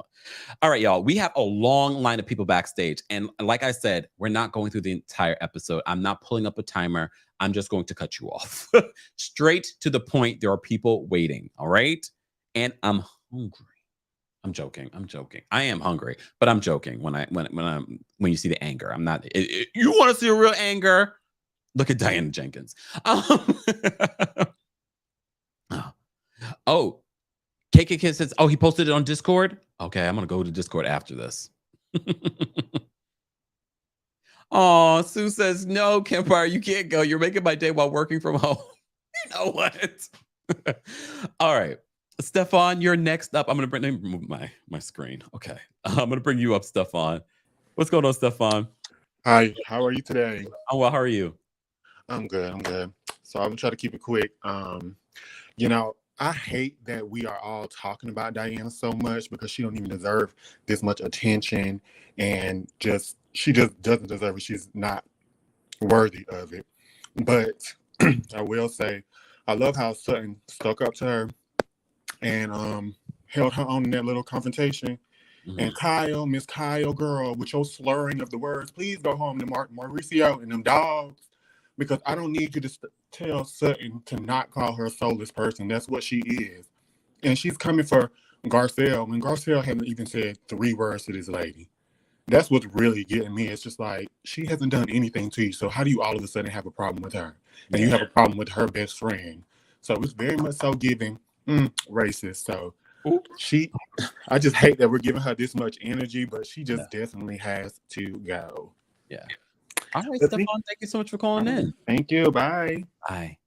All right, y'all. We have a long line of people backstage. And like I said, we're not going through the entire episode. I'm not pulling up a timer. I'm just going to cut you off. Straight to the point. There are people waiting. All right. And I'm hungry. I'm joking. I am hungry, but I'm joking when you see the anger. I'm not. You want to see a real anger? Look at Diana Jenkins. Oh, KKK says, "Oh, he posted it on Discord." Okay, I'm gonna go to Discord after this. Oh, Sue says, "No, Kempire, you can't go. You're making my day while working from home." You know what? All right. Stefan, you're next up. I'm going to move my screen. Okay. I'm going to bring you up, Stefan. What's going on, Stefan? Hi, how are you today? Oh, well, how are you? I'm good. So I'm going to try to keep it quick. I hate that we are all talking about Diana so much because she don't even deserve this much attention, and she just doesn't deserve it. She's not worthy of it. But I will say, I love how Sutton stuck up to her and held her on in that little confrontation. Mm-hmm. And Miss Kyle, girl, with your slurring of the words, please go home to Mauricio and them dogs, because I don't need you to tell Sutton to not call her a soulless person. That's what she is. And she's coming for Garcelle when Garcelle hasn't even said 3 words to this lady. That's what's really getting me. It's just like, she hasn't done anything to you. So how do you all of a sudden have a problem with her? And you have a problem with her best friend. So it's very much so giving racist. So I just hate that we're giving her this much energy, but she just definitely has to go. Yeah. All right, Stefan, thank you so much for calling in. Thank you. Bye. Bye.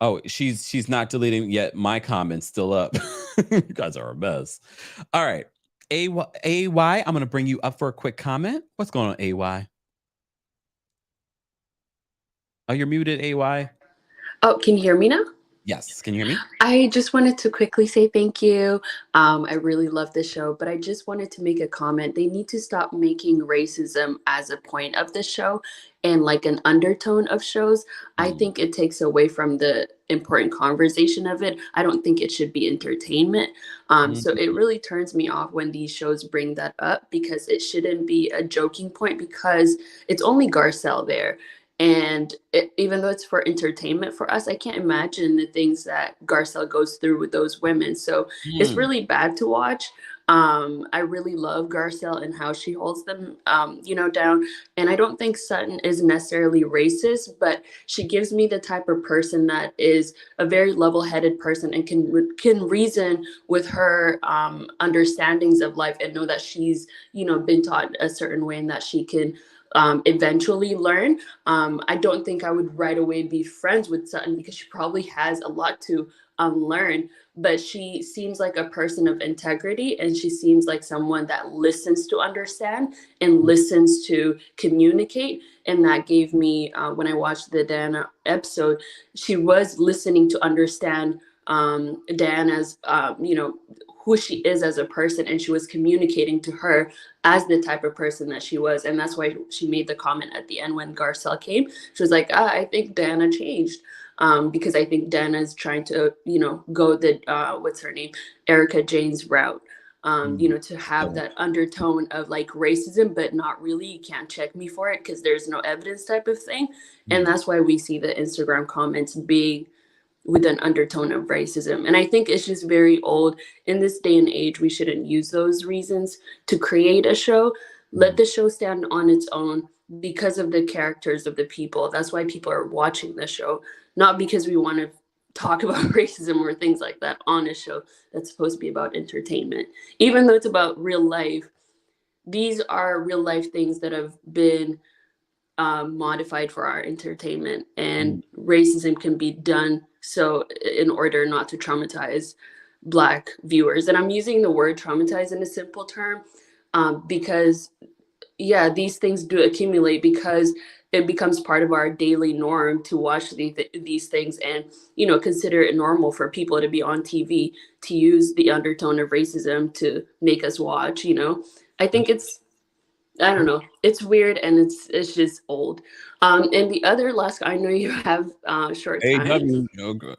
Oh, she's not deleting yet. My comment's still up. You guys are a mess. All right. AY, I'm going to bring you up for a quick comment. What's going on, AY? Oh, you're muted, AY. Oh, can you hear me now? Yes. Can you hear me? I just wanted to quickly say thank you. I really love the show, but I just wanted to make a comment. They need to stop making racism as a point of the show and like an undertone of shows. I think it takes away from the important conversation of it. I don't think it should be entertainment. So it really turns me off when these shows bring that up, because it shouldn't be a joking point, because it's only Garcelle there. And even though it's for entertainment for us, I can't imagine the things that Garcelle goes through with those women. So it's really bad to watch. I really love Garcelle and how she holds them, down. And I don't think Sutton is necessarily racist, but she gives me the type of person that is a very level-headed person and can reason with her understandings of life and know that she's, been taught a certain way and that she can eventually learn. I don't think I would right away be friends with Sutton because she probably has a lot to unlearn, but she seems like a person of integrity, and she seems like someone that listens to understand and listens to communicate. And that gave me, when I watched the Diana episode, she was listening to understand Diana's, who she is as a person, and she was communicating to her as the type of person that she was. And that's why she made the comment at the end when Garcelle came. She was like, I think Diana changed, because I think Diana is trying to, go the, what's her name? Erika Jayne's route, to have that undertone of like racism, but not really, you can't check me for it because there's no evidence type of thing. And that's why we see the Instagram comments being with an undertone of racism. And I think it's just very old. In this day and age, we shouldn't use those reasons to create a show. Let the show stand on its own. because of the characters of the people. That's why people are watching the show, not because we want to talk about racism or things like that on a show that's supposed to be about entertainment. Even though it's about real life, these are real life things that have been modified for our entertainment, and racism can be done so in order not to traumatize Black viewers. And I'm using the word traumatize in a simple term because these things do accumulate, because it becomes part of our daily norm to watch these things, and consider it normal for people to be on TV to use the undertone of racism to make us watch. I think I don't know. It's weird, and it's just old. And the other last, I know you have short time. AW, no good.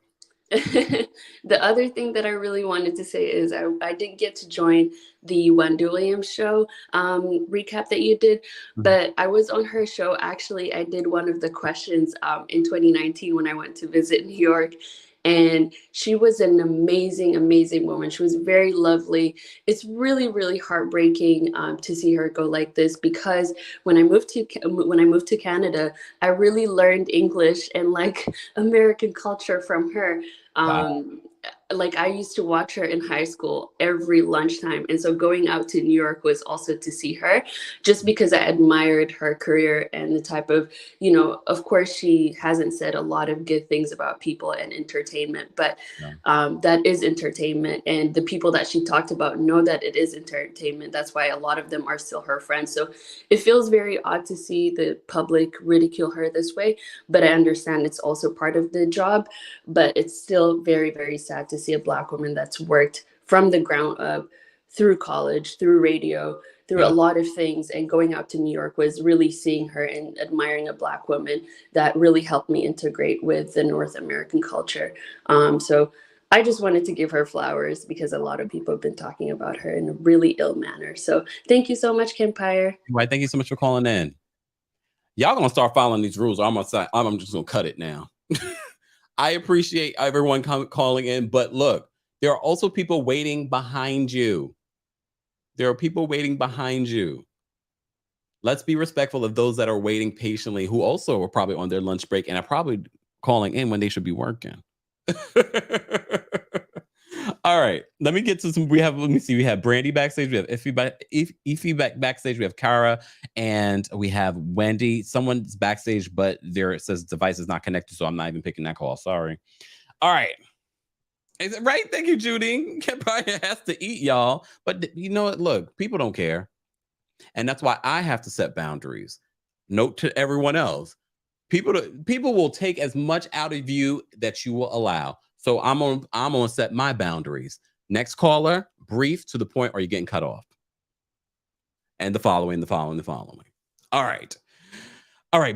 The other thing that I really wanted to say is I didn't get to join the Wendy Williams show recap that you did, but I was on her show. Actually, I did one of the questions in 2019 when I went to visit New York. And she was an amazing, amazing woman. She was very lovely. It's really, really heartbreaking to see her go like this, because when I moved to Canada, I really learned English and like American culture from her. Like I used to watch her in high school every lunchtime. And so going out to New York was also to see her, just because I admired her career and the type of, of course, she hasn't said a lot of good things about people and entertainment, but that is entertainment. And the people that she talked about know that it is entertainment. That's why a lot of them are still her friends. So it feels very odd to see the public ridicule her this way, but I understand it's also part of the job. But it's still very, very sad to see a Black woman that's worked from the ground up through college, through radio, through a lot of things, and going out to New York was really seeing her and admiring a Black woman that really helped me integrate with the North American culture. So I just wanted to give her flowers, because a lot of people have been talking about her in a really ill manner. So thank you so much, Kempire. Right, thank you so much for calling in. Y'all gonna start following these rules, or I'm just gonna cut it now. I appreciate everyone calling in, but look, there are also people waiting behind you. There are people waiting behind you. Let's be respectful of those that are waiting patiently, who also are probably on their lunch break and are probably calling in when they should be working. All right, let me get to some. We have Brandy backstage. We have Ify backstage. We have Kara, and we have Wendy. Someone's backstage, but it says device is not connected, so I'm not even picking that call. Sorry. All right. Is it right? Thank you, Judy. Kempire has to eat, y'all. But you know what? Look, people don't care. And that's why I have to set boundaries. Note to everyone else. People will take as much out of you that you will allow. So I'm gonna set my boundaries. Next caller, brief, to the point, or you're getting cut off. And the following. All right.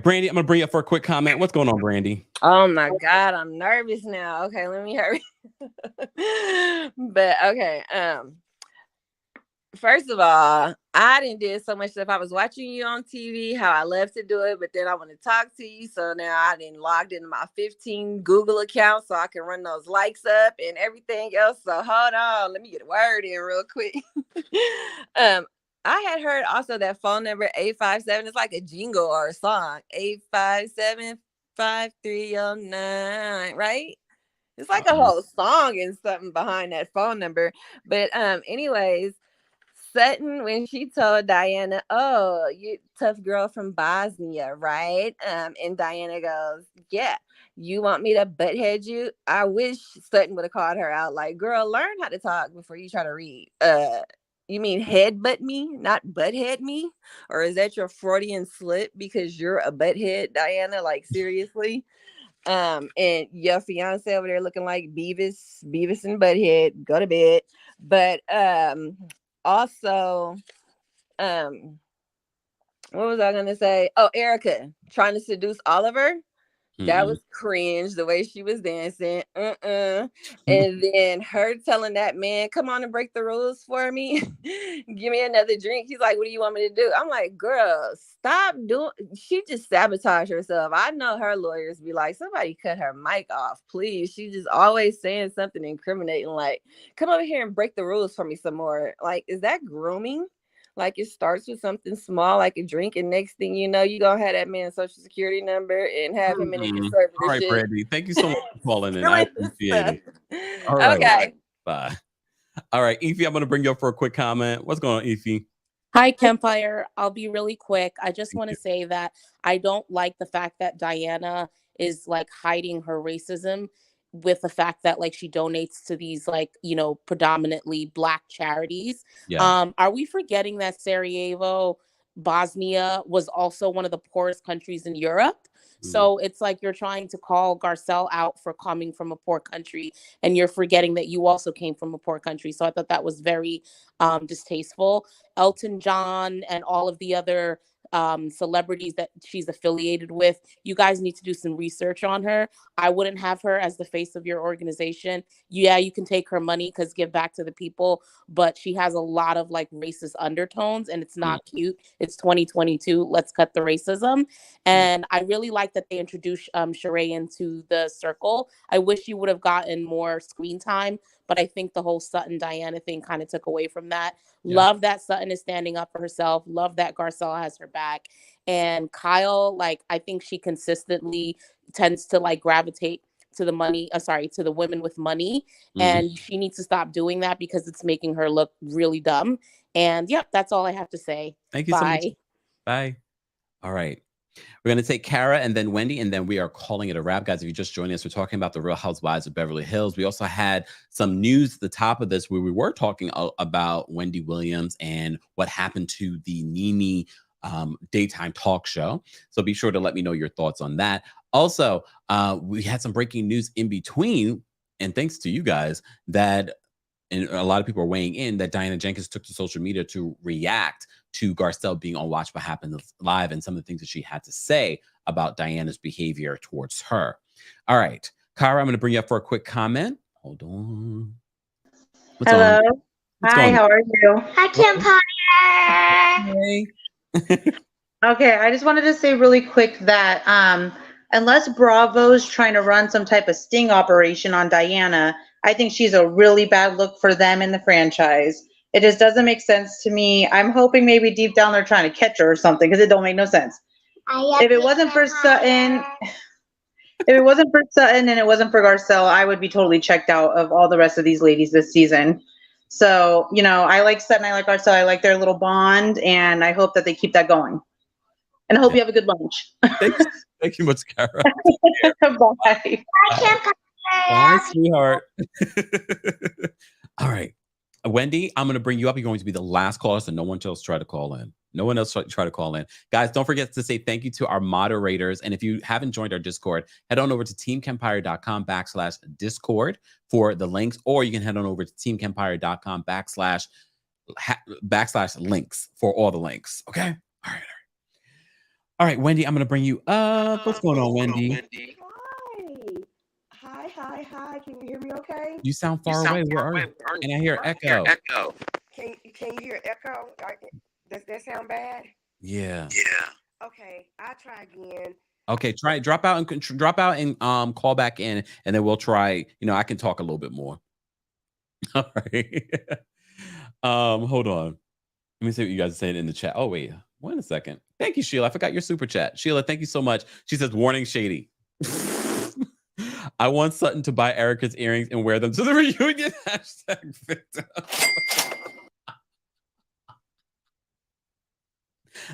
Brandy, I'm gonna bring you up for a quick comment. What's going on, Brandy? Oh my God, I'm nervous now. Okay, let me hurry. But okay, first of all, I didn't do so much stuff. I was watching you on TV, how I love to do it, but then I want to talk to you. So now I didn't logged into my 15 Google accounts so I can run those likes up and everything else. So hold on, let me get a word in real quick. I had heard also that phone number 857 is like a jingle or a song. 857-5309, right? It's like a whole song and something behind that phone number. But anyways, Sutton, when she told Diana, "Oh, you tough girl from Bosnia, right?" And Diana goes, "Yeah, you want me to butthead you?" I wish Sutton would have called her out, like, "Girl, learn how to talk before you try to read. You mean headbutt me, not butthead me? Or is that your Freudian slip because you're a butthead, Diana? Like, seriously?" And your fiance over there looking like Beavis and Butthead. Go to bed. But also, what was I gonna say? Oh, Erika trying to seduce Oliver. That was cringe, the way she was dancing. And then her telling that man, "Come on and break the rules for me. Give me another drink." He's like, "What do you want me to do?" I'm like, girl, stop doing. She just sabotaged herself. I know her lawyers be like, somebody cut her mic off, please. She just always saying something incriminating, like, "Come over here and break the rules for me some more." Like, is that grooming? Like it starts with something small, like a drink, and next thing you know, you gonna have that man's social security number and have him in a All right, conservatorship. Brandy. Thank you so much for calling in. I Doing appreciate stuff. it. All right. Okay. Bye. All right, Ify, I'm going to bring you up for a quick comment. What's going on, Ify? Hi, Kempire. I'll be really quick. I just want to say that I don't like the fact that Diana is like hiding her racism with the fact that like she donates to these like, predominantly Black charities. Yeah. Are we forgetting that Sarajevo, Bosnia was also one of the poorest countries in Europe? So it's like you're trying to call Garcelle out for coming from a poor country, and you're forgetting that you also came from a poor country. So I thought that was very distasteful. Elton John and all of the other celebrities that she's affiliated with, you guys need to do some research on her. I wouldn't have her as the face of your organization. Yeah, you can take her money because give back to the people, but she has a lot of like racist undertones and it's not cute. It's 2022. Let's cut the racism. And I really like that they introduced Sheree into the circle. I wish you would have gotten more screen time, but I think the whole Sutton Diana thing kind of took away from that. Yeah. Love that Sutton is standing up for herself. Love that Garcelle has her back. And Kyle, like, I think she consistently tends to like gravitate to the money, to the women with money. And she needs to stop doing that because it's making her look really dumb. And yep, that's all I have to say. Thank you so much. Bye. All right. We're going to take Kara and then Wendy, and then we are calling it a wrap. Guys, if you just joined us, we're talking about the Real Housewives of Beverly Hills. We also had some news at the top of this where we were talking about Wendy Williams and what happened to the Nene daytime talk show. So be sure to let me know your thoughts on that. Also, we had some breaking news in between, and thanks to you guys, that and a lot of people are weighing in that Diana Jenkins took to social media to react to Garcelle being on Watch What Happens Live and some of the things that she had to say about Diana's behavior towards her. All right, Kara, I'm going to bring you up for a quick comment. Hold on. What's Hello. on? What's Hi, going how are you? Hi, Kempire. Okay, I just wanted to say really quick that unless Bravo's trying to run some type of sting operation on Diana, I think she's a really bad look for them in the franchise. It just doesn't make sense to me. I'm hoping maybe deep down they're trying to catch her or something because it don't make no sense. If it wasn't for Sutton, and it wasn't for Garcelle, I would be totally checked out of all the rest of these ladies this season. So, I like Sutton, I like Garcelle, I like their little bond, and I hope that they keep that going. And I hope you have a good lunch. Thank you much, Kara. Bye. Bye, sweetheart. All right. Wendy, I'm going to bring you up. You're going to be the last caller, so no one else try to call in. No one else try to call in. Guys, don't forget to say thank you to our moderators. And if you haven't joined our Discord, head on over to teamkempire.com/Discord for the links, or you can head on over to teamkempire.com /links for all the links. Okay? All right, Wendy, I'm going to bring you up. What's going on, Wendy? Hi. Can you hear me okay? You sound far away. Where are you? And I hear echo. Can you hear echo? Does that sound bad? Yeah. Okay, I'll try again. Okay, drop out and call back in, and then we'll try. I can talk a little bit more. All right. Hold on. Let me see what you guys are saying in the chat. Oh, wait. Wait a second. Thank you, Sheila. I forgot your super chat. Sheila, thank you so much. She says, warning shady. I want Sutton to buy Erika's earrings and wear them to the reunion. #victim.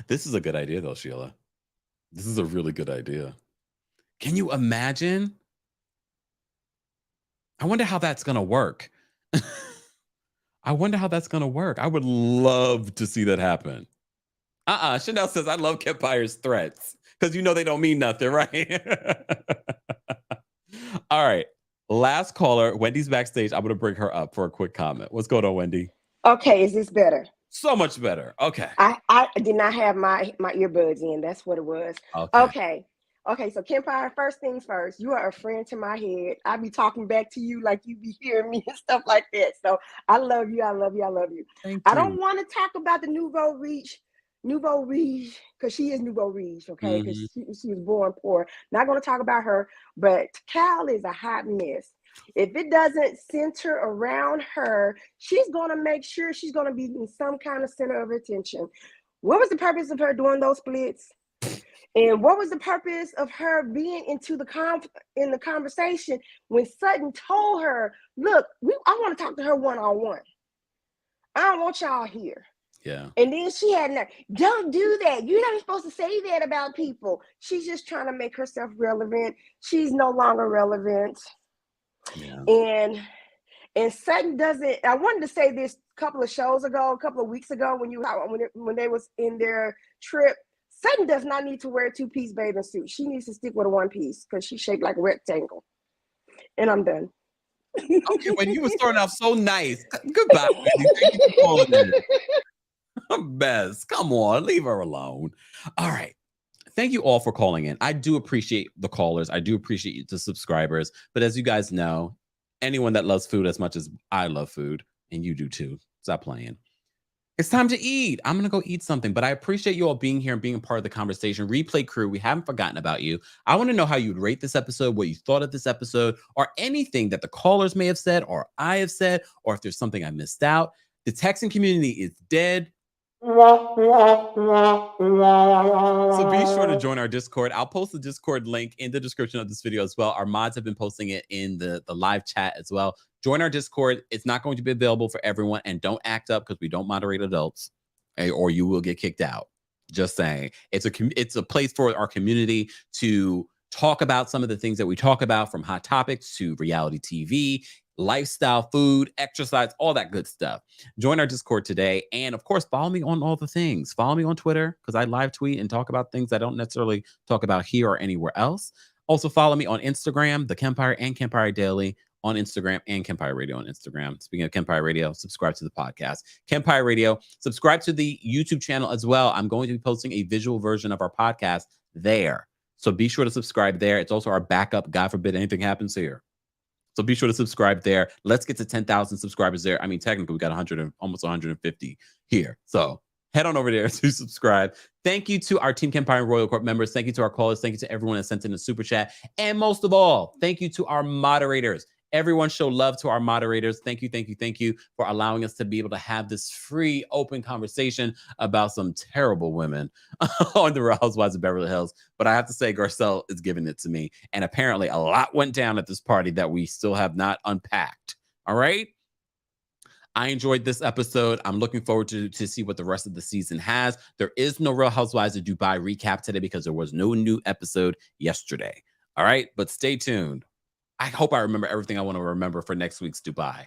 This is a good idea, though, Sheila. This is a really good idea. Can you imagine? I wonder how that's going to work. I wonder how that's going to work. I would love to see that happen. Chanel says, I love Kempire's threats because they don't mean nothing, right? All right. Last caller. Wendy's backstage. I'm going to bring her up for a quick comment. What's going on, Wendy? Okay, is this better? So much better. Okay. I did not have my earbuds in. That's what it was. Okay, so Kempire, first things first, you are a friend to my head. I be talking back to you like you be hearing me and stuff like that. So I love you. Thank I you. don't want to talk about the Nouveau Riche, because she is Nouveau Riche, okay? Because she was born poor. Not going to talk about her, but Cal is a hot mess. If it doesn't center around her, she's going to make sure she's going to be in some kind of center of attention. What was the purpose of her doing those splits? And what was the purpose of her being into in the conversation when Sutton told her, look, I want to talk to her one-on-one. I don't want y'all here. Yeah. And then she had, don't do that. You're not supposed to say that about people. She's just trying to make herself relevant. She's no longer relevant. Yeah. And Sutton doesn't, I wanted to say this a couple of weeks ago when they was in their trip, Sutton does not need to wear a two-piece bathing suit. She needs to stick with a one-piece because she's shaped like a rectangle. And I'm done. Okay, when you were starting off so nice. Goodbye, Wendy. Thank you for calling in. Best. Come on, leave her alone. All right. Thank you all for calling in. I do appreciate the callers. I do appreciate the subscribers. But as you guys know, anyone that loves food as much as I love food, and you do too, stop playing. It's time to eat. I'm going to go eat something, but I appreciate you all being here and being a part of the conversation. Replay crew, we haven't forgotten about you. I want to know how you'd rate this episode, what you thought of this episode, or anything that the callers may have said, or I have said, or if there's something I missed out. The texting community is dead. So be sure to join our Discord. I'll post the Discord link in the description of this video as well. Our mods have been posting it in the live chat as well. Join our Discord. It's not going to be available for everyone, and don't act up because we don't moderate adults, or you will get kicked out. Just saying. It's a place for our community to talk about some of the things that we talk about, from hot topics to reality TV, lifestyle, food, exercise, all that good stuff. Join our Discord today. And of course, follow me on all the things. Follow me on Twitter because I live tweet and talk about things I don't necessarily talk about here or anywhere else. Also, follow me on Instagram, TheKempire and Kempire Daily on Instagram, and Kempire Radio on Instagram. Speaking of Kempire Radio, subscribe to the podcast. Kempire Radio, subscribe to the YouTube channel as well. I'm going to be posting a visual version of our podcast there. So be sure to subscribe there. It's also our backup, God forbid anything happens here. So be sure to subscribe there. Let's get to 10,000 subscribers there. I mean, technically, we got almost 150 here. So head on over there to subscribe. Thank you to our Team Kempire and Royal Corp members. Thank you to our callers. Thank you to everyone that sent in a super chat. And most of all, thank you to our moderators. Everyone show love to our moderators. Thank you, thank you, thank you for allowing us to be able to have this free, open conversation about some terrible women on the Real Housewives of Beverly Hills. But I have to say, Garcelle is giving it to me. And apparently a lot went down at this party that we still have not unpacked. All right? I enjoyed this episode. I'm looking forward to see what the rest of the season has. There is no Real Housewives of Dubai recap today because there was no new episode yesterday. All right? But stay tuned. I hope I remember everything I want to remember for next week's Dubai.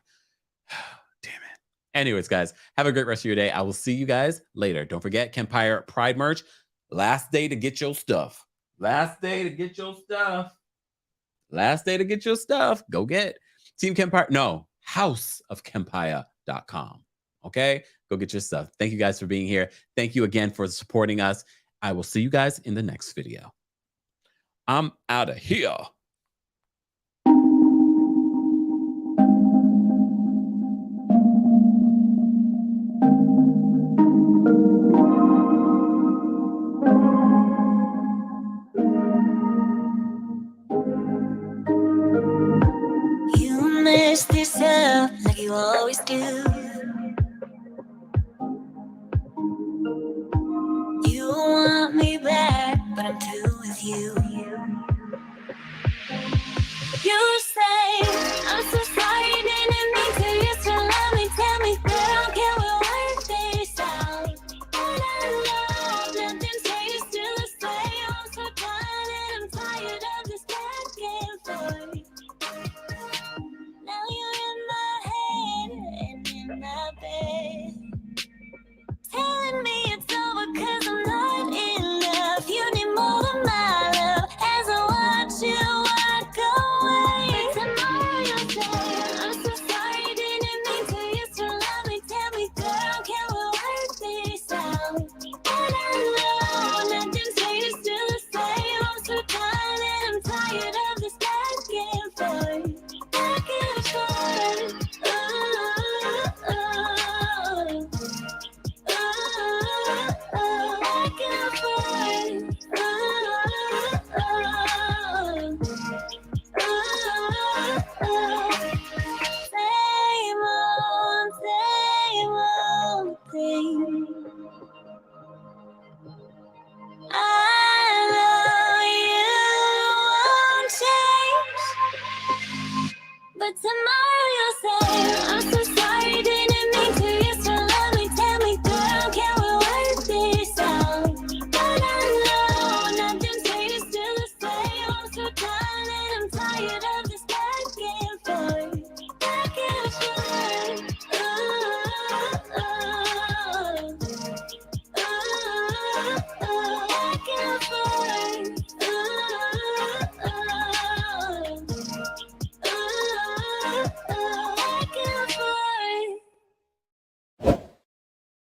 Damn it. Anyways, guys, have a great rest of your day. I will see you guys later. Don't forget, Kempire Pride merch. Last day to get your stuff. Last day to get your stuff. Last day to get your stuff. Go get Team Kempire. No, houseofkempire.com. Okay? Go get your stuff. Thank you guys for being here. Thank you again for supporting us. I will see you guys in the next video. I'm out of here. You messed this up like you always do. You want me back, but I'm through with you. You